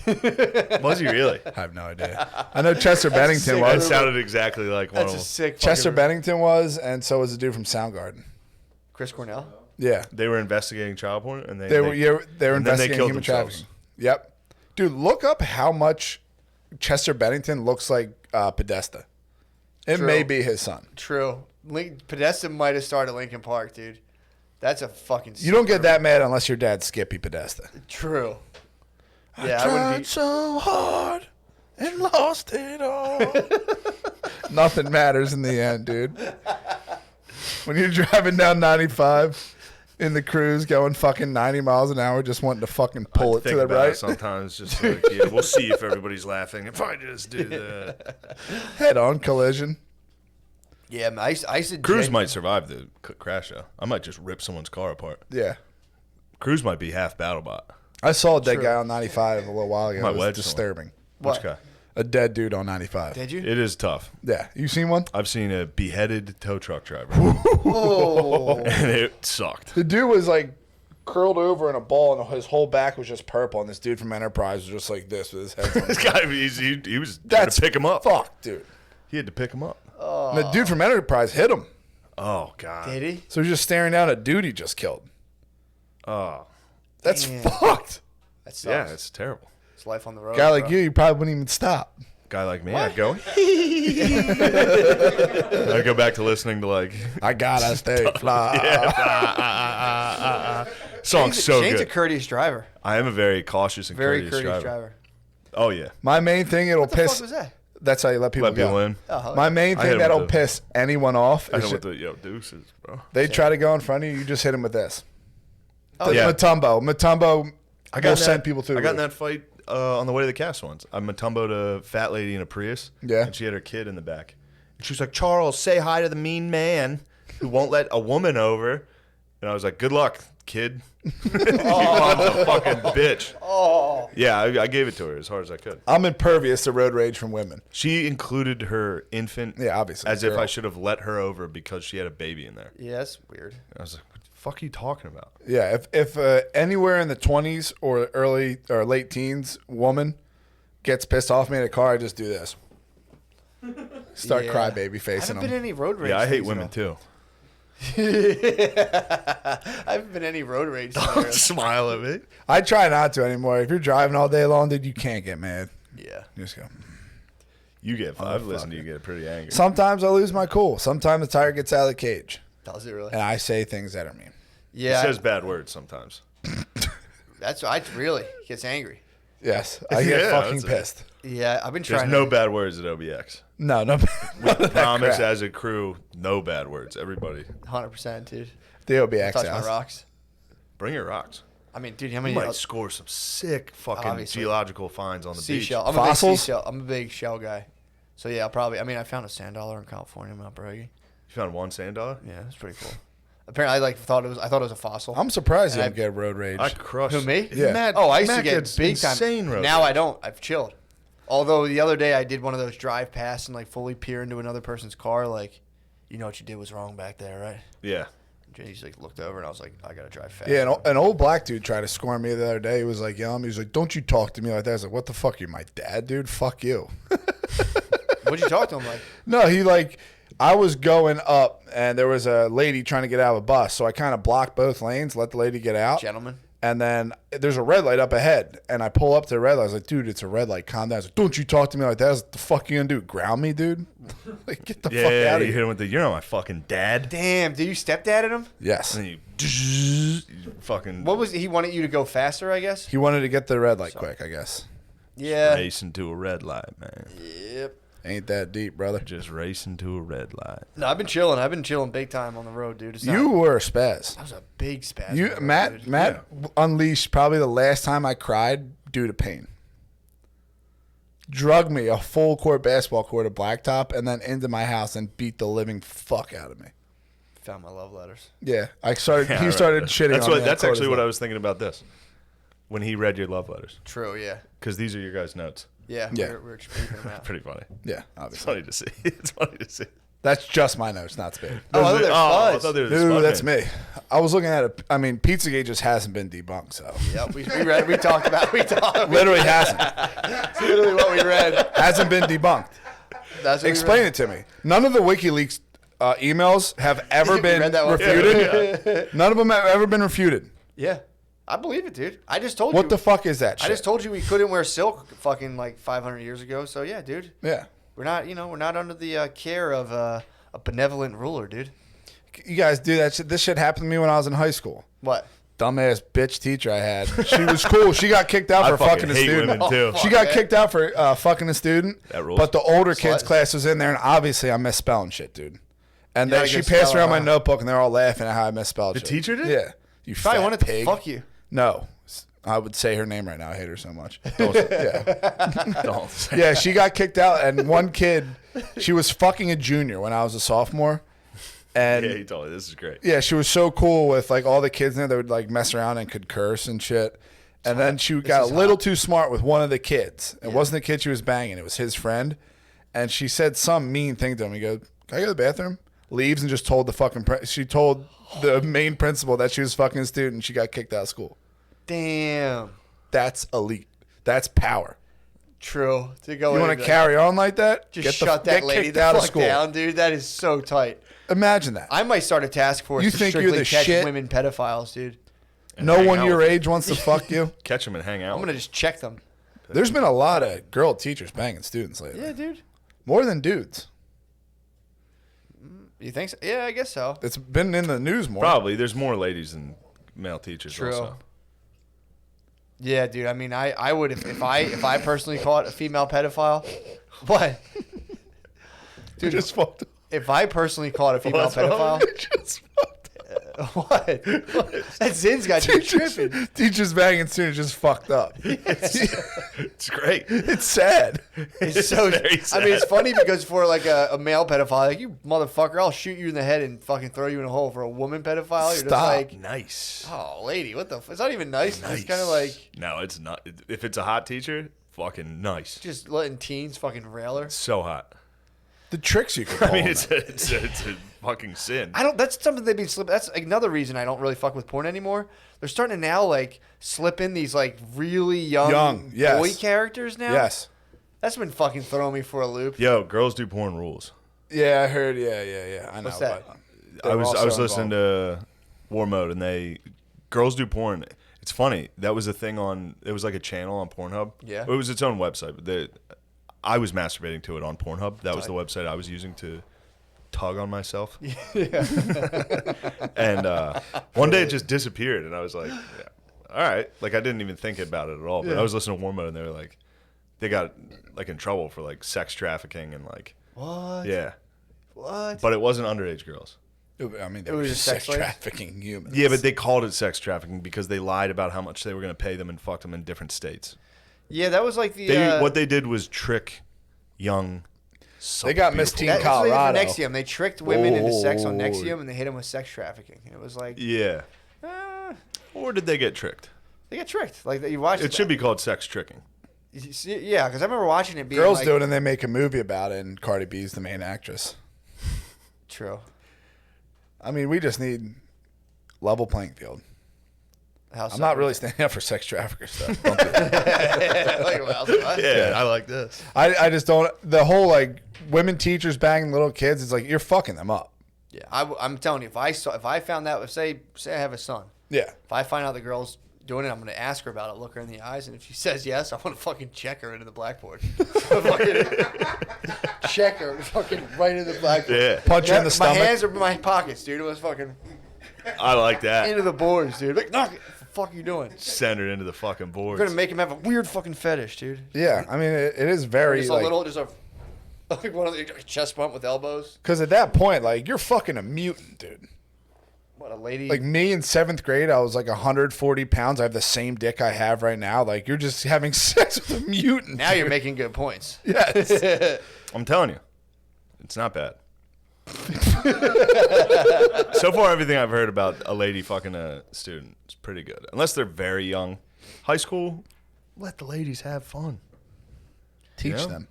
Was he really? I have no idea. I know Chester Bennington That was. sounded exactly like one That's of a them. sick. Chester fucking- Bennington was, and so was the dude from Soundgarden. Chris Cornell. Yeah, They were investigating child porn, and they were. Yeah, they were and then they investigating killed human themselves. trafficking. Yep, dude, look up how much Chester Bennington looks like Podesta. It True. may be his son. True. Podesta might have started Lincoln Park, dude. That's a fucking. You don't get that mad unless your dad's Skippy Podesta. True. Yeah, I Tried wouldn't be. so hard and lost it all. Nothing matters in the end, dude. When you're driving down 95 in the cruise, going fucking 90 miles an hour, just wanting to fucking pull it to Think the about right, it sometimes, just like, yeah, we'll see if everybody's laughing. If I just do that, head-on collision. Yeah, man, I used to. Cruz might survive the crash though. I might just rip someone's car apart. Yeah. Cruz might be half BattleBot. I saw a dead guy on 95 a little while ago. Might It was wedge disturbing. Which What? guy? A dead dude on 95. Did you? It is tough. Yeah. You seen one? I've seen a beheaded tow truck driver, Oh. and it sucked. The dude was like curled over in a ball, and his whole back was just purple. And this dude from Enterprise was just like this with his head. This guy, he was trying to pick him up. Fuck, dude. He had to pick him up. And the dude from Enterprise hit him. Oh God. Did he? So he's just staring down at dude he just killed. Oh. That's Damn. fucked. That sucks. Yeah, it's terrible. It's life on the road. Guy like bro. you probably wouldn't even stop. Guy like me, I'd go. I'd go back to listening to like I gotta stay fly. songs so Shane's a good. courteous driver. I am a very cautious and Very courteous courteous driver. driver. Oh yeah, My main thing, it'll What the piss. fuck was that? That's how you let people let go. people in. Oh, My main I hit thing 'em that'll with the- piss anyone off I is know what the deuces, bro. they try to go in front of you. You just hit them with this. Oh, yeah. Matumbo I will got send people to. I got in that fight on the way to the cast once. I Matumboed a fat lady in a Prius. Yeah. And she had her kid in the back. And she was like, Charles, say hi to the mean man who won't let a woman over. And I was like, good luck, kid. Your mom's a fucking bitch. Oh. Yeah, I gave it to her as hard as I could. I'm impervious to road rage from women. She included her infant Yeah, obviously, as if girl. I should have let her over because she had a baby in there. Yeah, that's weird. I was like, what the fuck are you talking about? Yeah, if anywhere in the 20s or early or late teens woman gets pissed off me in a car, I just do this. Start Yeah. crybaby I facing haven't been them. any road rage. Yeah, I hate things, women though. too. I haven't been any road rage. scenarios. Smile at me. I try not to anymore. If you're driving all day long, dude, you can't get mad. Yeah. You just go. You get. I've listened to you get pretty angry. Sometimes I lose my cool. Sometimes the tire gets out of the cage, Does it really? and I say things that are mean. He Yeah. says bad words sometimes. That's I really gets angry. Yes, I get Yeah, fucking that's it. pissed. Yeah, I've been There's trying. no to, bad words at OBX. No, no. We promise as a crew, no bad words. Everybody, 100%, dude. The OBX Touch my house. rocks. bring your rocks. I mean, dude, how You many might score some sick fucking Obviously. geological finds on the seashell? beach. I'm a big Fossils? seashell. I'm a big shell guy. So yeah, I'll probably. I mean, I found a sand dollar in California, Mount Braggie. You found one sand dollar? Yeah, it's pretty cool. Apparently, I thought it was a fossil. I'm surprised you And don't get road rage. I crushed. Who, me? Yeah. Matt, Oh, I used Matt to get gets big time. insane road Now rage. I don't. I've chilled. Although the other day I did one of those drive past and like fully peer into another person's car. Like, you know what you did was wrong back there, right? Yeah. And he just like looked over and I was like, I gotta drive fast. Yeah, an old black dude tried to scorn me the other day. He was like, yelling. He was like, "Don't you talk to me like that." I was like, "What the fuck? You're my dad, dude. Fuck you." What'd you talk to him like? No, he like, I was going up and there was a lady trying to get out of a bus, so I kind of blocked both lanes, let the lady get out. Gentlemen. And then there's a red light up ahead, and I pull up to the red light. I was like, "Dude, it's a red light. Calm down." I was like, "Don't you talk to me like that." I was like, "The fuck you gonna do? Ground me, dude? Like, get the Yeah, fuck yeah, out you of hit here." him with the, you're not my fucking dad. Damn, did you stepdad at him? Yes, And then you fucking What was he wanted you to go faster? I guess. he wanted to get the red light quick. I guess Yeah. race into a red light, man. Yep. ain't that deep, brother. Just race into a red light. No, I've been chilling. I've been chilling big time on the road, dude. It's not- You were a spaz. That was a big spaz. You, Matt unleashed probably the last time I cried due to pain. Drug me a full court basketball court of blacktop and then into my house and beat the living fuck out of me. Found my love letters. Yeah, I started. Yeah, he right. started shitting. That's on what. me on That's court actually as what well. I was thinking about this when he read your love letters, True. Yeah. because these are your guys' notes. Yeah. Yeah. We're speaking them out. Pretty funny. Yeah, It's obviously. funny to see. It's funny to see. That's just my notes, not Spade. Oh, I thought they were I Spud's. thought they were the Dude, Spud that's man. me. I was looking at it. I mean, Pizzagate just hasn't been debunked, so Yep. We read. We talked about. We talked. literally hasn't. That's literally what we read. Hasn't been debunked. That's what Explain we read. it to me. None of the WikiLeaks emails have ever You been read that one? refuted. None of them have ever been refuted. Yeah. I believe it, dude. I just told you. What the fuck is that I shit? just told you we couldn't wear silk fucking like 500 years ago. So yeah, dude. Yeah. We're not. We're not under the care of a benevolent ruler, dude. You guys do that shit. This shit happened to me when I was in high school. What? Dumbass bitch teacher I had. She was cool. She got kicked out I for fucking fucking a hate student. women too. She got man. kicked out for fucking a student. That rules. But the older kids Sluts. class was in there, and obviously I'm misspelling shit, dude. And You're then not a she good passed speller, around my huh? notebook, and they're all laughing at how I misspelled The shit. teacher did? Yeah. You Probably fat wanted to pig. fuck you. No. I would say her name right now. I hate her so much. Don't, Yeah. don't say. Yeah, she got kicked out, and one kid, she was fucking a junior when I was a sophomore. And Yeah, he told me this is great. yeah, she was so cool with like all the kids in there that would like mess around and could curse and shit. And then she got a little too smart with one of the kids. It wasn't the kid she was banging; it was his friend. And she said some mean thing to him. He goes, "Can I go to the bathroom?" Leaves and just told the fucking. She told the main principal that she was fucking a student. And she got kicked out of school. Damn. That's elite. That's power. True. To go. You in want and to be like, carry on like that? Just Get shut that get lady kicked the out of fuck school. down, dude. That is so tight. Imagine that. I might start a task force You to think you're strictly the catch shit? women pedophiles, dude. and No hang one out your with age wants to fuck you. Catch them and hang out. I'm gonna just check them. There's been a lot of girl teachers banging students lately. Yeah, dude. More than dudes. You think so? Yeah, I guess so. It's been in the news more. Probably. There's more ladies than male teachers. True. Also. Yeah, dude. I mean, I would if I personally caught a female pedophile. What? Dude, just fucked up. If I personally caught a female What's wrong? pedophile, Just fucked up. what? That Zin's got you tripping. Teachers banging students just fucked up. It's great. It's sad. It's so. very I mean, it's sad. funny because for like a male pedophile, like you motherfucker, I'll shoot you in the head and fucking throw you in a hole. For a woman pedophile, you're just Stop. like, Nice. oh, lady, what the? It's not even nice. It's kind of like No, it's not. If it's a hot teacher, fucking nice. just letting teens fucking rail her. So hot. The tricks you can pull. I mean, on it's a fucking sin. I don't. That's something they've been slipping. That's another reason I don't really fuck with porn anymore. They're starting to now like slip in these like really young yes. boy characters now. Yes. That's been fucking throwing me for a loop. Yo, girls do porn rules. Yeah, I heard. Yeah. I know. What's that? but I they're was also listening to War Mode, and girls do porn. It's funny. That was a thing on. It was like a channel on Pornhub. Yeah. It was its own website, but I was masturbating to it on Pornhub. That was the website I was using to tug on myself. And one day it just disappeared, and I was like, yeah, all right. Like, I didn't even think about it at all. But I was listening to War Mode, and they were like, they got like in trouble for like sex trafficking and like, What? yeah. What? But it wasn't underage girls. I mean, they It were was just just sex sex slaves? trafficking humans. Yeah, but they called it sex trafficking because they lied about how much they were going to pay them and fucked them in different states. Yeah, that was like the. What they did was trick young. They got Miss Teen that was like Colorado. for Nexium. They tricked women into sex on Oh. Nexium, and they hit them with sex trafficking. And it was like, Yeah. Or did they get tricked? they got tricked. Like you watched. It should be called sex tricking. Yeah, because I remember watching it being Girls like, do it, and they make a movie about it, and Cardi B's the main actress. True. I mean, we just need level playing field. How I'm not really standing up for sex trafficker stuff. Don't do that. like, well, what? Yeah, I like this. I just don't. The whole like women teachers banging little kids. It's like you're fucking them up. Yeah, I'm telling you, if I found out, say I have a son, Yeah. if I find out the girl's doing it, I'm gonna ask her about it, look her in the eyes, and if she says yes, I want to fucking check her into the blackboard. Check her, fucking right into the blackboard. Yeah, Punch her in the My stomach. hands are in my pockets, dude. It was fucking I like that. into the boards, dude. Like, knock it. What the fuck are you doing? Send her into the fucking boards. You're gonna make him have a weird fucking fetish, dude. Yeah. I mean, it is very Just like a little, just a like one of the chest bump with elbows. because at that point, like you're fucking a mutant, dude. What a lady. Like me in 7th grade, I was like 140 pounds. I have the same dick I have right now. Like you're just having sex with a mutant. now you're making good points. Yes. I'm telling you, it's not bad. So far, everything I've heard about a lady fucking a student is pretty good. Unless they're very young. High school, let the ladies have fun. Teach Yeah. them.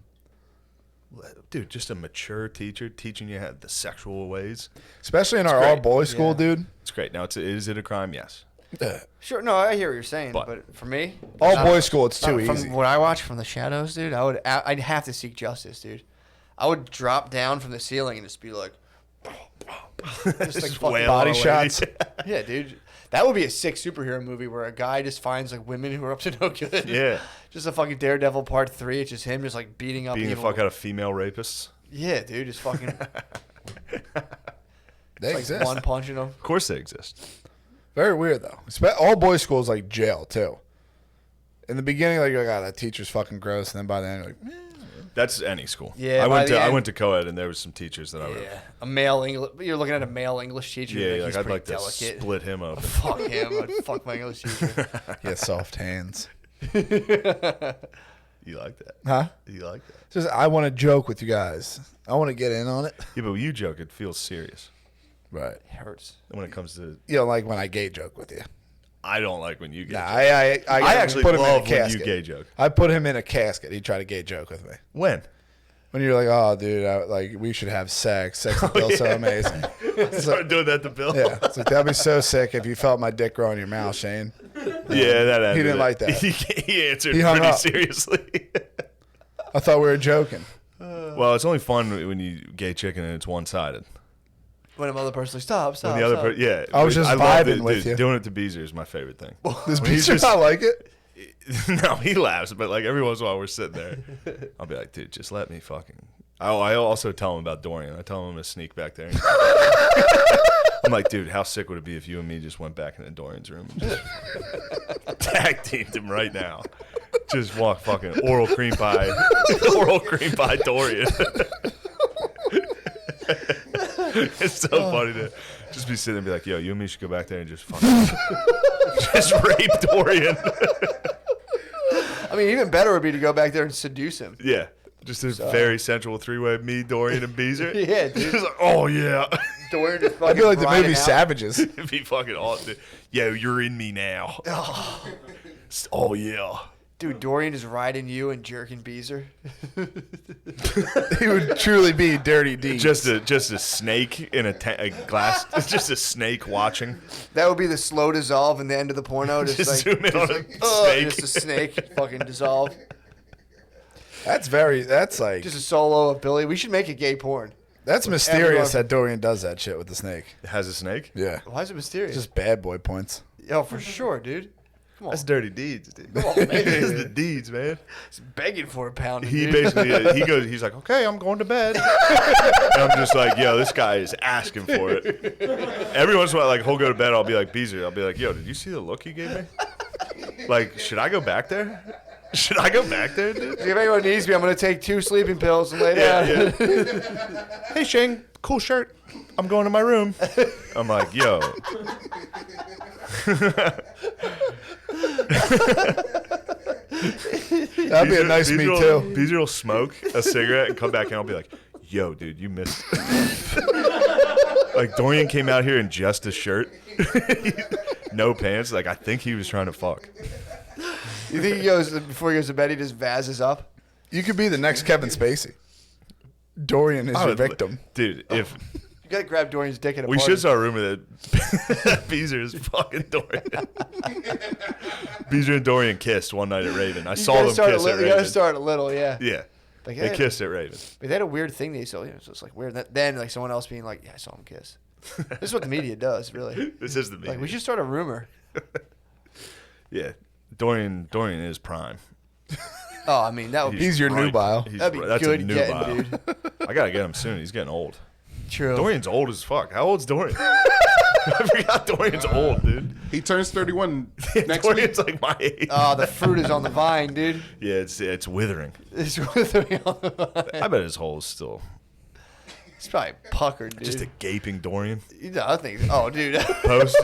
Dude, just a mature teacher teaching you the sexual ways. Especially in our great. all boys school, Yeah. dude. It's great. Now, is it a crime? Yes. Sure, no, I hear what you're saying, But- but for me, All boys school, it's too from easy. what I watch from the shadows, dude, I'd have to seek justice, dude. I would drop down from the ceiling and just be like, just like Just fucking wail body on a lady. shots. yeah, dude. That would be a sick superhero movie where a guy just finds like women who are up to no good. Yeah. Just a fucking Daredevil Part 3. It's just him just like beating up Beating the evil- fuck out of female rapists. Yeah, dude, just fucking They like exist. one punching them. Of course they exist. Very weird though. All boys school is like jail too. In the beginning, like, oh god, that teacher's fucking gross, and then by the end, you're like, That's any school. Yeah, I by went the to I end- went to co-ed, and there was some teachers that I would. Yeah, a male English. You're looking at a male English teacher. Yeah, like, like he's I'd pretty like to delicate. split him up. Fuck him. I'd fuck my English teacher. he has soft hands. You like that? Huh? You like that? Just I want to joke with you guys. I want to get in on it. Yeah, but when you joke, it feels serious. Right. It hurts. When it comes to, You know, like when I gay joke with you. I don't like when you gay Nah, joke. I I actually put him in a love when you casket. gay joke. I put him in a casket. He tried to gay joke with me. When? When you're like, oh, dude, like we should have sex. Sex would feel so amazing. Started doing that to Bill. Yeah, it's like that'd be so sick if you felt my dick grow in your mouth, Shane. Yeah, that ended He didn't it. like that. He answered He hung pretty up. seriously. I thought we were joking. Well, it's only fun when you gay chicken and it's one-sided. When another person's like, stop. When the other stop. yeah, I was just love vibing it, with dude, you. Doing it to Beezer is my favorite thing. Does When he's Beezer not like it? No, he laughs, but like every once in a while we're sitting there, I'll be like, dude, just let me fucking. I also tell him about Dorian. I tell him to sneak back there. I'm like, dude, how sick would it be if you and me just went back into Dorian's room and just tag teamed him right now? Just walk fucking oral cream pie Dorian. It's so funny to just be sitting there and be like, yo, you and me should go back there and just fucking just rape Dorian. I mean, even better would be to go back there and seduce him. Yeah. Just a very sensual three-way, me, Dorian, and Beezer. Yeah, dude. Just like, oh, yeah. Dorian just I fucking feel like the riding movie out. Savages. It'd be fucking awesome. Yo, you're in me now. Oh, yeah. Dude, Dorian is riding you and jerking Beezer. He would truly be Dirty D. Just a snake in a glass. It's just a snake watching. That would be the slow dissolve in the end of the porno. Just, Just like, zoom in on a snake. Just a snake fucking dissolve. That's like Just a solo of Billy. We should make a gay porn. that's mysterious everyone- that Dorian does that shit with the snake. It has a snake? Yeah, Why is it mysterious? just bad boy points. Oh, for sure, dude. Come on. That's dirty deeds, dude. Come on, man. This is the deeds, man. He's begging for a pound. He dude. basically, he's like, okay, I'm going to bed. And I'm just like, yo, this guy is asking for it. Every once in a while, like, he'll go to bed, I'll be like, Beezer, I'll be like, yo, did you see the look he gave me? Like, should I go back there? Should I go back there, dude? If anyone needs me, I'm going to take 2 sleeping pills and lay down. Yeah. Hey, Shane, cool shirt. I'm going to my room. I'm like, yo. That'd be a nice me too. Beezer will smoke a cigarette and come back and I'll be like, yo, dude, you missed it. Like, Dorian came out here in just a shirt. No pants. Like, I think he was trying to fuck. You think he goes, before he goes to bed, he just vazzes up? You could be the next Kevin Spacey. Dorian is I your would- victim. Dude, if You got to grab Dorian's dick at a we party. should start a rumor that Beezer is fucking Dorian. Beezer and Dorian kissed one night at Raven. I You saw gotta them start kiss a at little, You got to Raven. start a little, yeah. Yeah. Like, They hey, kissed at Raven. But they had a weird thing they saw. It was just like weird. Then like someone else being like, "Yeah, I saw him kiss." This is what the media does, really. This is the media. Like we should start a rumor. Yeah. Dorian is prime. Oh, I mean that would be He's your nubile. that'd be That's good a getting, nubile. dude. I gotta get him soon. He's getting old. True. Dorian's old as fuck. How old's Dorian? I forgot Dorian's old, dude. He turns 31 next Dorian's week. like my age. Oh, the fruit is on the vine, dude. Yeah, it's withering. It's withering on the vine. I bet his hole is still He's probably puckered, dude. just a gaping Dorian. No, I think. Oh, dude. Post.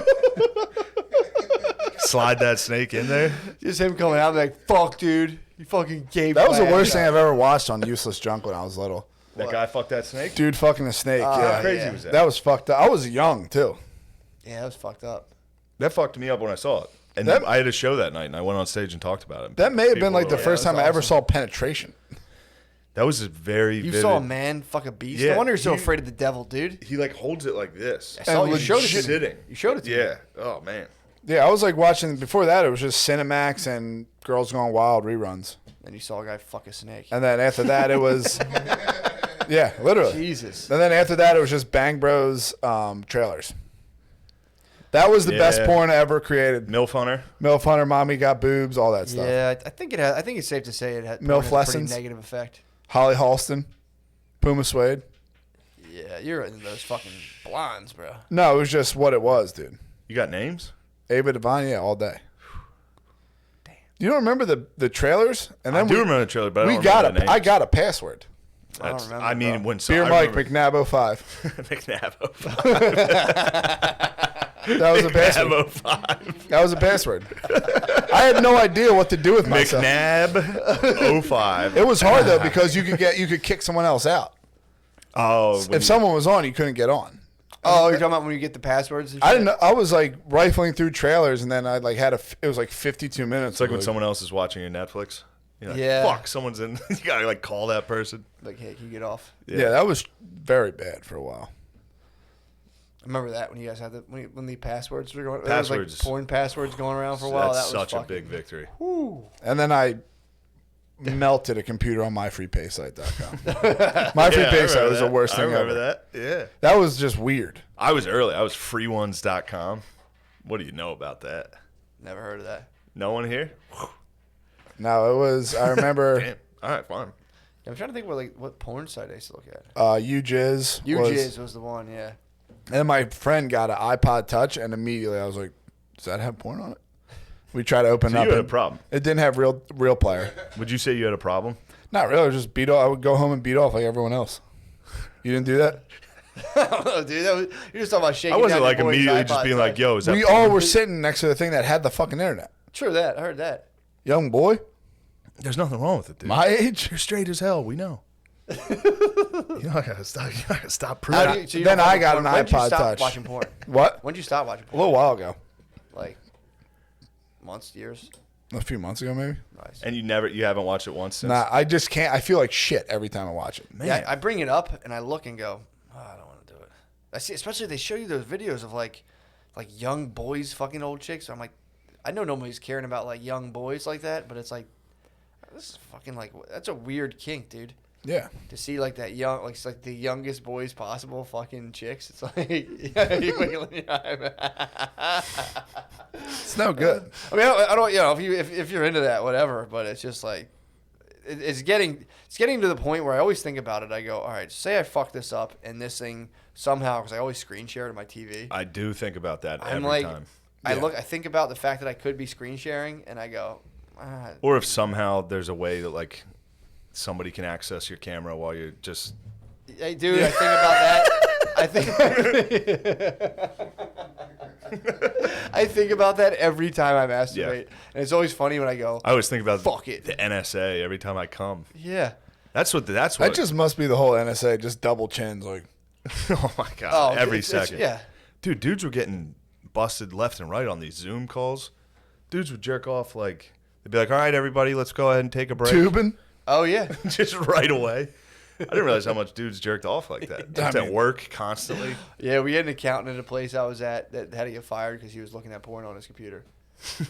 Slide that snake in there. Just him coming out like, "Fuck, dude, you fucking gave." That was the worst thing I've ever watched on Useless Junk when I was little. That guy fucked that snake. Dude fucking a snake. How Yeah. crazy yeah. was that? That was fucked up. I was young too. Yeah, that was fucked up. That fucked me up when I saw it. And That- I had a show that night, and I went on stage and talked about it. That may have been People like the were first that time was I ever awesome. saw penetration. That was a very You vivid. saw a man fuck a beast. Yeah, No wonder you're so he- afraid of the devil, dude. He like holds it like this. I saw you legit showed it to me. Sitting. You showed it to me. Yeah. Oh man. Yeah, I was like watching before that. It was just Cinemax and Girls Gone Wild reruns, Then you saw a guy fuck a snake. and then after that it was, yeah, literally. Jesus. And then after that it was just Bang Bros trailers. That was the best Yeah. porn ever created. Milf Hunter. Milf Hunter, Mommy Got Boobs, all that stuff. Yeah, I think it has. I think it's safe to say it had Milf porn has a pretty lessons. negative effect. Holly Halston, Puma Suede. Yeah, you're in those fucking blondes, bro. No, it was just what it was, dude. You got names? Ava Devine, yeah, all day. Damn. You don't remember the trailers? And I then do remember the trailer, but we I don't got remember the I names. got a password. I don't That's- remember, I mean, bro. when Beer I Mike remember- McNabo 5. McNabo. That was a password. McNabo 5. That was a password. I had no idea what to do with myself. McNab 05. It was hard though because you could kick someone else out. Oh, when If someone was on, you couldn't get on. Oh, you're talking about when you get the passwords? And I shit? didn't know. I was like rifling through trailers, and then I like had it was like 52 minutes. It's like when someone else is watching your Netflix. You're like, Yeah. fuck, someone's in. You gotta like call that person. Like, hey, can you get off? Yeah, that was very bad for a while. I remember that when you guys had when the passwords were going. There was Passwords. like porn passwords going around for a while. That's that was such a fucking, big victory. And then melted a computer on myfreepaysite.com. My free pay site was the worst thing I remember ever. that. Yeah. That was just weird. I was early. I was freeones.com. What do you know about that? Never heard of that. No one here? No, it was. I remember. Damn. All right, fine. I'm trying to think what porn site I used to look at. UJizz. UJizz was the one, yeah. And my friend got an iPod Touch, and immediately I was like, "Does that have porn on it?" We tried to open So up. you had a and problem. It didn't have real player. Would you say you had a problem? Not really. I was just beat off. I would go home and beat off like everyone else. You didn't do that? I don't know, dude. You're just talking about shaking I wasn't down like your boy's immediately just iPod being Touch. like, yo, is that We porn? all were sitting next to the thing that had the fucking internet. True that. I heard that. Young boy, There's nothing wrong with it, dude. my age. You're straight as hell. We know. You gotta stop How proving do you- so you Then don't I fucking got porn. an When'd you iPod stop Touch. watching porn? What? When'd you stop watching A porn? little while ago. Like months, years? A few months ago, maybe. Nice. And you haven't watched it once since? Nah, I just can't. I feel like shit every time I watch it. Man. Yeah, I bring it up and I look and go, oh, I don't want to do it. I see, especially they show you those videos of like young boys fucking old chicks. So I'm like, I know nobody's caring about like young boys like that, but it's like, this is fucking like that's a weird kink, dude. Yeah. To see like that young, like it's like the youngest boys possible fucking chicks. It's like, yeah, you wiggling your eye. It's no good. I mean, I don't, you know, if you're into that, whatever. But it's just like, it's getting to the point where I always think about it. I go, all right, say I fuck this up and this thing somehow, because I always screen share to my TV. I do think about that I'm every like, time. I think about the fact that I could be screen sharing, and I go, Or if somehow there's a way that like somebody can access your camera while you're just hey, dude, I think about that. I think about that every time I masturbate, and it's always funny when I go, I always think about Fuck it. the NSA every time I come. yeah. That's what That just must be the whole NSA, just double chins. Like, oh my god, Oh, every it's- second. yeah. Dude, dudes were getting busted left and right on these Zoom calls. Dudes would jerk off like they'd be like, "All right, everybody, let's go ahead and take a break." tubing. Oh yeah. Just right away. I didn't realize how much dudes jerked off like that. Just at work constantly. Yeah, we had an accountant at a place I was at that had to get fired because he was looking at porn on his computer,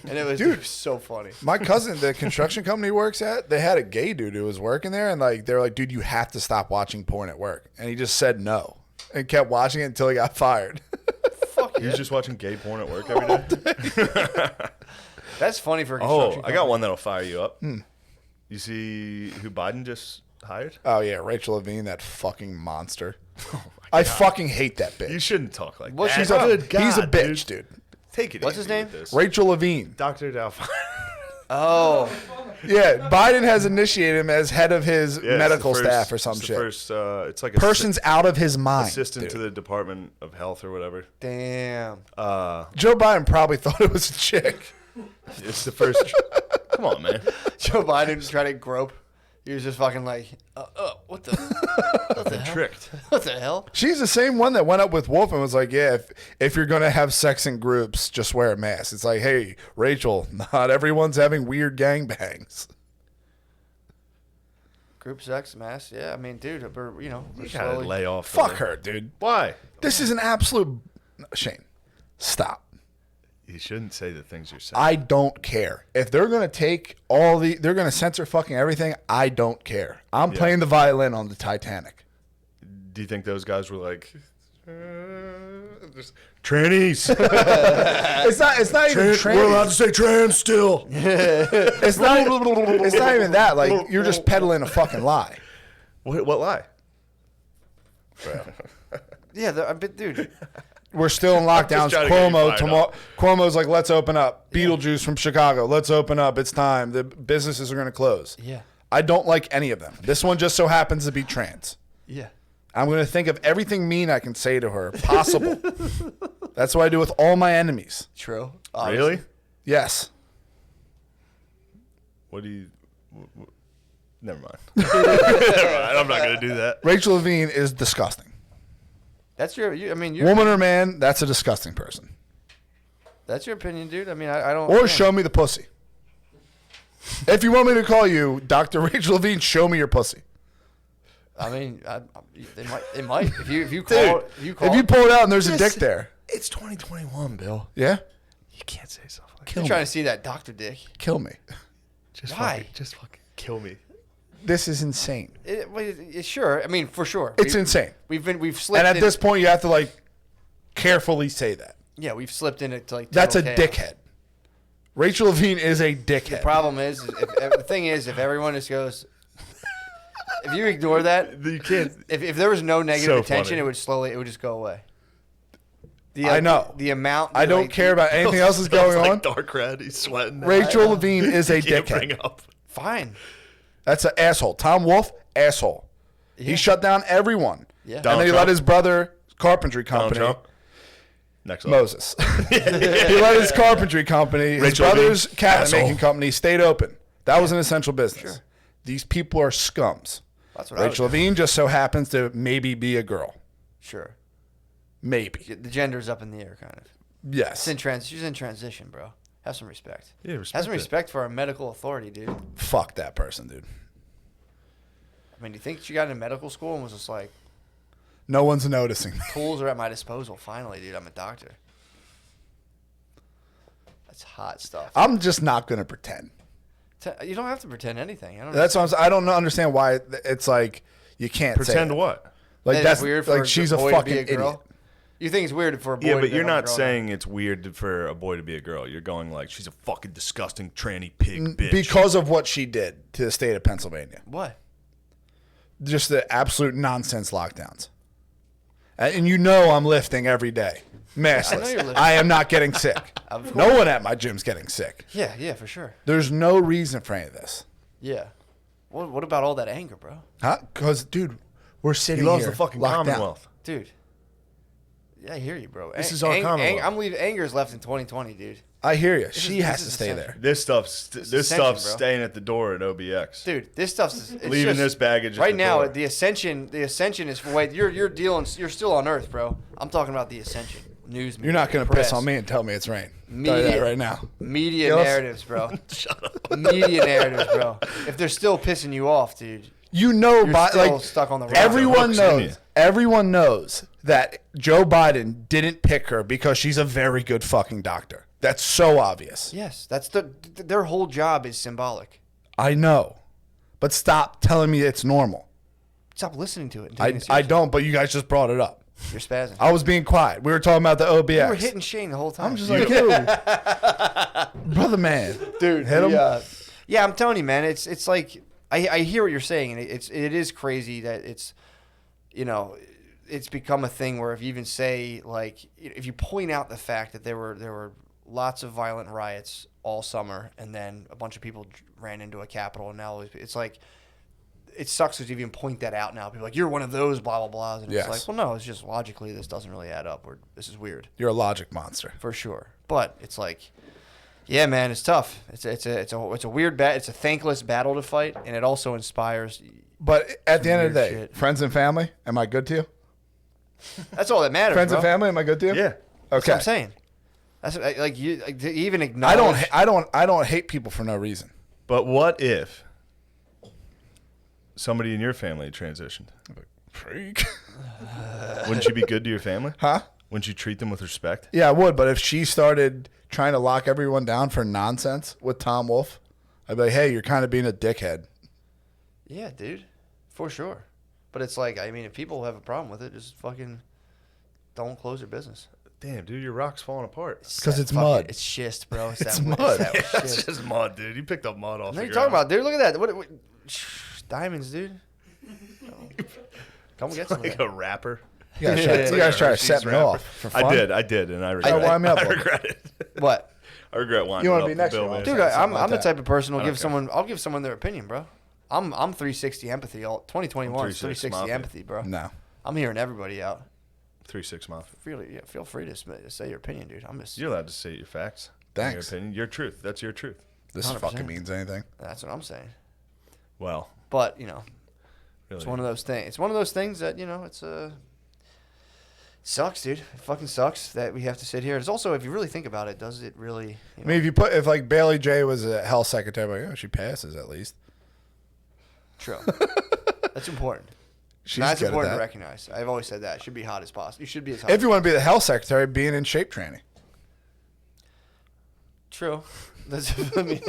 and it was so funny. My cousin, the construction company he works at, they had a gay dude who was working there, and like they were like, "Dude, you have to stop watching porn at work," and he just said no and kept watching it until he got fired. Fuck He yeah. was just watching gay porn at work every day. That's funny for a Oh, construction I got one that'll fire you up. You see who Biden just hired? Oh yeah, Rachel Levine, that fucking monster. I fucking hate that bitch. You shouldn't talk like What's that. she talking- Good God, He's a bitch, dude. Take it What's easy his name? with this. Rachel Levine. Dr. Doubtfire. Oh, Yeah, Biden has initiated him as head of his Yeah, it's medical the first- staff or some it's the shit. First, it's like a Person's out of his mind. assistant dude. to the Department of Health or whatever. damn. Joe Biden probably thought it was a chick. It's the first. Come on, man. Joe Biden tried to grope. He was just fucking like, what the hell? Tricked. What the hell? She's the same one that went up with Wolf and was like, "Yeah, if you're gonna have sex in groups, just wear a mask." It's like, hey, Rachel, not everyone's having weird gangbangs. Group sex, mass. Yeah, I mean, dude, we're, we're You gotta slowly. lay off. Fuck her, dude. Why? This is an absolute Shane. Stop. You shouldn't say the things you're saying. I don't care. If they're gonna take they're gonna censor fucking everything. I don't care. I'm playing the violin on the Titanic. Do you think those guys were like, trannies? It's not even trans. We're allowed to say trans still. It's not even that. Like you're just peddling a fucking lie. What lie? Yeah, but dude, We're still in lockdowns. trying to get you Cuomo fired tomorrow. Cuomo's like, let's open up. Beetlejuice from Chicago. Let's open up. It's time. The businesses are going to close. yeah, I don't like any of them. This one just so happens to be trans. yeah. I'm going to think of everything mean I can say to her possible. That's what I do with all my enemies. True. Really? Yes. What do you? Never mind. Never mind. I'm not gonna do that. Rachel Levine is disgusting. That's your. I mean, your, Woman or man, that's a disgusting person. that's your opinion, dude. I mean, I don't. Or yeah. show me the pussy. If you want me to call you Dr. Rachel Levine, show me your pussy. I mean, they might. If you call, If you pull it out and there's a dick there. It's 2021, Bill. Yeah? You can't say stuff like Kill you're me. trying to see that Dr. Dick. Kill me. Just Why? fucking, just fucking. Kill me. This is insane. Sure. I mean, for sure. It's insane. We've slipped. And at in, this point, you have to like carefully say that. yeah, we've slipped into like. That's a total chaos. dickhead. Rachel Levine is a The dickhead. problem is, the thing is, if everyone just goes, if you ignore that, You can't. if there was no negative So attention, funny. it would just go away. I know. the amount. I don't like, care about anything else that's going like on. Dark red. He's sweating. Rachel Levine is a Can't dickhead. bring up. Fine. That's an asshole. Tom Wolfe, asshole. Yeah. He shut down everyone. Yeah. And Donald then he Trump. let his brother carpentry Donald company. Trump. Next up. Moses. He let his carpentry company, his Rachel brother's Levine, cabinet asshole. making company stayed open. That was an essential business. Sure. These people are scums. That's what I would Rachel do. Levine just so happens to maybe be a girl. Sure. Maybe. The gender's up in the air, kind of. Yes. She's in transition, bro. Have some respect. Yeah, Have respect some it. respect for our medical authority, dude. Fuck that person, dude. I mean, do you think she got into medical school and was just like, No one's noticing. tools are at my disposal? Finally, dude, I'm a doctor. That's hot stuff. I'm just not going to pretend. You don't have to pretend anything. I don't. That's what I'm saying. I don't understand why it's like you can't Pretend say it. what? Like That that's it's weird for like she's a boy to fucking be a girl? idiot. You think it's weird for a boy? Yeah, to but be you're a not girl? saying it's weird for a boy to be a girl. You're going like she's a fucking disgusting tranny pig bitch. Because of what she did to the state of Pennsylvania. What? Just the absolute nonsense lockdowns. And you know I'm lifting every day. Massless. you're lifting. I am not getting sick. Of course. No one at my gym's getting sick. Yeah, for sure. There's no reason for any of this. Yeah. What about all that anger, bro? Huh? Because, dude, we're he sitting loves here the fucking locked down. Commonwealth. Dude. Yeah, I hear you, bro. This is our Commonwealth. I'm leaving. Anger's left in 2020, dude. I hear you. She this has is to stay essential. there. This stuff's ascension, bro. staying at the door at OBX. Dude, this stuff's it's Leaving just- this baggage at right the now. door. The ascension is for wait. You're still on Earth, bro. I'm talking about the ascension. News. You're not going to press, piss on me and tell me it's rain. Tell you Media. that right now. Media Gillis? narratives, bro. Media narratives, bro. If they're still pissing you off, dude, You know, you're by, still like stuck on the road. everyone hooks in you. knows. Everyone knows that Joe Biden didn't pick her because she's a very good fucking doctor. That's so obvious. Yes, that's their whole job is symbolic. I know, but stop telling me it's normal. Stop listening to it. And taking it I seriously. don't. But you guys just brought it up. You're spazzing. I was being quiet. We were talking about the OBX. You were hitting Shane the whole time. I'm just like, yo, brother, man, dude. hit him. Yeah, I'm telling you, man. It's like I hear what you're saying, and it is crazy that it's, you know, it's become a thing where if you even say like if you point out the fact that there were lots of violent riots all summer, and then a bunch of people ran into a Capitol, and now it's like. It sucks to even point that out now. People are like, you're one of those blah, blah, blahs. And Yes. it's like, well, no, it's just logically this doesn't really add up. This is weird. You're a logic monster. For sure. But it's like, yeah, man, it's tough. It's a weird it's a thankless battle to fight, and it also inspires. But at the end of the weird day, shit. friends and family, am I good to you? That's all that matters. Friends bro. and family, am I good to you? Yeah. That's Okay. what I'm saying. That's like you like, to even acknowledge. I don't hate people for no reason. But what if somebody in your family transitioned? Freak. Wouldn't you be good to your family? Huh? Wouldn't you treat them with respect? Yeah, I would. But if she started trying to lock everyone down for nonsense with Tom Wolfe, I'd be like, hey, you're kind of being a dickhead. Yeah, dude, for sure. But it's like, I mean, if people have a problem with it, just fucking don't close their business. Damn, dude, your rock's falling apart. 'Cause that it's mud. It's schist, bro. It's, It's that, mud. It's that That's schist. just mud, dude. You picked up mud off What the are you ground. talking about, dude? Look at that. What diamonds, dude. Come get some of Like that. a rapper. You guys try to set me rapper. off for fun. I did, and I regret So it. wind me up I a little. regret it. What? I regret winding You wanna up be with next Bill, year, man. Dude, Something I'm like the that. type of person who'll give Okay. I'll give someone their opinion, bro. I'm 360 empathy. 2021 is 360 360 mafia. empathy, bro. No. I'm hearing everybody out. 3-6 Mafia. Feel free to say your opinion, dude. I'm just You're allowed to say your facts. Thanks. Your opinion. Your truth. That's your truth. This 100%. fucking means anything. that's what I'm saying. Well, But you know, really. it's one of those things. It's one of those things that you know, it's sucks, dude. It fucking sucks that we have to sit here. It's also, if you really think about it, does it really? You I know, mean, if like Bailey J was a health secretary, I'm like, oh, she passes at least. true. That's important. She's That's good at important to that. recognize. I've always said that. It should be hot as possible. You should be as hot. If you want to be the health secretary, being in shape training. True. That's, I mean,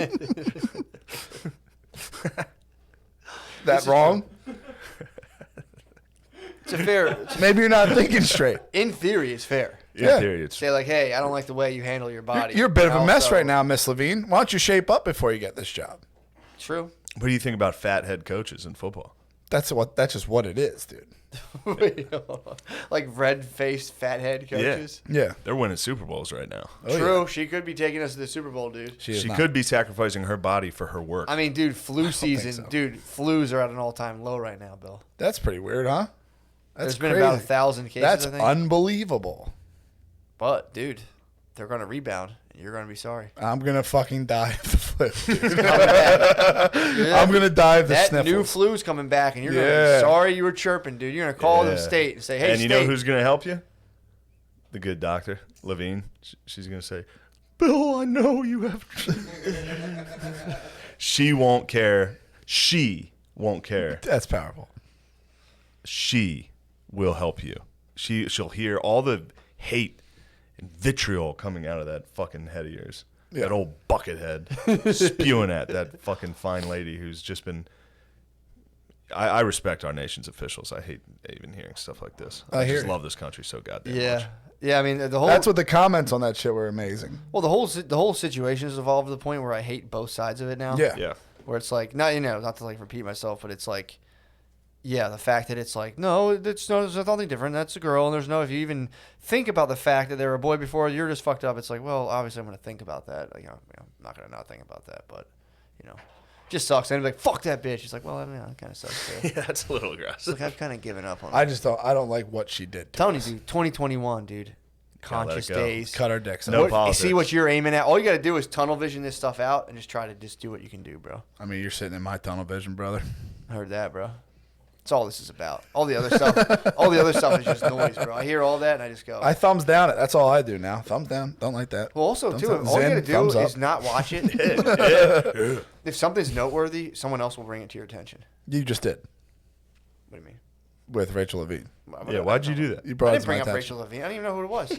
that wrong? It's a fair. Maybe you're not thinking straight. In theory, it's fair. In Yeah. theory, it's Say like, hey, I don't like the way you handle your body. You're a bit of And a mess also- right now, Miss Levine. Why don't you shape up before you get this job? True. What do you think about fat head coaches in football? That's just what it is, dude. Wait, hold on. Like red-faced, fathead coaches. Yeah. They're winning Super Bowls right now. Oh, True. yeah. She could be taking us to the Super Bowl, dude. She, is She not. could be sacrificing her body for her work. I mean, dude, flu season. so. Dude, flus are at an all-time low right now, Bill. That's pretty weird, huh? That's There's been crazy. about 1,000 cases, That's I think. unbelievable. But, dude, they're going to rebound, and you're going to be sorry. I'm gonna fucking die of the flu. Dude. Yeah. I'm gonna die of the That sniffles. new flu's coming back, and you're going to Yeah. be sorry you were chirping, dude. You're going to call them Yeah. state and say, hey, and you state. know who's going to help you? The good doctor, Levine. She's going to say, Bill, I know you have. She won't care. She won't care. That's powerful. She will help you. She'll hear all the hate and vitriol coming out of that fucking head of yours. Yeah. That old bucket head spewing at that fucking fine lady who's just been. I respect our nation's officials. I hate even hearing stuff like this. I hear just you. love this country so goddamn Yeah. much. Yeah, I mean, the whole That's what the comments on that shit were amazing. well, the whole situation has evolved to the point where I hate both sides of it now. Yeah. Yeah. Where it's like, not not to like repeat myself, but it's like, yeah, the fact that it's like, no, there's nothing different. That's a girl, and there's no. If you even think about the fact that they were a boy before, you're just fucked up. It's like, well, obviously I'm gonna think about that. Like, I'm not gonna not think about that, but just sucks. And I'm like, fuck that bitch. It's like, well, I mean, that kind of sucks too. Yeah, that's a little aggressive. Like, I've kind of given up on it. I don't like what she did. Telling you, dude, 2021, dude, conscious go. days. Cut our dicks. No out. politics. See what you're aiming at. All you got to do is tunnel vision this stuff out and just try to just do what you can do, bro. I mean, you're sitting in my tunnel vision, brother. I heard that, bro. That's all this is about. All the other stuff is just noise, bro. I hear all that and I just go. I thumbs down it. That's all I do now. Thumbs down. Don't like that. Well, also, Thumbs too, up. all you Zen, got to do thumbs up. is not watch it. If something's noteworthy, someone else will bring it to your attention. You just did What do you mean? with Rachel Levine. Yeah, why'd you do that? You I brought it didn't to bring my up attention. Rachel Levine. I didn't even know who it was.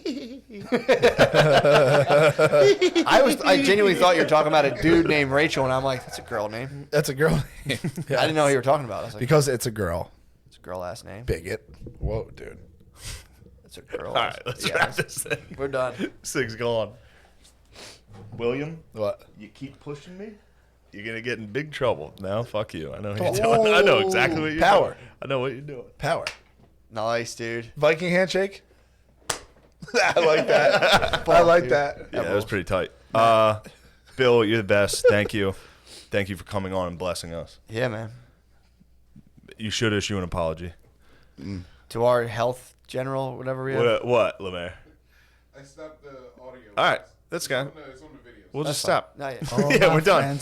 I genuinely thought you were talking about a dude named Rachel, and I'm like, that's a girl name. That's a girl name. I didn't know who you were talking about. I was like, Because it's a girl. it's a girl ass name. Bigot. Whoa, dude. It's a girl. All right, let's wrap this thing. We're done. This thing's gone. William, What? you keep pushing me, you're gonna get in big trouble. No, fuck you. I know what you're doing. I know exactly what you're Power. doing. I know what you're doing. Power. Nice, dude. Viking handshake. I like that. I like that. Yeah, that was pretty tight. Bill, you're the best. Thank you. Thank you for coming on and blessing us. Yeah, man. You should issue an apology. To our health general, whatever we have. What, Lemaire? I stopped the audio. All right, that's good. It's on the video. We'll just stop. Not yet. Yeah, we're done.